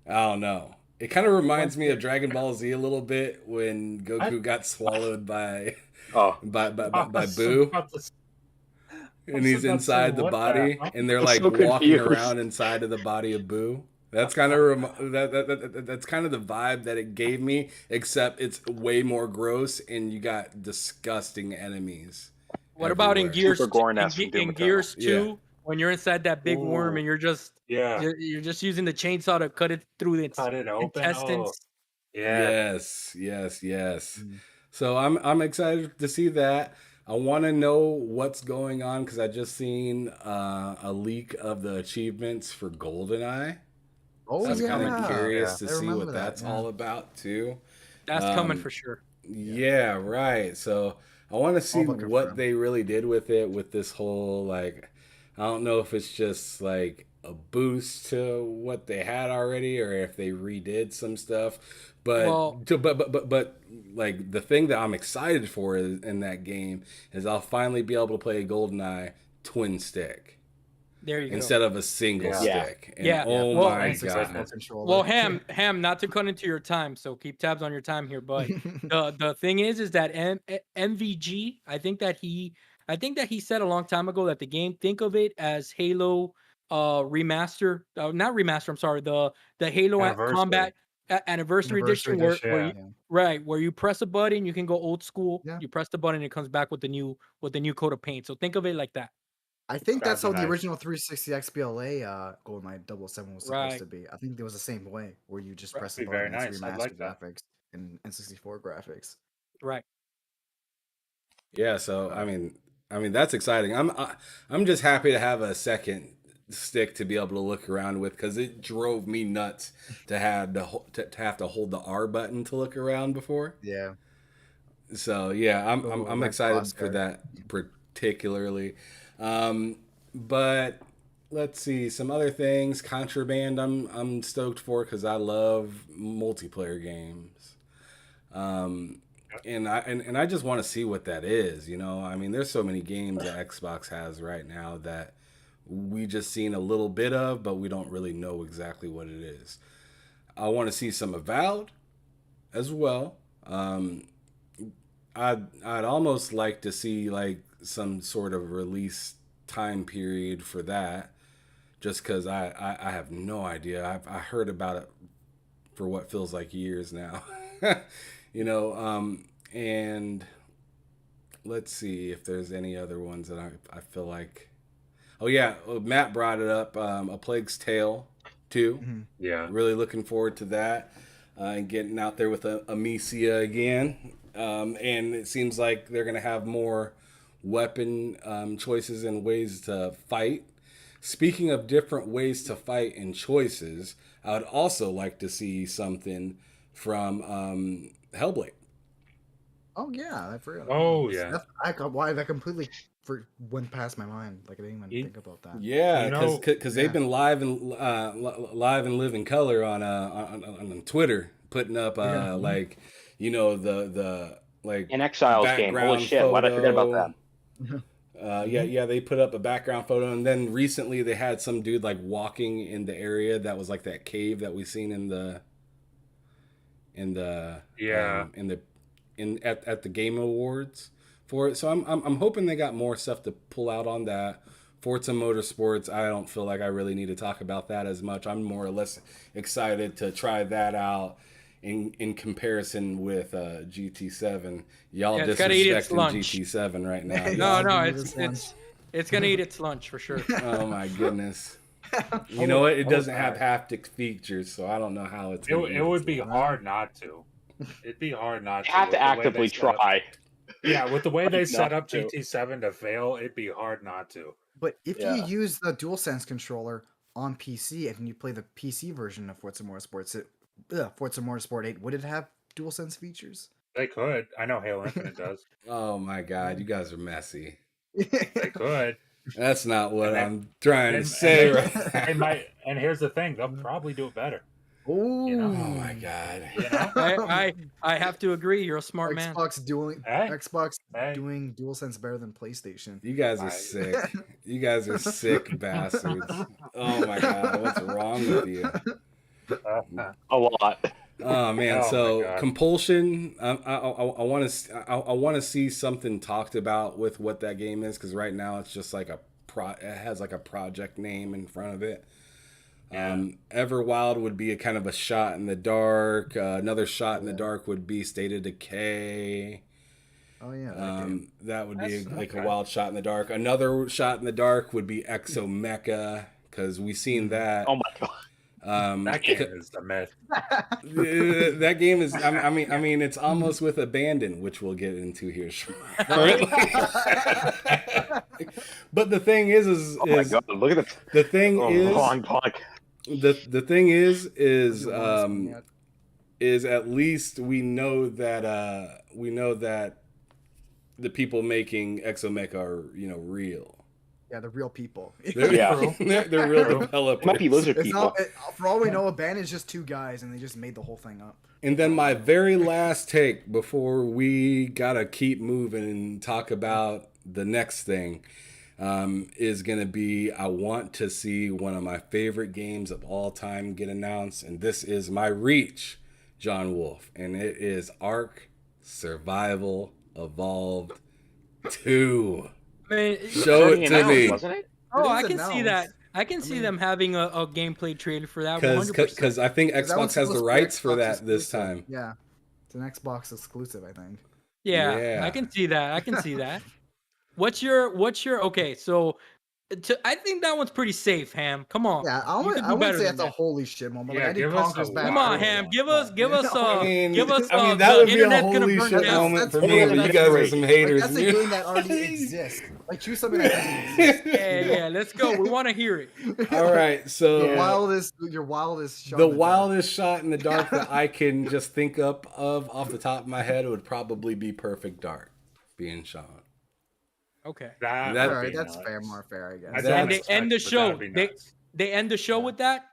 I don't know. It kind of reminds me of Dragon Ball Z a little bit when Goku got swallowed by Oh, by I was Boo, about to- and he's about to say, inside the what the body, hell? and they're I'm like so walking confused. around inside of the body of Boo. That's kind of that's kind of the vibe that it gave me, except it's way more gross, and you got disgusting enemies. What about in everywhere. Gears? Super Gorn-esque from Doom In Eternal. Gears Yeah. 2, when you're inside that big worm Ooh. and you're just Yeah. you're just using the chainsaw to cut it through its Cut it open. intestines. Oh, yeah. Yes. Mm. So I'm excited to see that. I want to know what's going on because I just seen a leak of the achievements for GoldenEye. Oh I'm yeah, kind of curious I to see remember what that, that's yeah. all about too. That's coming Um, for sure. Yeah, right. So I want to see but what confirmed. they really did with it, with this whole like, I don't know if it's just like a boost to what they had already, or if they redid some stuff. But Well- but like the thing that I'm excited for in that game is I'll finally be able to play GoldenEye twin stick There you go. instead of a single Yeah. stick. And Yeah. oh Well- my Nice god. example. Controller. Well, Ham, not to cut into your time, so keep tabs on your time here. But the thing is that MVG, I think that he said a long time ago that the game, think of it as Halo remaster, not remaster. I'm sorry, the Halo Anniversary. Combat Anniversary Edition, where yeah. where you press a button, you can go old school. Yeah. You press the button, it comes back with the new coat of paint. So think of it like that. I think that's how That'd be the nice. original 360 XBLA GoldenEye 007 was supposed Right. to be. I think it was the same way, where you just Right. press Be the very button. It's nice. I'd remastered like that. graphics and N64 graphics. Right. Yeah, so I mean that's exciting. I'm just happy to have a second stick to be able to look around with because it drove me nuts to have to hold the R button to look around before. Yeah. So yeah, Oh, I'm that excited for crosshair. that particularly. But let's see some other things. Contraband, I'm stoked for because I love multiplayer games. And I just want to see what that is. I mean, there's so many games that Xbox has right now that we just seen a little bit of, but we don't really know exactly what it is. I want to see some Avowed as well. I'd almost like to see like some sort of release time period for that, just because I have no idea. I heard about it for what feels like years now. And let's see if there's any other ones that I feel like. Oh yeah, Matt brought it up. A Plague's Tale 2. Yeah. Really looking forward to that, and getting out there with Amicia again. And it seems like they're going to have more weapon choices and ways to fight. Speaking of different ways to fight and choices, I would also like to see something from Hellblade. Oh yeah, I forgot. Oh, yeah. That completely went past my mind. Like I didn't even Ye- think about that. Yeah, You know, because they've been live and live in color on Twitter, putting up Yeah. like the like An Exiles game. Holy background shit! Why did I forget about photo. that? Yeah, they put up a background photo, and then recently they had some dude like walking in the area that was like that cave that we seen in the Yeah. at the Game Awards for it. So I'm hoping they got more stuff to pull out on that. Forza Motorsports, I don't feel like I really need to talk about that as much. I'm more or less excited to try that out in comparison with GT7. Y'all Yeah, it's gotta eat its disrespecting lunch. GT7 right now. No, Yeah, no, give me it's this lunch. it's gonna eat its lunch for sure. Oh my goodness. You know what? It doesn't have haptic features, so I don't know how it's. It would be hard not to. It'd be hard not You to. have with to the way they actively set up- try. Yeah, with the way they Like, set not up to. GT7 to fail, it'd be hard not to. But if Yeah. you use the DualSense controller on PC and you play the PC version of Forza Motorsport 8, would it have DualSense features? They could. I know Halo Infinite does. Oh my god, you guys are messy. They could. That's not what And they- I'm trying to and- say and right now. They might. And here's the thing: they'll probably do it better. Oh, You know? Oh my god. You know? I have to agree. You're a smart man. Xbox Hey. doing DualSense better than PlayStation. You guys are I- sick. You guys are sick bastards. Oh my god, what's wrong with you? A lot. Oh man, Oh my so God. Compulsion. I want to see something talked about with what that game is, because right now it's just like it has like a project name in front of it. Everwild would be a kind of a shot in the dark. Another shot in the dark would be State of Decay. Oh yeah. that game. That would be That's- like okay. a wild shot in the dark. Another shot in the dark would be Exomecha, because we've seen that. Oh my god. That game is a myth. That game is. I mean, it's almost with abandon, which we'll get into here shortly. But the thing is Oh my god. Look at the thing the is long podcast. the thing is Doesn't want this one yet. is at least we know that the people making Exomecha are real. Yeah, the real people. They're, Yeah. they're real True. developers. It might be lizard It's people. not, for all we know, Abandon is just two guys, and they just made the whole thing up. And then my very last take before we gotta keep moving and talk about the next thing is gonna be, I want to see one of my favorite games of all time get announced, and this is my reach, John Wolf, and it is Ark Survival Evolved 2. I mean, Show Already it to announced, me. wasn't it? oh, It I is can see that. announced. I can see mean- them having a gameplay trailer for that. 100%. Because I think That one's Xbox has the supposed to be rights for Xbox that this exclusive. time. Yeah, it's an Xbox exclusive, I think. Yeah, Yeah. I can see that. I can see that. What's your okay? So, I think that one's pretty safe, Ham. Come on. Yeah, I You wouldn't, can I do wouldn't better say than that's a that. holy shit moment. Yeah, Like, I did give us Conker's a Bad Come wild on, Fur. Ham. one. Give us I mean, give us that the would be a internet's gonna holy burn shit down. moment for That's me, great. but you That's guys are great. some Like, haters. that's a game that already exists. Like, choose something that doesn't exist. Yeah, let's go. We want to hear it. All right, so Your wildest shot. the in dark. wildest shot in the dark that I can just think up of off the top of my head would probably be Perfect Dark being shot. Okay. That- would Alright, be that's nuts. fair, more fair, I guess. I That- don't And they expect, end the but show. that'd be nuts. They end the show Yeah. with that.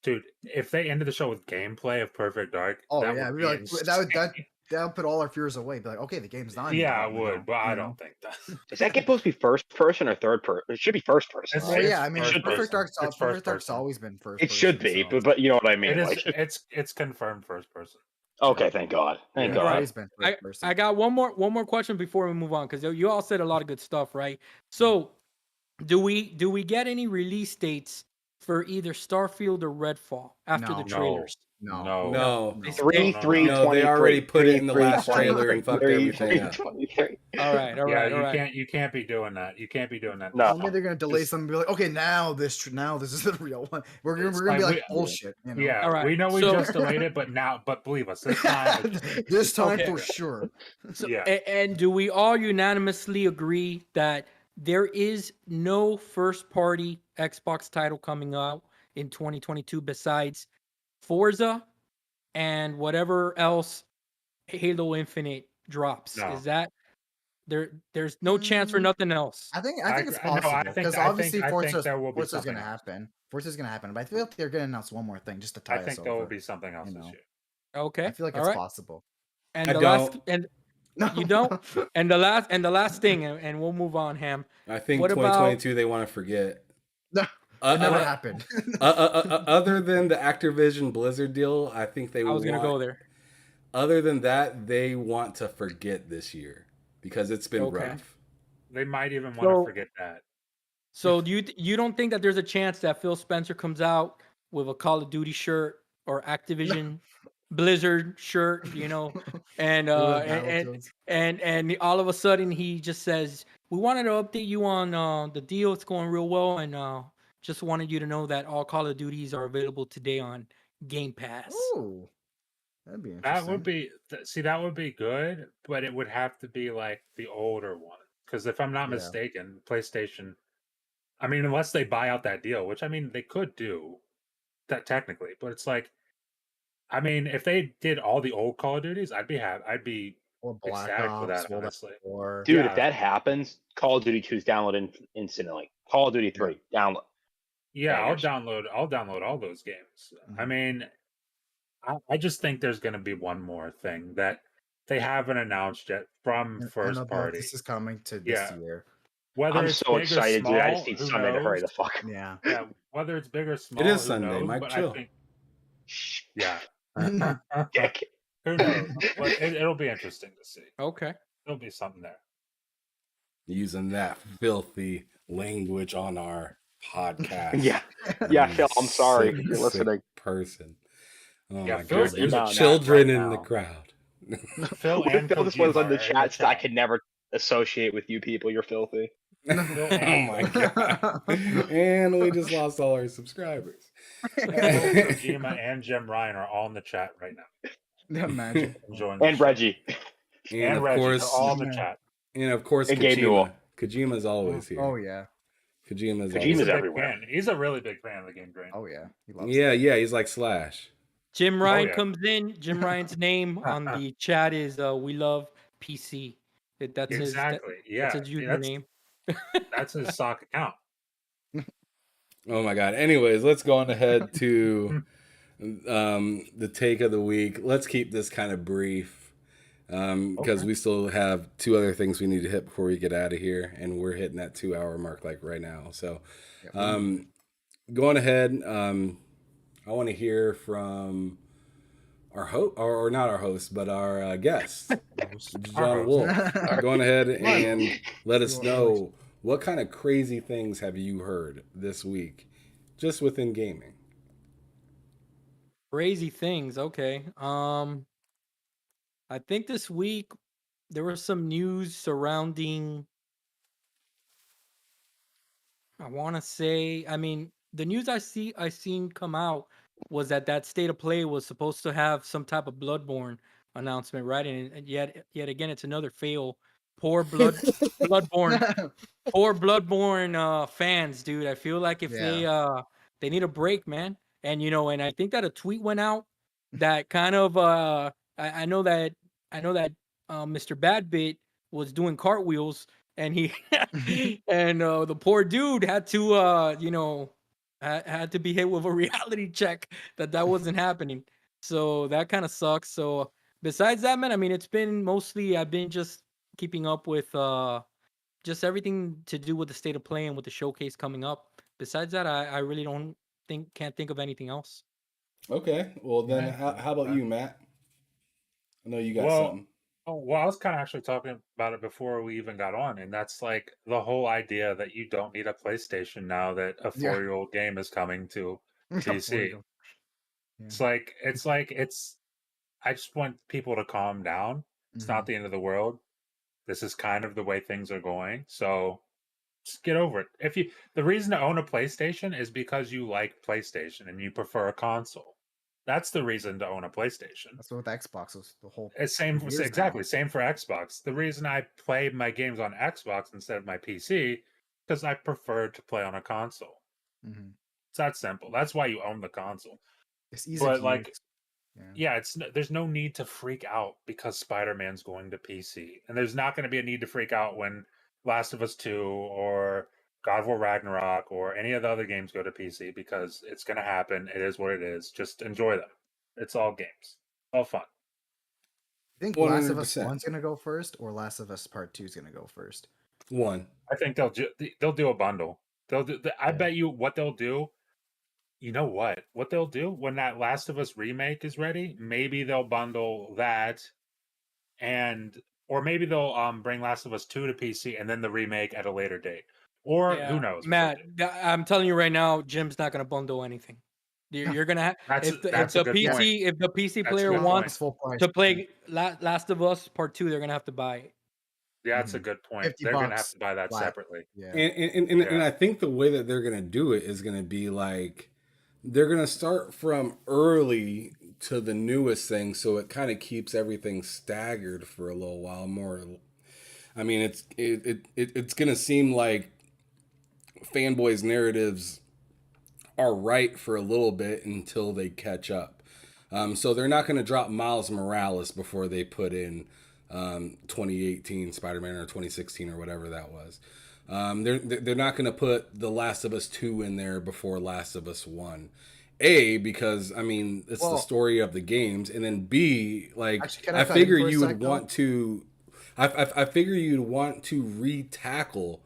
Dude, if they ended the show with gameplay of Perfect Dark, Oh that yeah, would we'd be be like that would insane. that would put all our fears away. Be like, okay, the game's not. in Yeah, I development would, now, but I you don't know? think that. Is that game supposed to be first person or third person? It should be first person. It's- Oh Right? yeah, I mean, first Perfect person. Dark's It's first Perfect Dark's person. always been first. It should person, be, so but you know what I mean. It is. Like, It's confirmed first person. okay, thank God, thank Yeah. it's God. always been first person. I got one more question before we move on because you all said a lot of good stuff, right? So, do we get any release dates for either Starfield or Redfall after the No. trailers. No. They Three, stay- three, No, they 23. already put it in the 3, last trailer and fucked 23, everything up. 23. All right, all Yeah, right, all you right. can't be doing that. You can't be doing that. No. this Maybe time. they're gonna delay Just- something and be like, okay, now this is the real one. We're It's gonna be like like bullshit, you know. Yeah, All right, we know we so- just delayed it, but believe us, this time. This time Okay. for sure. So, Yeah. and do we all unanimously agree that there is no first party Xbox title coming out in 2022 besides Forza and whatever else Halo Infinite drops? No. Is that there's no chance for Mm, nothing else? I think it's no, I possible think- because I think- obviously I think Forza's there will be gonna something else. happen. Forza's gonna happen, but I feel like they're gonna announce one more thing just to tie I us think over. there will be something else you this know. year. Okay. I feel like all it's right. possible. And I the last don't. and No, you don't? And the last thing, and we'll move on, Ham. I think What about- 2022 they want to forget. No, it never happened. Other than the Activision Blizzard deal, I think they I was gonna go there. Other than that, they want to forget this year because it's been Okay. rough. They might even want to So- forget that. So do you don't think that there's a chance that Phil Spencer comes out with a Call of Duty shirt or Activision Blizzard shirt, and and all of a sudden he just says, "We wanted to update you on the deal. It's going real well, and just wanted you to know that all Call of Duties are available today on Game Pass." Ooh, that'd be That interesting. would be that would be good, but it would have to be like the older one. Because if I'm not Yeah. mistaken, PlayStation, I mean, unless they buy out that deal, which I mean they could do that technically, but it's like, I mean, if they did all the old Call of Duties, I'd be happy. I'd be Or Black ecstatic Ops, with that, World at honestly. War. Dude, Yeah. if that happens, Call of Duty 2 is downloaded instantly. Call of Duty 3, download. Yeah, Bangers. I'll download all those games. I Mhm. mean, I just think there's going to be one more thing that they haven't announced yet from And first about party. this is coming to this Yeah. year. Whether I'm it's so big excited, or small, dude. I just need who Sunday to hurry knows? the fuck. Yeah. Yeah, whether it's big or small, It is who Sunday, knows? Mike, But chill. I think, yeah, Dick. who knows? But it'll be interesting to see. Okay. There'll be something there. Using that filthy language on our podcast. Yeah. Yeah, You Phil, I'm sorry sick, if you're sick listening. person. Oh Yeah, my Phil's God. in the There's chat children right in the now. crowd. Phil With and Phil just was Kojima on the are in chats that I could never associate with you people. You're filthy. Oh my God. And we just lost all our subscribers. Phil, Kojima, and Jim Ryan are all in the chat right now, Imagine. enjoying the And show. Reggie. And of Reggie, course, they're all in the chat. and of course, And Gabe Newell. Kojima's always here. Oh yeah. Kojima's He's always a Kojima's big everywhere. fan. He's a really big fan of the game train. Oh yeah. He loves Yeah, he's like Slash. Jim Ryan yeah. comes in. Jim Ryan's name on the chat is "We love PC." That's Exactly. That's Yeah, his username. that's his sock account. Oh my God. Anyways, let's go on ahead to the take of the week. Let's keep this kind of brief because we still have two other things we need to hit before we get out of here, and we're hitting that 2-hour mark like right now. So going ahead, I want to hear from our host, or not our host, but our guest, John Wolf. Going ahead and let us know what kind of crazy things have you heard this week, just within gaming. Crazy things. Okay. I think this week there was some news surrounding. I want to say. I mean, the news I seen come out was that State of Play was supposed to have some type of Bloodborne announcement, right? And yet again, it's another fail. Poor Bloodborne. Poor Bloodborne fans, dude. I feel like if they need a break, man. And and I think that a tweet went out that kind of I know that Mr. Badbit was doing cartwheels and he and the poor dude had to had to be hit with a reality check that wasn't happening. So that kind of sucks. So besides that, man, I mean, it's been mostly I've been just keeping up with just everything to do with the State of Play and with the showcase coming up. Besides that, I really can't think of anything else. Okay, well then, Yeah. how about you, Matt? I know you got Well, something. Oh, well, I was kind of actually talking about it before we even got on, and that's like the whole idea that you don't need a PlayStation now that a Yeah. 4-year-old game is coming to For PC. real. Yeah. It's like I just want people to calm down. It's not Mhm. the end of the world. This is kind of the way things are going. So just get over it. The reason to own a PlayStation is because you like PlayStation and you prefer a console. That's the reason to own a PlayStation. That's what with Xbox was the whole It's for same years now. exactly same for Xbox. The reason I play my games on Xbox instead of my PC because I prefer to play on a console. Mhm. It's that simple. That's why you own the console. It's ease of But use. like, Yeah. yeah, there's no need to freak out because Spider-Man's going to PC, and there's not going to be a need to freak out when Last of Us 2 or God of War Ragnarok or any of the other games go to PC because it's going to happen. It is what it is. Just enjoy them. It's all games, all fun. You think Last of Us 100%. 1's gonna go first, or Last of Us Part 2 is gonna go first? One. I think they'll do a bundle. I Yeah. bet you what they'll do. You know what? What they'll do when that Last of Us remake is ready? Maybe they'll bundle that and or maybe they'll bring Last of Us 2 to PC and then the remake at a later date. Or who Yeah, knows what they'll Matt, do. I'm telling you right now, Jim's not gonna bundle anything. You're gonna have That's a good point. if the PC That's a player good point. wants Full price. to play Last of Us Part 2, they're gonna have to buy it. Yeah, that's a Mhm. good point. 50 They're gonna have bucks to buy that flat. separately. Yeah. And Yeah. I think the way that they're going to do it is going to be like they're going to start from early to the newest thing, so it kind of keeps everything staggered for a little while more. I mean, it's going to seem like fanboys' narratives are right for a little bit until they catch up. So they're not going to drop Miles Morales before they put in 2018 Spider-Man or 2016 or whatever that was. They're not going to put The Last of Us 2 in there before Last of Us 1. A, because I mean it's the Well, story of the games, and then B, like actually, can I I cut in figure for a you would sec though? want to, I figure you'd want to re-tackle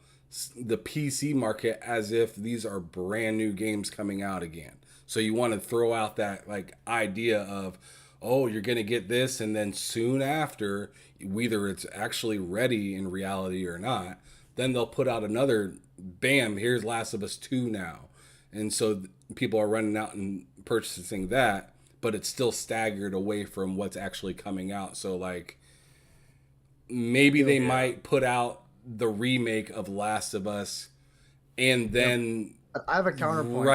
the PC market as if these are brand new games coming out again. So you want to throw out that like idea of, oh, you're gonna get this, and then soon after, whether it's actually ready in reality or not, then they'll put out another. Bam! Here's Last of Us 2 now, and so people are running out and purchasing that, but it's still staggered away from what's actually coming out. So like maybe Yo, they Yeah. might put out the remake of Last of Us and yeah, then I have a counterpoint.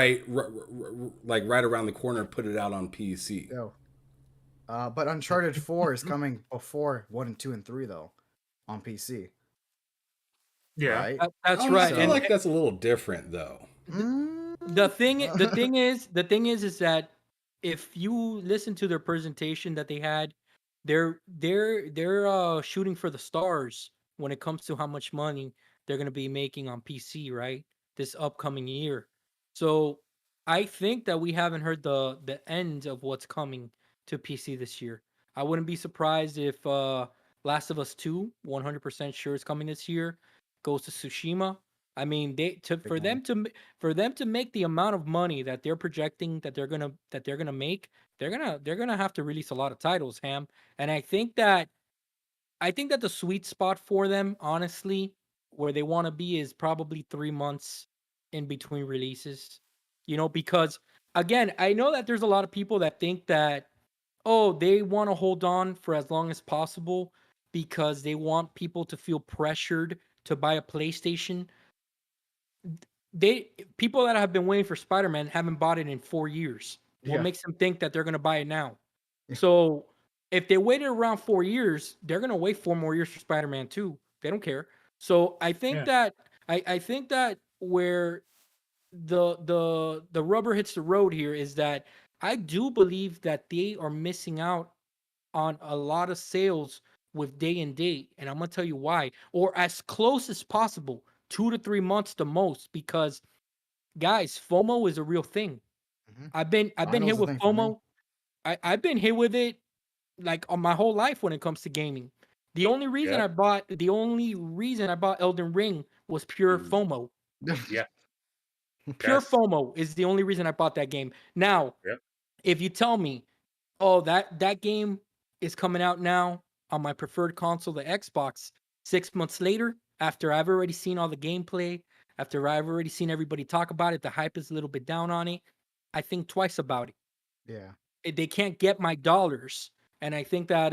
like right around the corner put it out on PC. Yo. But Uncharted 4 is coming before 1 and 2 and 3 though on PC, Yeah. right? That's I right. feel And like that's a little different though. the thing Uh, the thing is that if you listen to their presentation that they had, they're shooting for the stars when it comes to how much money they're going to be making on PC, right? This upcoming year. So I think that we haven't heard the end of what's coming to PC this year. I wouldn't be surprised if Last of Us 2 100% sure is coming this year. Ghost of Tsushima. I mean, Big one. for them to make the amount of money that they're projecting that they're gonna make, they're gonna have to release a lot of titles, Ham. And I think that the sweet spot for them, honestly, where they want to be is probably 3 months in between releases. You know, because again, I know that there's a lot of people that think that oh, they want to hold on for as long as possible because they want people to feel pressured to buy a PlayStation. They people that have been waiting for Spider-Man haven't bought it in 4 years. What Yeah. makes them think that they're going to buy it now? Yeah. So, if they waited around 4 years, they're going to wait 4 more years for Spider-Man 2. They don't care. So, Yeah. I think that where the rubber hits the road here is that I do believe that they are missing out on a lot of sales with day and date, and I'm gonna tell you why, or as close as possible, 2 to 3 months the most, because guys, FOMO is a real thing. Mhm. I've been Finals hit the with thing for me. FOMO. I've been hit with it like on my whole life when it comes to gaming. Yep. The only reason I bought Elden Ring was pure Mm. FOMO. Yeah. Pure That's FOMO is the only reason I bought that game. Now, yep. if you tell me, oh, that game is coming out now on my preferred console, the Xbox, 6 months later, after I've already seen all the gameplay, after I've already seen everybody talk about it, the hype is a little bit down on it. I think twice about it. Yeah. They can't get my dollars, and I think that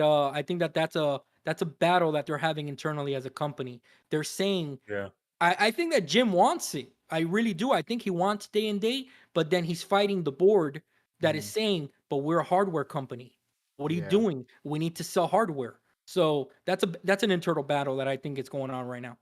that's a battle that they're having internally as a company. They're saying Yeah. I think that Jim wants it. I really do. I think he wants day and day, but then he's fighting the board that is Mhm. saying, "But we're a hardware company. What are you Yeah. doing? We need to sell hardware." So that's an internal battle that I think is going on right now.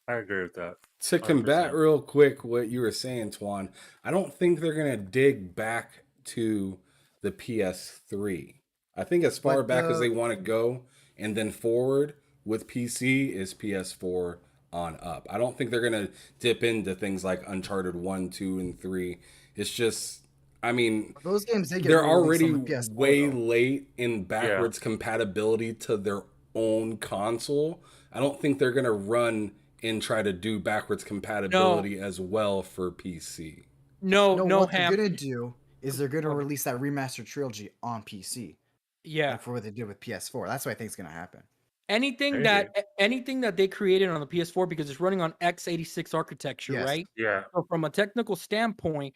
I agree with that. To 100%. combat real quick what you were saying, Twan, I don't think they're gonna dig back to the PS3. I think as far But back as they the want to go and then forward with PC is PS4 on up. I don't think they're gonna dip into things like Uncharted 1, 2, and 3. It's just, I mean, those games they get they're re-released already on the PS4 way though. late in backwards compatibility to their own console. I don't think they're gonna run and try to do backwards No, compatibility as well for PC. no, No, no, what they're Ham. gonna do is they're gonna Okay. release that remastered trilogy on PC, Yeah. like for what they did with PS4. That's what I think is gonna happen. Anything Maybe. that anything that they created on the PS4 because it's running on x86 architecture, Yes. right? Yeah. So from a technical standpoint,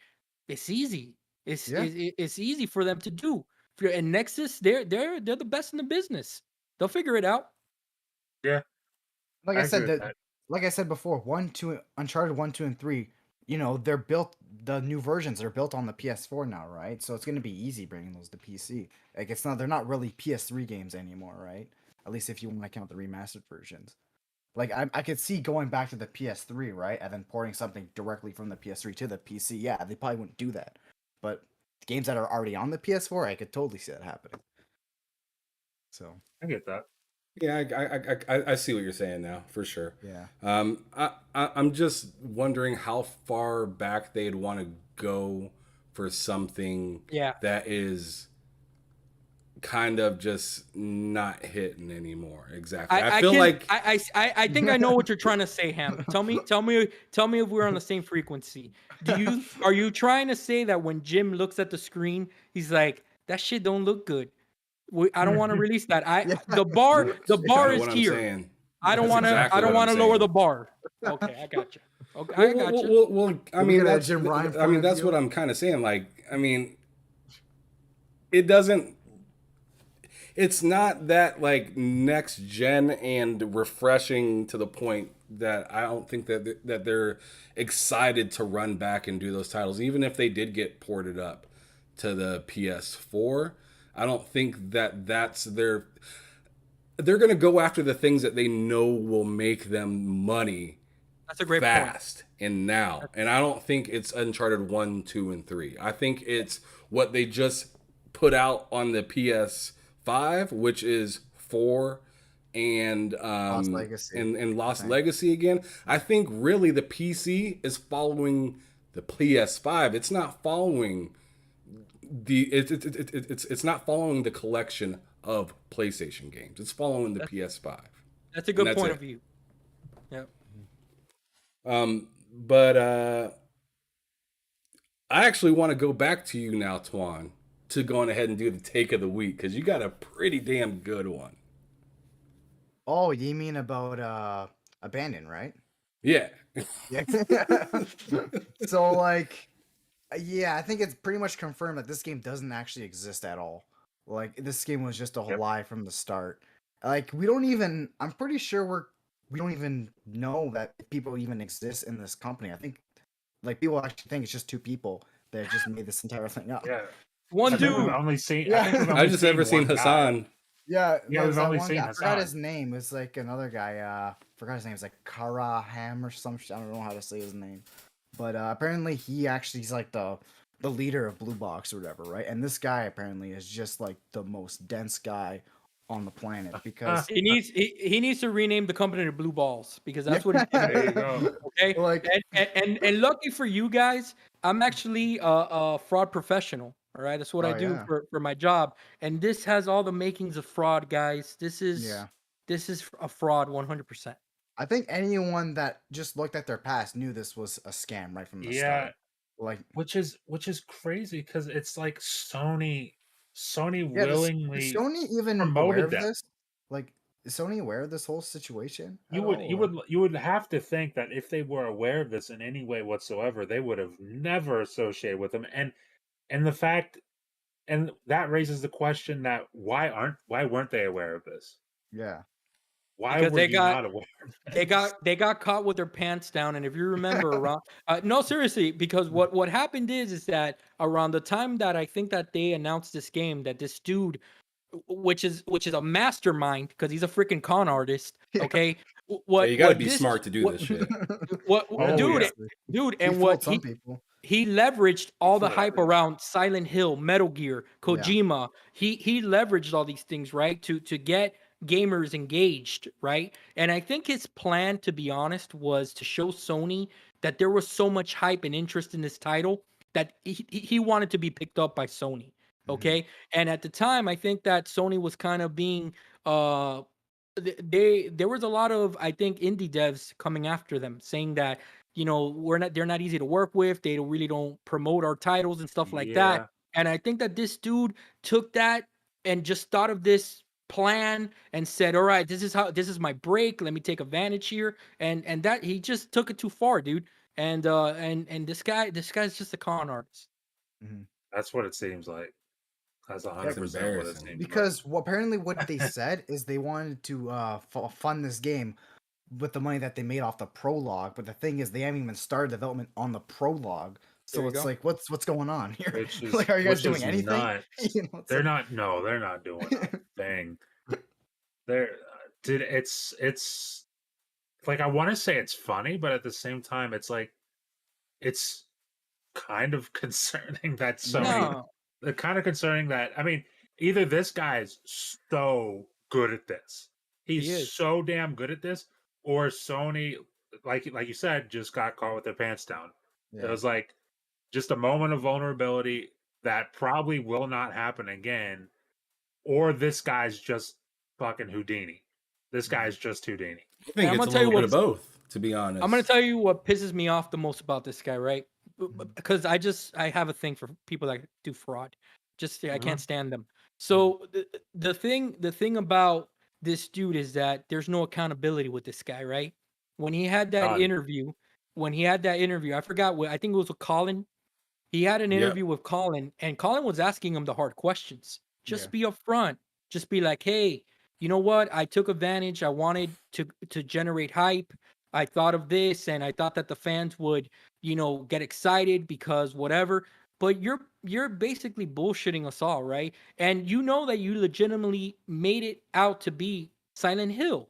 it's easy. Yeah. It's easy for them to do. And Nexus, they're the best in the business. They'll figure it out. Yeah. Like I I agree said, with that that. like I said before, Uncharted 1, 2, and 3, they're built. The new versions are built on the PS4 now, right? So it's gonna be easy bringing those to PC. Like they're not really PS3 games anymore, right? At least if you want to count the remastered versions. Like I could see going back to the PS3, right, and then porting something directly from the PS3 to the PC. Yeah, they probably wouldn't do that, but games that are already on the PS4, I could totally see that happening. So I get that. Yeah, I see what you're saying now for sure. yeah, I'm just wondering how far back they'd want to go for something Yeah. that is kind of just not hitting anymore. Exactly. I feel can like I think I know what you're trying to say, Ham. Tell me if we're on the same frequency. Are you trying to say that when Jim looks at the screen, he's like, that shit don't look good. I don't want to release that. yeah. The bar that's kind of is what I'm here. saying. I don't That's want to exactly I don't what I'm want to lower saying. the bar. Okay, I got you. Okay, I got you. Well, I We mean, got a that's Jim Ryan I point mean, of that's view. what I'm kind of saying. Like, I mean, it doesn't. It's not that like next gen and refreshing to the point that I don't think that they're excited to run back and do those titles, even if they did get ported up to the PS4. I don't think that that's their. They're going to go after the things that they know will make them money That's a great point. fast and now. And I don't think it's Uncharted 1, 2, and 3. I think it's what they just put out on the PS5, which is 4 and Lost Legacy. and Lost Right. Legacy again. I think really the PC is following the PS5. It's not following it's not following the collection of PlayStation games. It's following the PS5. That's a And good that's point it. of view. Yeah. But I actually want to go back to you now, Twan, to going ahead and do the take of the week because you got a pretty damn good one. Oh, you mean about Abandon, right? Yeah. Yeah. So like, yeah, I think it's pretty much confirmed that this game doesn't actually exist at all. Like this game was just a Yep. lie from the start. Like we don't even. I'm pretty sure we don't even know that people even exist in this company. I think like people actually think it's just two people that just made this entire thing up. Yeah. One I think we've dude. only seen. Yeah. I think we've I only just ever seen one guy. Hassan. Yeah, Yeah, no, we've that only one seen guy, I forgot Hassan. his name. It's like another guy. Forgot his name. It's like Karaham or some shit. I don't know how to say his name. But apparently he's like the leader of Blue Box or whatever, right? And this guy apparently is just like the most dense guy on the planet because He needs to rename the company to Blue Balls because that's what he's There you go. okay. like And lucky for you guys, I'm actually a fraud professional. All right, that's what I Oh, do yeah. for my job, and this has all the makings of fraud, guys. This is Yeah. a fraud, 100%. I think anyone that just looked at their past knew this was a scam right from the Yeah, start. Like which is crazy because it's like Sony yeah, willingly is Sony even aware promoted of them. this? Like, is Sony aware of this whole situation? You at would all, you or- would you would have to think that if they were aware of this in any way whatsoever, they would have never associated with them. And the fact and that raises the question that why weren't they aware of this? Yeah. Why Because were you not aware of this? they got caught with their pants down, and if you remember around no, seriously, because what happened is that around the time that I think that they announced this game, that this dude, which is a mastermind because he's a freaking con artist, Yeah. okay? Yeah, you got to be smart to do this shit. Oh, Dude, yeah. dude, He and fooled what some people. he leveraged all the fooled hype everyone. around Silent Hill, Metal Gear, Yeah. Kojima. He leveraged all these things, right, to get gamers engaged, right? And I think his plan, to be honest, was to show Sony that there was so much hype and interest in this title that he wanted to be picked up by Sony. Mhm. Okay. And at the time, I think that Sony was kind of being there was a lot of, I think, indie devs coming after them saying that, they're not easy to work with, they don't promote our titles and stuff like that. Yeah. And I think that this dude took that and just thought of this plan and said, all right, this is my break, let me take advantage here. And that he just took it too far, dude. And this guy's just a con artist. Mhm. That's what it seems like. That's 100% what it embarrassing. seems like. Because apparently what they said is they wanted to fund this game with the money that they made off the prologue. But the thing is, they haven't even started development on the prologue. So There you it's go. like, what's going on here? Which is Like, are you guys which doing is anything? nuts. You know, it's They're like- not. They're not doing a thing. They're did it's like I want to say it's funny, but at the same time, it's like it's kind of concerning that Sony. No, The kind of concerning that I mean, either this guy's so good at this, he he's is. so damn good at this, or Sony, like you said, just got caught with their pants down. It Yeah. was like just a moment of vulnerability that probably will not happen again, or this guy's just fucking Houdini. This guy's just Houdini. I think I'm it's gonna a tell you little bit of what. both, to be honest. I'm gonna tell you what pisses me off the most about this guy, right? Mhm. Because I have a thing for people that do fraud. Just I Mhm. can't stand them. So the thing about this dude is that there's no accountability with this guy, right? When he had that None. interview, I forgot what, I think it was with Colin. He had an Yep. interview with Colin, and Colin was asking him the hard questions. Just Yeah. be upfront. Just be like, hey, you know what? I took advantage. I wanted to generate hype. I thought of this, and I thought that the fans would, get excited because whatever. But you're basically bullshitting us all, right? And you know that you legitimately made it out to be Silent Hill.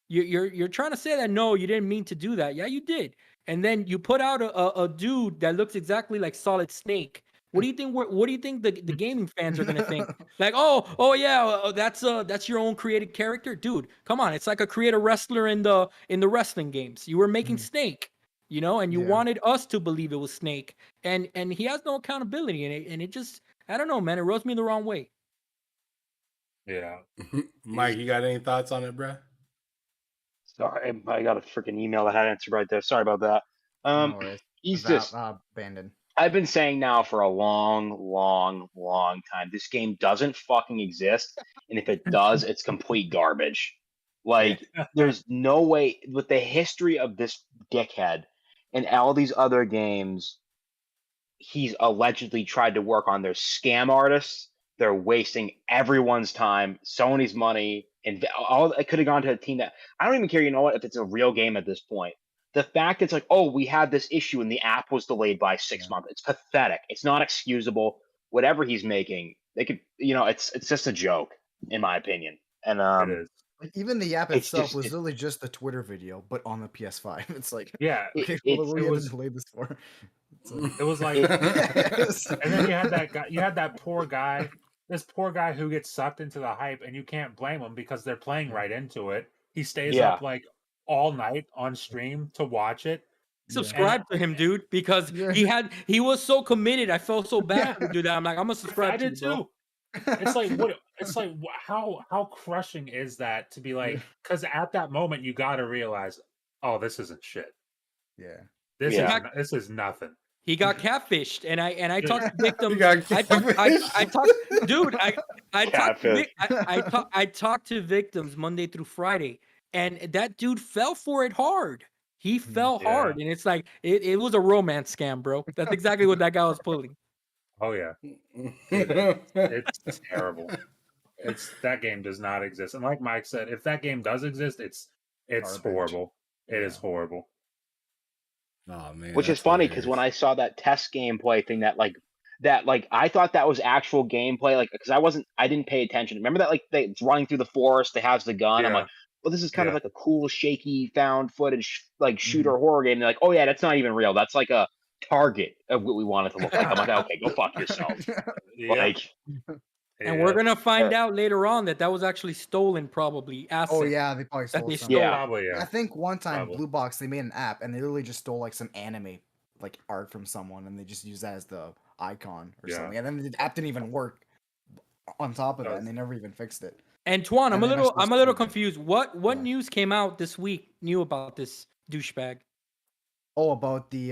You're trying to say that no, you didn't mean to do that. Yeah, you did. And then you put out a dude that looks exactly like Solid Snake. What do you think? What do you think the gaming fans are gonna think? Like, oh yeah, that's your own created character, dude. Come on, it's like a creator wrestler in the wrestling games. You were making Mhm. Snake, and you Yeah. wanted us to believe it was Snake, and he has no accountability in it, and it just, I don't know, man, it rubs me the wrong way. Yeah. Mike, you got any thoughts on it, bruh? Sorry, I got a freaking email that had answered right there. Sorry about that. No worries. He's Val- just. abandoned. I've been saying now for a long, long, long time. This game doesn't fucking exist, and if it does, it's complete garbage. Like, there's no way with the history of this dickhead and all these other games. He's allegedly tried to work on their scam artists. They're wasting everyone's time, Sony's money, and all it could have gone to a team that I don't even care. You know what? If it's a real game at this point, the fact it's like, oh, we had this issue and the app was delayed by 6 months. It's pathetic. It's not excusable. Whatever he's making, they could, it's just a joke, in my opinion. And It is. Like, even the app It's itself just- was it- literally just the Twitter video, but on the PS5. It's like, Yeah. okay, It- what it do we have was- to delay this for? It's like, It was like, yes. and then you had that guy. You had that poor guy. This poor guy who gets sucked into the hype, and you can't blame him because they're playing right into it. He stays Yeah. up like all night on stream to watch it. Subscribe to him, dude, because Yeah. he was so committed. I felt so bad to do that. I'm like, I'm gonna subscribe I to you, did bro. too. It's like what? It's like how crushing is that to be like? Because at that moment you got to realize, oh, this isn't shit. Yeah. This Yeah. is this is nothing. He got catfished, and I talked to victims. You got I talked, dude. I talked to Catfish. I talked to victims Monday through Friday, and that dude fell for it hard. He fell Yeah. hard, and it's like it was a romance scam, bro. That's exactly what that guy was pulling. Oh yeah, it's terrible. That game does not exist. And like Mike said, if that game does exist, it's Garbage. horrible. It is Yeah. horrible. Oh man, Which is that's funny because when hilarious. I saw that test gameplay thing, that I thought that was actual gameplay, like because I didn't pay attention. Remember that it's running through the forest, they has the gun. I'm Yeah. like, well, this is kind of Yeah. like a cool, shaky, found footage like shooter Mhm. horror game. And they're like, oh yeah, that's not even real. That's like a target of what we want it to look like. I'm like, okay, go fuck yourself. Yeah. Like, And we're Yeah. gonna find Uh, out later on that was actually stolen, probably Oh assets yeah, they probably that stole they some. stole. Yeah. Probably yeah. I think one time Probably. Blue Box they made an app and they literally just stole like some anime like art from someone and they just used that as the icon or Yeah. something. And then the app didn't even work on top of that, Does. and they never even fixed it. Antoine, And then I I'm a little supposed to- confused. What Yeah. news came out this week new about this douchebag? Oh, about the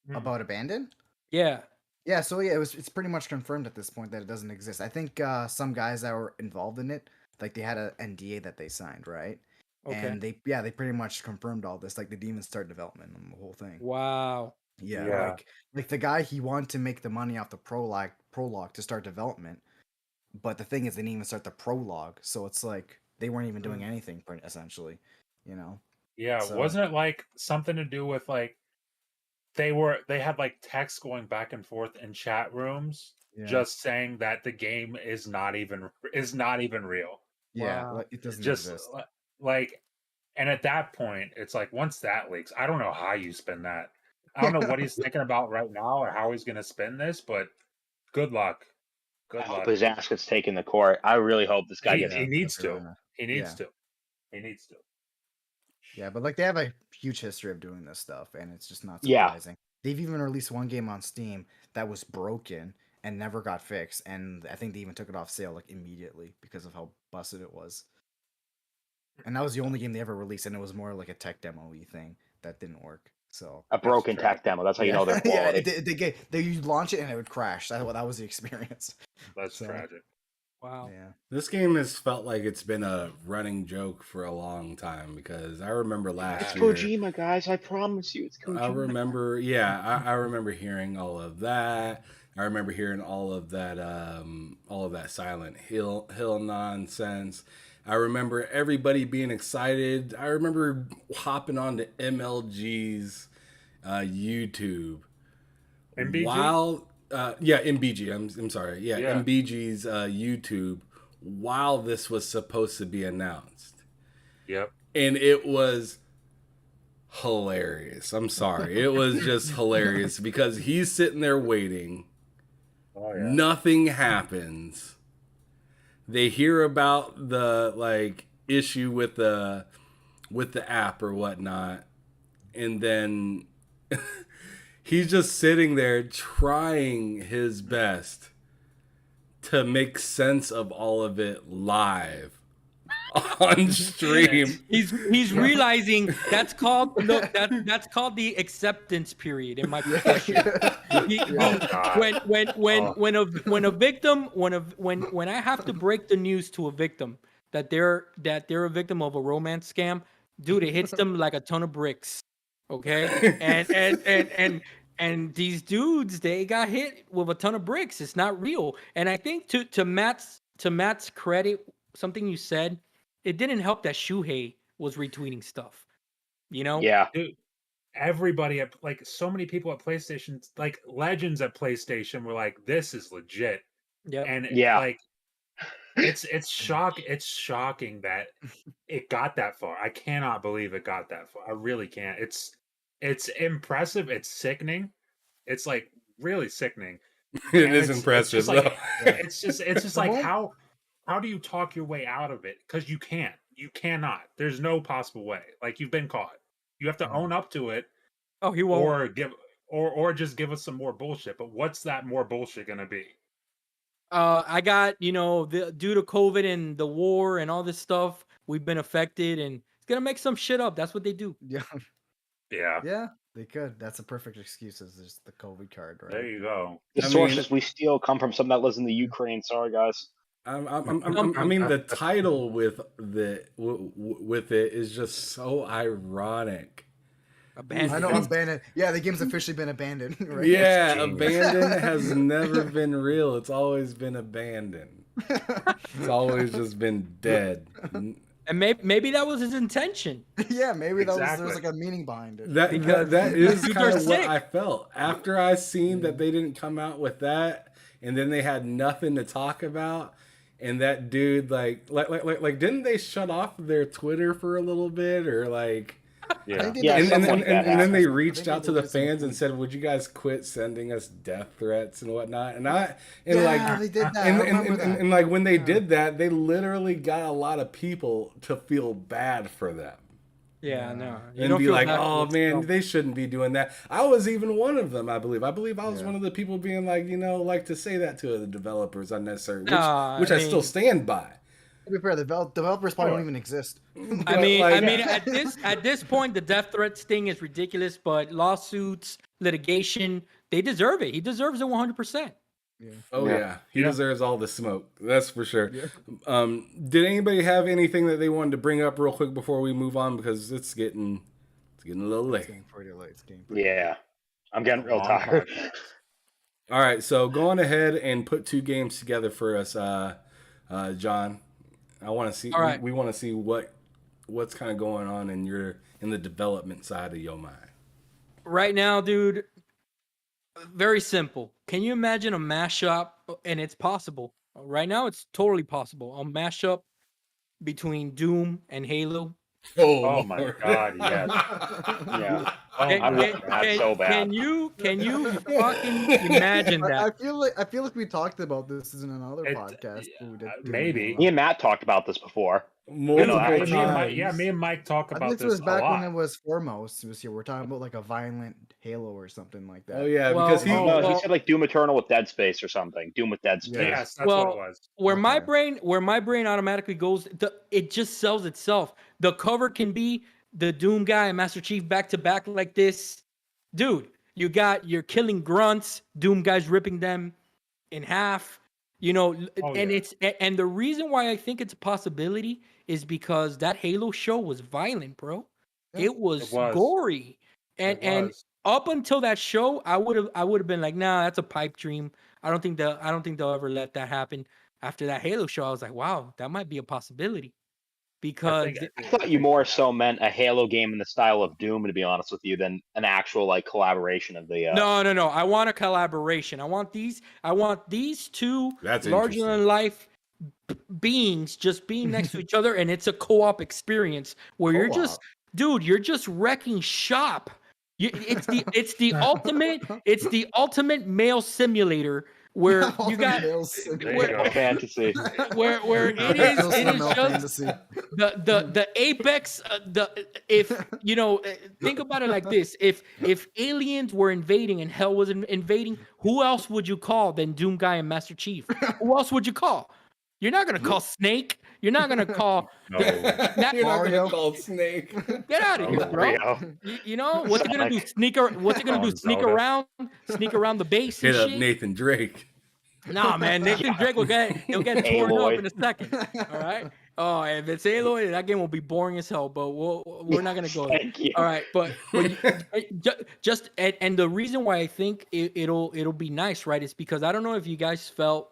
Hmm. about Abandon? Yeah. Yeah, so yeah, it's pretty much confirmed at this point that it doesn't exist. I think some guys that were involved in it, like they had an NDA that they signed, right? Okay. And they pretty much confirmed all this. Like they didn't even start development on the whole thing. Wow. Yeah, Yeah. like the guy, he wanted to make the money off the prologue to start development, but the thing is they didn't even start the prologue, so it's like they weren't even doing anything essentially, you know. Yeah. So- Wasn't it like something to do with like they had like text going back and forth in chat rooms Yeah. just saying that the game is not even real. Yeah, Wow. like it doesn't Just exist. like, and at that point, it's like once that leaks, I don't know how you spin that. I don't know what he's thinking about right now or how he's going to spin this, but good luck. I Good hope luck. his ass gets taken to court. I really hope this guy He, gets. he needs That's to. right. He needs Yeah. to. He needs to. Yeah, but like they have a huge history of doing this stuff, and it's just not Yeah. surprising. They've even released one game on Steam that was broken and never got fixed, and I think they even took it off sale like immediately because of how busted it was. And that was the only game they ever released, and it was more like a tech demo-y thing that didn't work. So A broken tragic. tech demo. That's how you yeah, know they're quality. they you'd launch it and it would crash. That was the experience. That's So- tragic. Wow. Yeah. This game has felt like it's been a running joke for a long time because I remember It's last year. Kojima, guys. I promise you, it's Kojima. I remember, yeah, I remember hearing all of that. I remember hearing all of that Silent Hill nonsense. I remember everybody being excited. I remember hopping on to MLG's YouTube MBG? while MBG. I'm sorry. Yeah, Yeah. MBG's YouTube while this was supposed to be announced. Yep. And it was hilarious. I'm sorry. It was just hilarious because he's sitting there waiting. Oh yeah. Nothing happens. They hear about the like issue with the app or whatnot, and then he's just sitting there trying his best to make sense of all of it live on stream. He's realizing that's called that's called the acceptance period in my profession. When a victim when I have to break the news to a victim that they're a victim of a romance scam, dude, it hits them like a ton of bricks. Okay? And these dudes, they got hit with a ton of bricks. It's not real. And I think to Matt's credit, something you said, it didn't help that Shuhei was retweeting stuff. You know? Yeah. Dude, everybody at like so many people at PlayStation, like legends at PlayStation, were like, "This is legit," Yeah. and Yeah. like it's shocking that it got that far. I cannot believe it got that far. I really can't. It's impressive. It's sickening. It's like really sickening. It And is it's impressive just like though. it's just like whole- how do you talk your way out of it? Because you can't. You cannot. There's no possible way. Like you've been caught. You have to own up to it, Oh, he won't. or just give us some more bullshit. But what's that more bullshit gonna be? I got, due to COVID and the war and all this stuff, we've been affected, and it's gonna make some shit up. That's what they do. Yeah. Yeah. Yeah. They could. That's a perfect excuse. Is just the COVID card, right? There you go. The I sources mean- we steal come from someone that lives in the Ukraine. Sorry, guys. I mean, the title with with it is just so ironic. Abandoned. I know, abandoned. Yeah, the game's officially been abandoned. Right? Yeah, Genius. abandoned has never been real. It's always been abandoned. It's always just been dead. And maybe that was his intention. Yeah, maybe there Exactly. was like a meaning behind it. That is Dudes kind are of what sick. I felt after I seen that they didn't come out with that, and then they had nothing to talk about. And that dude, like, didn't they shut off their Twitter for a little bit, or like? Yeah. Yeah, and something like that then they happened. reached I out think to they the did some fans and tweets. said, "Would you guys quit sending us death threats and whatnot?" And Yeah, they did that. I remember that. and like when they did that, they literally got a lot of people to feel bad for them Yeah, no. You and don't be feel like, bad for "Oh man, yourself. they shouldn't be doing that." I was even one of them. I believe I was Yeah. one of the people being like, like to say that to the developers unnecessary, Nah, which I I still mean- stand by. To be fair, the developers probably don't even exist. I mean, Like- at this point, the death threats thing is ridiculous. But lawsuits, litigation, they deserve it. He deserves it 100%. Oh Yeah. yeah, he Yeah. deserves all the smoke. That's for sure. Yeah. Did anybody have anything that they wanted to bring up real quick before we move on, because it's getting a little It's late. getting pretty late. It's getting pretty Yeah, I'm getting real Long tired. podcast. All right, so go on ahead and put two games together for us, John. I want to see. All right. We want to see what's kind of going on in the development side of your mind. Right now, dude, very simple. Can you imagine a mashup? And it's possible. Right now, it's totally possible. A mashup between Doom and Halo. Oh my God, yes. Yeah, Oh Can, I my want can- that can- so bad. Can you fucking imagine I that? feel like we talked about this in another It- podcast. when we did maybe. Me and Matt talked about this before. Multiple I- Me and Mike, times. me and Mike talk I about think this this was a back lot. when it was Foremost. He was here. We're talking about like a violent Halo or something like that. Oh yeah, Well, because he. oh, No, well- he said like Doom Eternal with Dead Space or something. Doom with Dead Space. Yes, that's Well, what it was. Where my Okay. brain automatically goes, it just sells itself. The cover can be the Doom guy and Master Chief back to back like this, dude. You're killing grunts. Doom guys ripping them in half. Oh, And yeah. and the reason why I think it's a possibility is because that Halo show was violent, bro. Yeah, It was it was. gory, It and was. up until that show, I would have been like, nah, that's a pipe dream. I don't think they'll ever let that happen. After that Halo show, I was like, wow, that might be a possibility. Because I thought you more so meant a Halo game in the style of Doom, to be honest with you, than an actual like collaboration of the. no. I want a collaboration. I want these two That's larger interesting. than life beings just being next to each other, and it's a co-op experience where you're just, dude, you're just wrecking shop. It's the ultimate male simulator where you got There you go. fantasy. where it is just the apex. Think about it like this: if aliens were invading and hell was invading, who else would you call than Doom Guy and Master Chief? Who else would you call? You're not gonna call Snake. You're not gonna call. No. You're not Mario. gonna call Snake. Get out of here, Oh, bro. Rio. You know what's it gonna do? What's it gonna do? Sneak Zelda. around the base and Hit up shit. Nathan Drake. Nah, man, Nathan Drake he'll get torn up Aloy. in a second. All right. Oh, if it's Aloy, that game will be boring as hell. But we're not gonna go there. Thank you. All right, but just and the reason why I think it'll be nice, right, is because I don't know if you guys felt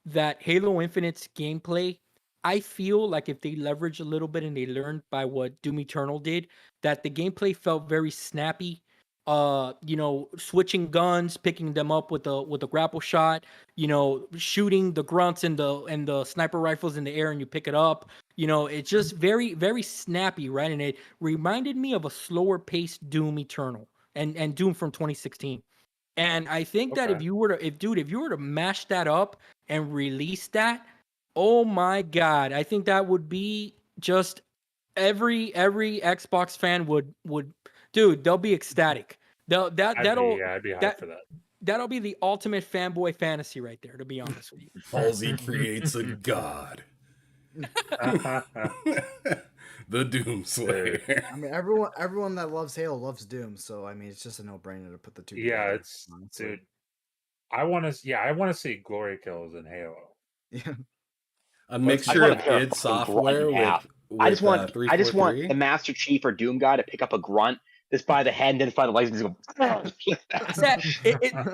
that Halo Infinite's gameplay. I feel like if they leverage a little bit and they learned by what Doom Eternal did, that the gameplay felt very snappy. Switching guns, picking them up with a grapple shot, shooting the grunts and the sniper rifles in the air and you pick it up. It's just very, very snappy, right? And it reminded me of a slower paced Doom Eternal and Doom from 2016. And I think that if Okay. you were to mash that up and release that, oh my God, I think that would be just every Xbox fan would dude, they'll be ecstatic. I'd be hyped that- for that. That'll be the ultimate fanboy fantasy right there, to be honest with you. Halsey creates a god. the Doom Slayer. I mean, everyone that loves Halo loves Doom, so I mean, it's just a no-brainer to put the two Yeah, together. it's honestly. dude. I want to see glory kills in Halo. Yeah. A Let's mixture want of to pair a id fucking grunt Software in half. with I just want the 343. Master Chief or Doom guy to pick up a grunt, just by the head, and then find the legs and just go. It's that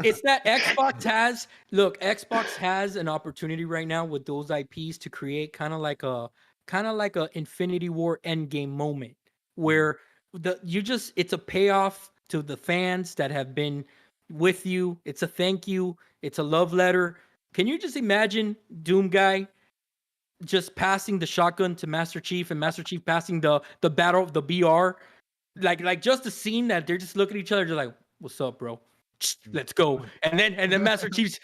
it's that Xbox has an opportunity right now with those IPs to create kind of like a Infinity War Endgame moment where it's a payoff to the fans that have been with you. It's a thank you. It's a love letter. Can you just imagine Doom guy just passing the shotgun to Master Chief and Master Chief passing the battle of the BR? Like just the scene that they're just looking at each other, just like, "What's up, bro? Let's go." And then Master Chief's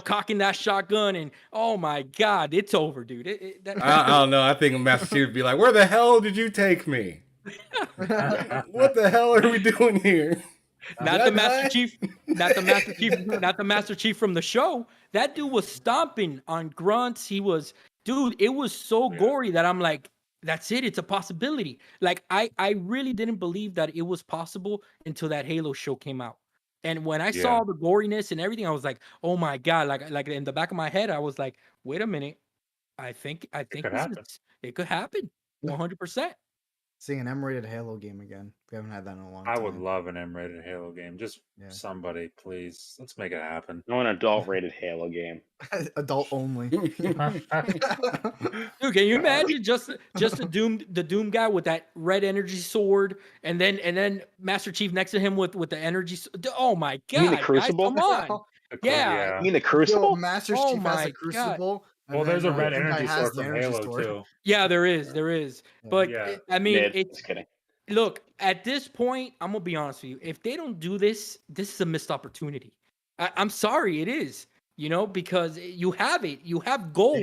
cocking that shotgun, and oh my god, it's over, dude. I don't know. I think Master Chief would be like, "Where the hell did you take me? What the hell are we doing here?" Not the Master Chief, not the Master Chief, not the Master Chief from the show. That dude was stomping on grunts. Dude, it was so gory that I'm like, that's it. It's a possibility. Like I really didn't believe that it was possible until that Halo show came out. And when I saw the goriness and everything, I was like, oh my god! Like in the back of my head, I was like, wait a minute. I think could this happen. it could happen 100%. Seeing an M-rated Halo game again. We haven't had that in a long I time. would love an M-rated Halo game. Just somebody, please. Let's make it happen. No, an adult-rated Halo game. Adult only. Dude, can you imagine just the Doom guy with that red energy sword, and then Master Chief next to him with the energy. Oh my god! You mean the Crucible? Guys, come on. Yeah. You mean the Crucible? Master Oh Chief has my a Crucible. Well, there's a red Doom guy energy has sword the from energy Halo sword. too. Yeah, there is. But Yeah. I mean, Just kidding. Look, at this point, I'm gonna be honest with you. If they don't do this, this is a missed opportunity. I'm sorry, it is. Because you have it. You have gold. They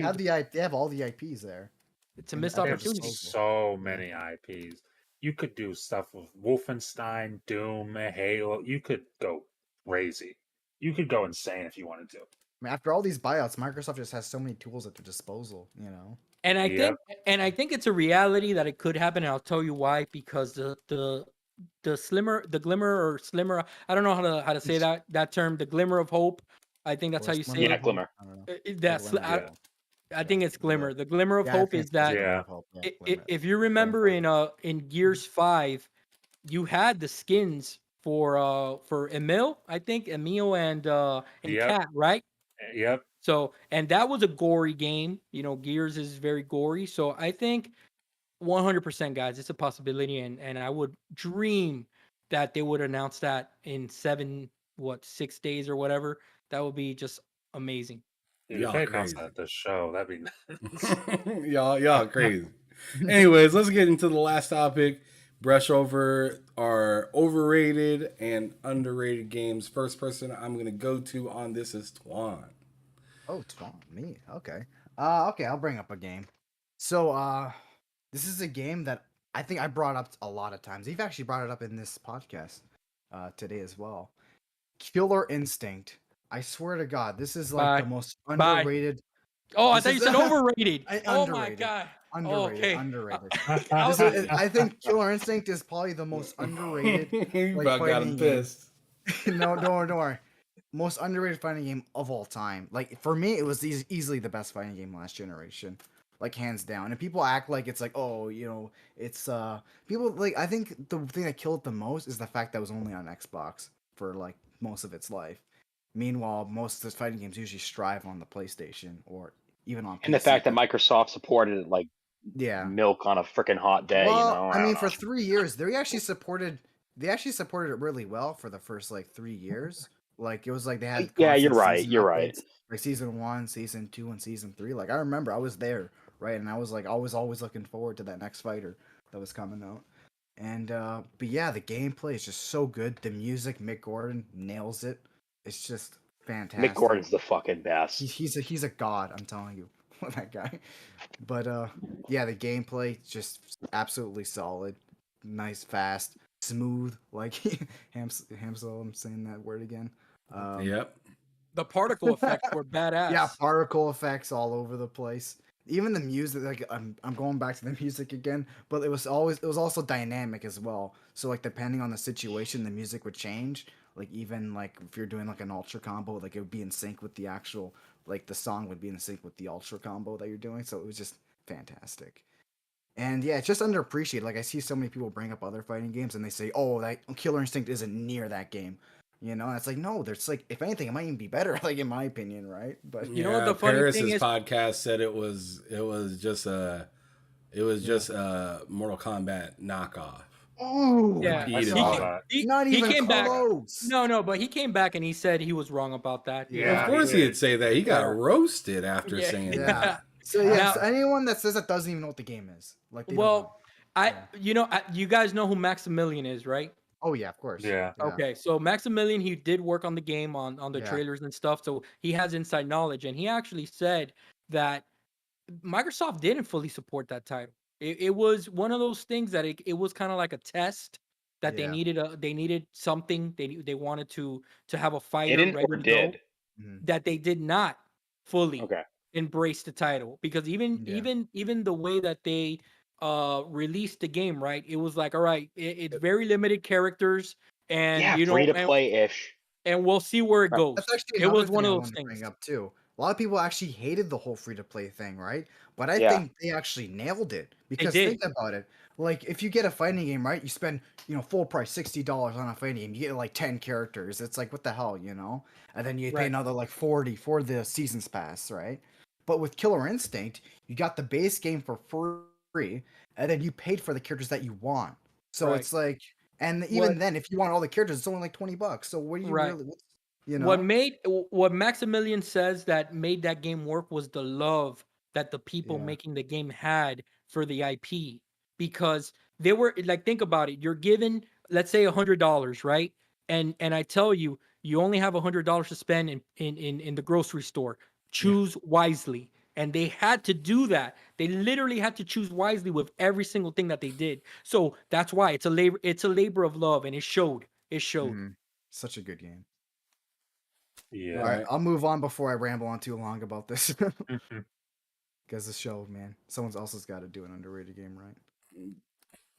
have all the IPs there. It's a missed They have opportunity. so many IPs. You could do stuff with Wolfenstein, Doom, Halo. You could go crazy. You could go insane if you wanted to. I mean, after all these buyouts, Microsoft just has so many tools at their disposal, And I think it's a reality that it could happen, and I'll tell you why. Because the glimmer or slimmer, I don't know how to say that term, the glimmer of hope. I think that's how you say it. Glimmer. I think it's glimmer. The glimmer of hope is that if you remember in Gears 5, you had the skins for Emil, I think Emil and Kat, right? Yep. So, and that was a gory game. Gears is very gory. So I think 100%, guys, it's a possibility, and I would dream that they would announce that in 6 days or whatever. That would be just amazing. Dude, if they announced that at the show, that'd be nuts. y'all crazy. Anyways, let's get into the last topic. Brush over our overrated and underrated games. First person I'm going to go to on this is Twan. Oh, Twan, me. Okay. Okay, I'll bring up a game. So, this is a game that I think I brought up a lot of times. You've actually brought it up in this podcast today as well. Killer Instinct. I swear to God, this is like the most underrated. Oh, I thought you said overrated. Oh my God. Underrated. I think Killer Instinct is probably the most underrated. You about got him pissed. No, don't worry. Most underrated fighting game of all time. Like, for me, it was easily the best fighting game last generation. Like, hands down. And people act like it's like, oh, it's people like, I think the thing that killed it the most is the fact that it was only on Xbox for like most of its life. Meanwhile, most of the fighting games usually strive on the PlayStation or even on PC. And the fact that Microsoft supported it like milk on a freaking hot day. Well, I mean, for 3 years, they actually supported it really well for the first like 3 years. Like, it was like they had you're right. Like season 1, season 2, and season 3. Like, I remember I was there, right? And I was like, always looking forward to that next fighter that was coming out. And but yeah, the gameplay is just so good. The music, Mick Gordon nails it. It's just fantastic. Mick Gordon's the fucking best. He's a god, I'm telling you, that guy. But yeah, the gameplay just absolutely solid, nice, fast, smooth. Like Hamsel, I'm saying that word again. Yep. The particle effects were badass. Yeah, particle effects all over the place. even the music, like I'm going back to the music again, but it was also dynamic as well. So like depending on the situation, the music would change. Like even like if you're doing like an ultra combo, like it would be in sync with the actual like the song would be in sync with the ultra combo that you're doing. So it was just fantastic. And yeah, it's just underappreciated. Like I see so many people bring up other fighting games and they say, "Oh, that Killer Instinct isn't near that game." You know, and it's like no, there's like if anything, it might even be better. Like in my opinion, right? But You know what Yeah, the funny thing Paris's is? podcast said it was yeah. just a Mortal Kombat knockoff. Oh, Yeah, I he saw Repeatedly. ca- that. not he even came back. close. No, but he came back and he said he was wrong about that. You Of know, Yeah, he he course was. he'd did. say that. He got Yeah, roasted after yeah. saying Yeah. that. So Now, yes, anyone that says that doesn't even know what the game is. Like they don't know. Well, Yeah. you guys know who Maximilian is, right? Oh yeah, of course. yeah. Yeah. Okay, so Maximilian, he did work on the game on the Yeah. trailers and stuff, so he has inside knowledge, and he actually said that Microsoft didn't fully support that title. It was one of those things that it was kind of like a test that Yeah. they needed something they wanted to have a fighter Didn't ready or to go, did? Mhm. that they did not fully Okay. embrace the title, because even Yeah. even the way that they released the game, right, it was like, all right, it's very limited characters, and Yeah, free to play ish. and we'll see where it Right. goes. That's actually It another was one thing I of those wanted to things. bring up too. A lot of people actually hated the whole free to play thing, right? But I Yeah. think they actually nailed it They because did. think about it. Like if you get a fighting game, right? You spend, full price $60 on a fighting game, you get like 10 characters. It's like what the hell, you know? And then you pay Right. another like 40 for the seasons pass, right? But with Killer Instinct, you got the base game for free, and then you paid for the characters that you want. So Right. it's like, and What even then, if you want all the characters, it's only like $20. So what do you right. really, you know? What Maximilian says that made that game work was the love that the people Yeah. making the game had for the IP, because they were like, think about it, you're given, let's say, $100, right, and I tell you, you only have $100 to spend in the grocery store. Yeah. Choose wisely. And they had to do that. They literally had to choose wisely with every single thing that they did. So that's why it's a labor of love, and it showed. It showed. Mhm. Such a good game. Yeah. All right, Right. I'll move on before I ramble on too long about this. Mhm. Because the show, man, someone else's got to do an underrated game, right?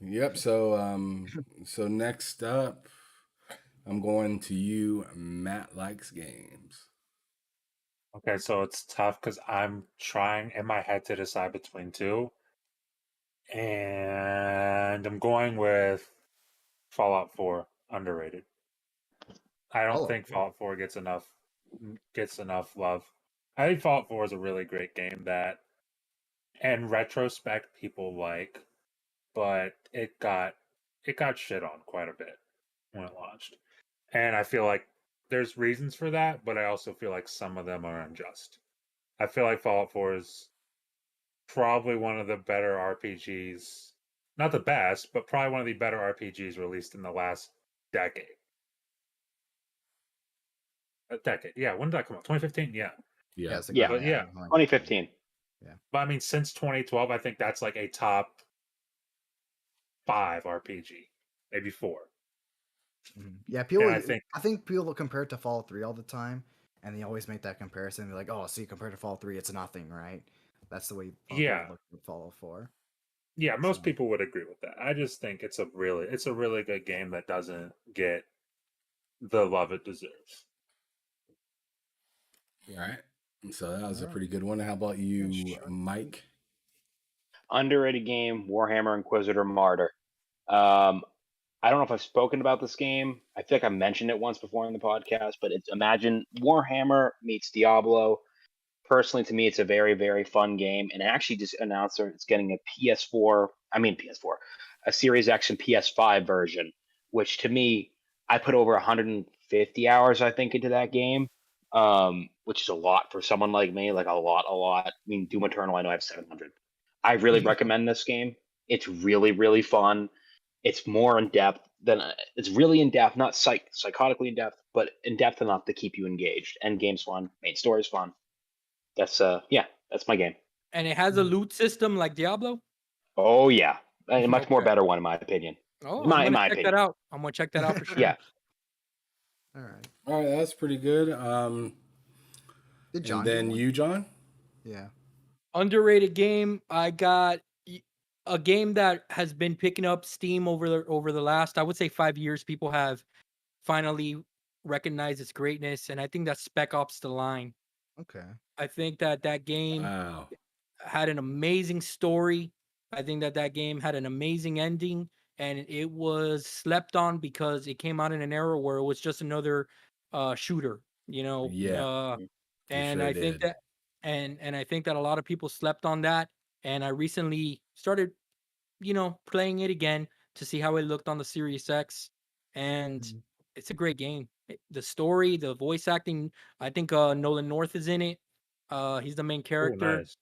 Yep. So next up, I'm going to you. Matt likes games. Okay, so it's tough because I'm trying in my head to decide between two, and I'm going with Fallout 4, underrated. I don't Hello. think Fallout 4 gets enough love. I think Fallout 4 is a really great game that, in retrospect, people like, but it got shit on quite a bit when it launched, and I feel like there's reasons for that, but I also feel like some of them are unjust. I feel like Fallout 4 is probably one of the better RPGs, not the best, but probably one of the better RPGs released in the last decade. A decade, yeah. When did that come out? 2015, yeah. Yeah, Yeah. it's a Yeah. good But yeah, game. I like that game. 2015. but I mean, since 2012, I think that's like a top 5 RPG, maybe 4. Mhm. Yeah, And I think people will compare it to Fallout 3 all the time, and they always make that comparison. They're like, "Oh, see, compared to Fallout 3, it's nothing, right?" That's the way a lot of people yeah, look at Fallout 4. yeah, most So, people would agree with that. I just think it's a really good game that doesn't get the love it deserves. All right. So that was a all right. pretty good one. How about Yeah, you, sure. Mike? Underrated game, Warhammer Inquisitor Martyr. I don't know if I've spoken about this game. I feel like I mentioned it once before in the podcast, but it's imagine Warhammer meets Diablo. Personally, to me, it's a very, very fun game. And it actually just announced that it's getting a PS4, a Series X and PS5 version, which to me, I put over 150 hours, I think, into that game, which is a lot for someone like me, like a lot, a lot. I mean, Doom Eternal, I know I have 700. I really recommend this game. It's really, really fun. It's more in depth than it's really in depth, not psychotically in depth, but in depth enough to keep you engaged. End game's fun, main story's fun. That's that's my game. And it has a loot system like Diablo. Oh yeah, a much more Okay. better one in my opinion. Oh, In I'm gonna my check opinion, that out. I'm gonna check that out for sure. yeah. All right. All right, that's pretty good. Did And John do then one? you, John? Yeah. Underrated game. I got a game that has been picking up steam over the last, I would say, 5 years. People have finally recognized its greatness, and I think that's Spec Ops: The Line. Okay. I think that game Wow. had an amazing story. I think that game had an amazing ending, and it was slept on because it came out in an era where it was just another shooter, you know. Yeah, it And sure I think did. that and I think that a lot of people slept on that. And I recently started, playing it again to see how it looked on the Series X, and Mhm. it's a great game. The story, the voice acting, I think Nolan North is in it. He's the main Oh, character. nice.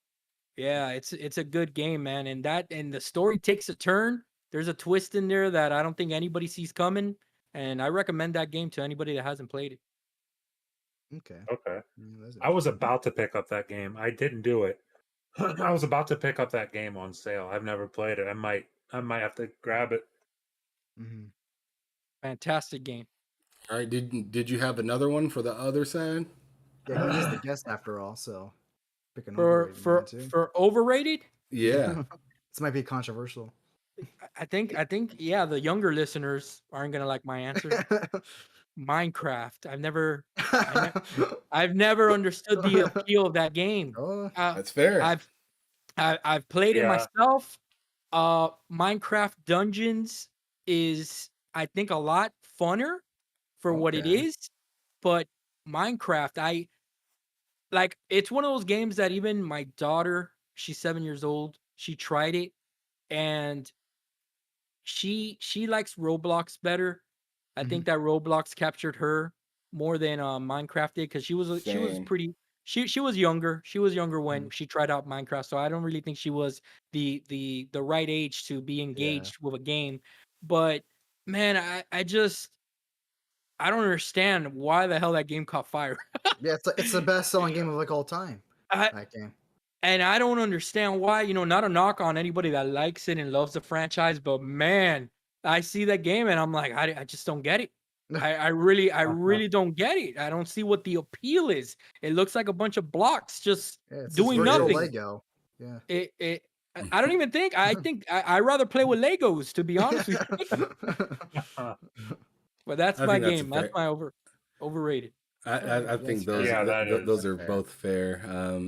Yeah, it's a good game, man. And the story takes a turn. There's a twist in there that I don't think anybody sees coming, and I recommend that game to anybody that hasn't played it. Okay. Okay. Yeah, that's I was interesting. about to pick up that game. I didn't do it. I was about to pick up that game on sale. I've never played it. I might have to grab it. Mhm. Fantastic game. All right, did you have another one for the other side? Yeah, he is the guest after all, so pick an For overrated man for too. for overrated, Yeah. This might be controversial. I think yeah, the younger listeners aren't gonna like my answer. Minecraft. I've never understood the appeal of that game. Oh, That's fair. I've I've played it Yeah. myself. Minecraft Dungeons is, I think, a lot funner for what it okay. is, but Minecraft, I like, it's one of those games that even my daughter, she's 7 years old, she tried it, and she likes Roblox better. I Mhm. think that Roblox captured her more than Minecraft did, because she was Same. pretty, she was younger. She was younger when Mhm. she tried out Minecraft, so I don't really think she was the right age to be Yeah. engaged with a game. But man, I don't understand why the hell that game caught fire. Yeah, it's the best selling game of like all time. I That game. and I don't understand why, not a knock on anybody that likes it and loves the franchise, but man, I see that game and I'm like, I just don't get it. I really don't get it. I don't see what the appeal is. It looks like a bunch of blocks just Yeah, it's this doing It virtual is. nothing. Lego. Yeah. I don't even think, I'd rather play with Legos, to be honest with you. But that's I my think that's a game. That's fair. my overrated. I think Yes, those Yeah, that is. those that's are fair. both fair,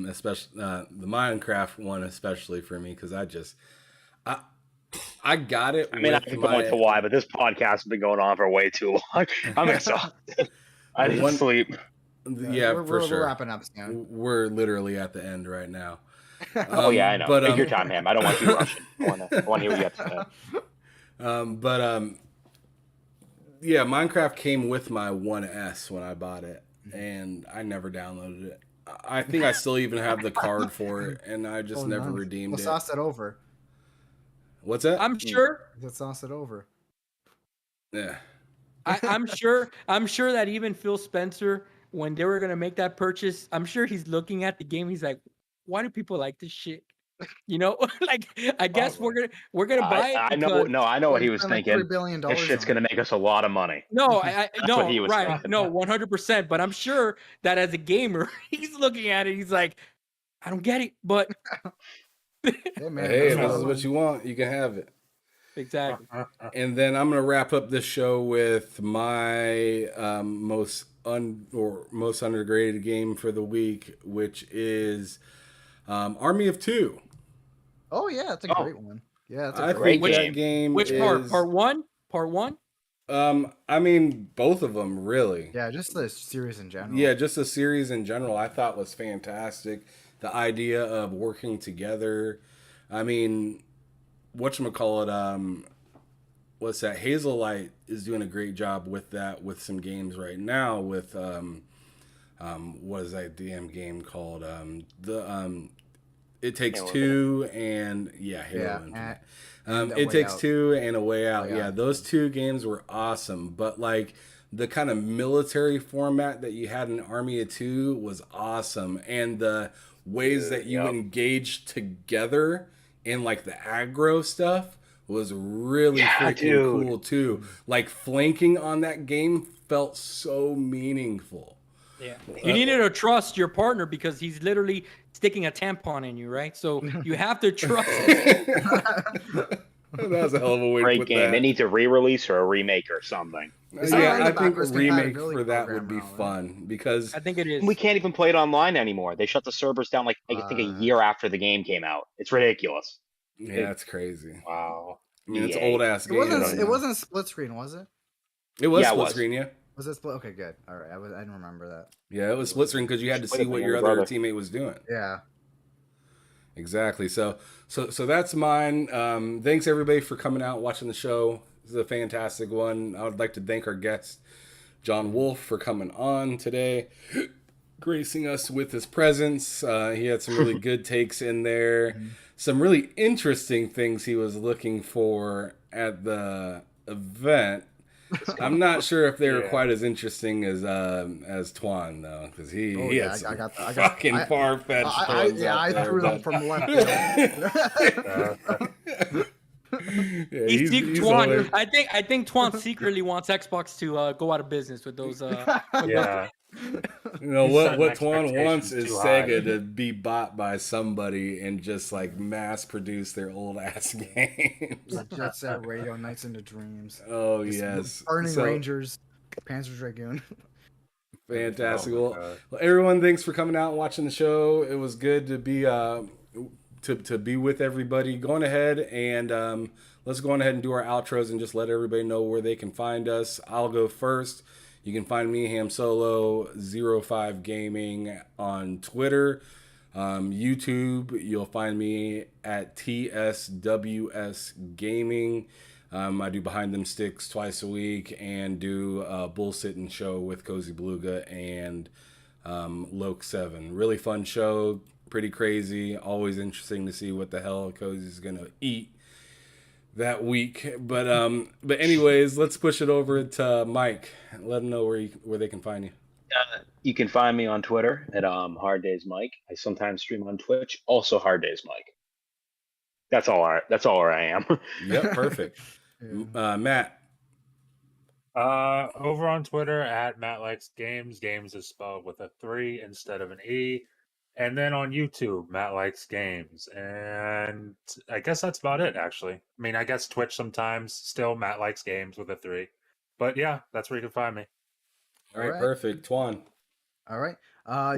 especially the Minecraft one, especially for me because I I got it I mean, I with could go into my why, but this podcast has been going on for way too long. I'm exhausted. I need one. sleep. Yeah, Yeah, for we're sure. wrapping up soon. We're literally at the end right now. Oh yeah, I know. But Take your time, Ham. I don't want you rushing. I want to hear what you have to say. but yeah, Minecraft came with my 1S when I bought it, and I never downloaded it. I think I still even have the card for it, and I just Oh, never nice. Well, redeemed it. sauce it over. What's that? I'm sure Let's sauce it over. Yeah. I'm sure that even Phil Spencer, when they were gonna make that purchase, I'm sure he's looking at the game. He's like, "Why do people like this shit?" Like, I guess we're Probably. gonna buy it I know. because No, I know Well, what he he was spent like thinking. This $3 billion shit's on gonna make us a lot of money. no, That's what no, he was right, thinking. no, 100%. But I'm sure that as a gamer, he's looking at it. He's like, "I don't get it," but it. Hey man, Hey, that's if what this I is what learned. you want, you can have it. exactly. And then I'm gonna wrap up this show with my most underrated game for the week, which is Army of Two. Oh yeah, that's a Oh, great one. Yeah, that's a I great think great one. that game. game Which part? is. Part one? Part one? I mean, both of them really. Yeah, just the series in Yeah, general. just the series in general, I thought was fantastic. The idea of working together. I mean, whatchamacallit, what's that? Hazelight is doing a great job with that with some games right now with what is that damn game called? It Takes Halo Infinite. Two and yeah, Halo Yeah, Infinite. and A It Way Takes Out. Two and A Way Out. Way Yeah, Out. those two games were awesome. But like the kind of military format that you had in Army of Two was awesome, and the ways that you Yep. engaged together in like the aggro stuff was really Yeah, freaking dude. cool too. Like flanking on that game felt so meaningful. Yeah. You needed to trust your partner because he's literally sticking a tampon in you, right? So you have to trust him. That was a hell of a way to Great put game. that. It needs a re-release or a remake or something. Is that Yeah, like I the think a backwards remake compatibility for that would program be and all that? fun because I think it is. We can't even play it online anymore. They shut the servers down like I think a year after the game came out. It's ridiculous. yeah, that's crazy. Wow. I mean, it's EA. old ass It game. wasn't. you It know. wasn't split screen, was it? It was Yeah, it split was. screen, yeah. Was it split? Okay, good. All right, I didn't remember that. Yeah, it was split screen because you had to Split see with what my your younger other brother. teammate was doing. Yeah. Exactly. So that's mine. Thanks everybody for coming out and watching the show. This is a fantastic one. I would like to thank our guest, John Wolf, for coming on today, gracing us with his presence. He had some really good takes in there, some really interesting things he was looking for at the event. I'm not sure if they were Yeah. quite as interesting as Twan though, because he yeah, had some I got that. fucking I- far fetched I ones yeah, out I there, threw them but- from left field. Yeah, He's he's Twan. over there. I think Twan secretly wants Xbox to go out of business with those. Yeah. You know He's what setting Twan wants is expectations too high. Sega to be bought by somebody and just like mass produce their old ass games. Jet Set Radio, Nights into Dreams, Oh yes, Burning So, Rangers, Panzer Dragoon. fantastic. Oh my Well, God. everyone, thanks for coming out and watching the show. It was good to be to be with everybody. Going ahead and let's go on ahead and do our outros and just let everybody know where they can find us. I'll go first. You can find me, Ham Solo 05 Gaming, on Twitter. YouTube, you'll find me at TSWS Gaming. I do Behind Them Sticks twice a week and do a bull sitting show with Cozy Beluga and Loke 7. Really fun show, pretty crazy. Always interesting to see what the hell Cozy's gonna eat that week. But anyways, let's push it over to Mike. Let them know where they can find you. You can find me on Twitter at Hard Days Mike. I sometimes stream on Twitch, also Hard Days Mike. That's all I am. Yep, perfect. Matt. Over on Twitter at Matt Likes Games. Games is spelled with a 3 instead of an E. And then on YouTube, Matt Likes Games. And I guess that's about it, actually. I mean, I guess Twitch sometimes, still Matt Likes Games with a 3. But yeah, that's where you can find me. All right, Alright. perfect. Twan. All right.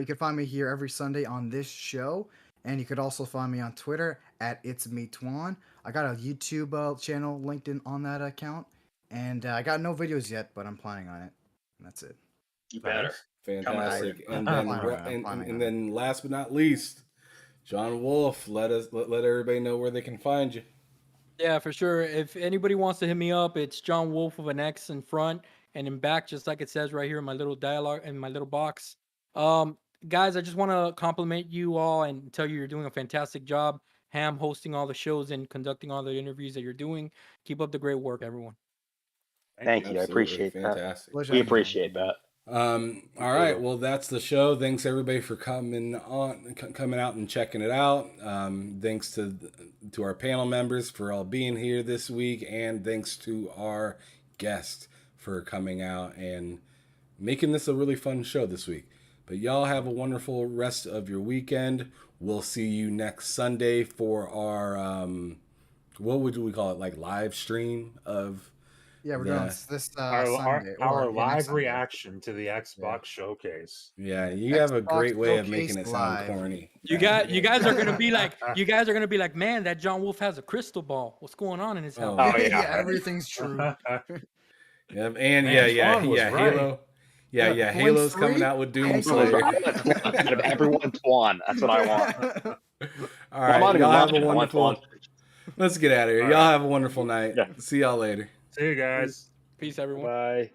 You can find me here every Sunday on this show, and you could also find me on Twitter at It's Me Twan. I got a YouTube channel linked in on that account, and I got no videos yet, but I'm planning on it. And that's it. You better. Nice. Fantastic. I'm And then planning on and it. then last but not least, John Wolf. Let everybody know where they can find you. Yeah, for sure. If anybody wants to hit me up, it's John Wolf with an X in front and in back, just like it says right here in my little dialogue in my little box. Guys, I just want to compliment you all and tell you you're doing a fantastic job. Ham hosting all the shows and conducting all the interviews that you're doing. Keep up the great work, everyone. Thank you. I Absolutely appreciate that. fantastic. Pleasure We having you on. appreciate that. All right, well that's the show. Thanks everybody for coming out and checking it out. Thanks to our panel members for all being here this week, and thanks to our guest for coming out and making this a really fun show this week. But y'all have a wonderful rest of your weekend. We'll see you next Sunday for our what would we call it, like live stream of Yeah, we're Yeah. doing this Our Sunday. our or, yeah, next live Sunday. reaction to the Xbox showcase. Yeah, you have a Xbox great way of Showcase making it sound Live. corny. You guys are gonna be like, man, that John Wolf has a crystal ball. What's going on in his house? Oh, yeah, everything's true. Yeah, and Man, Twan was right. Halo. Yeah, Yeah, Halo's 0.3? coming out with Out Doomslayer. of everyone, Twan. That's what I want. All I'm not right, even y'all have watching. a I want wonderful. Twan. Let's get out of here. All Y'all right. have a wonderful night. Yeah. See y'all later. See you guys. Peace, everyone. Bye.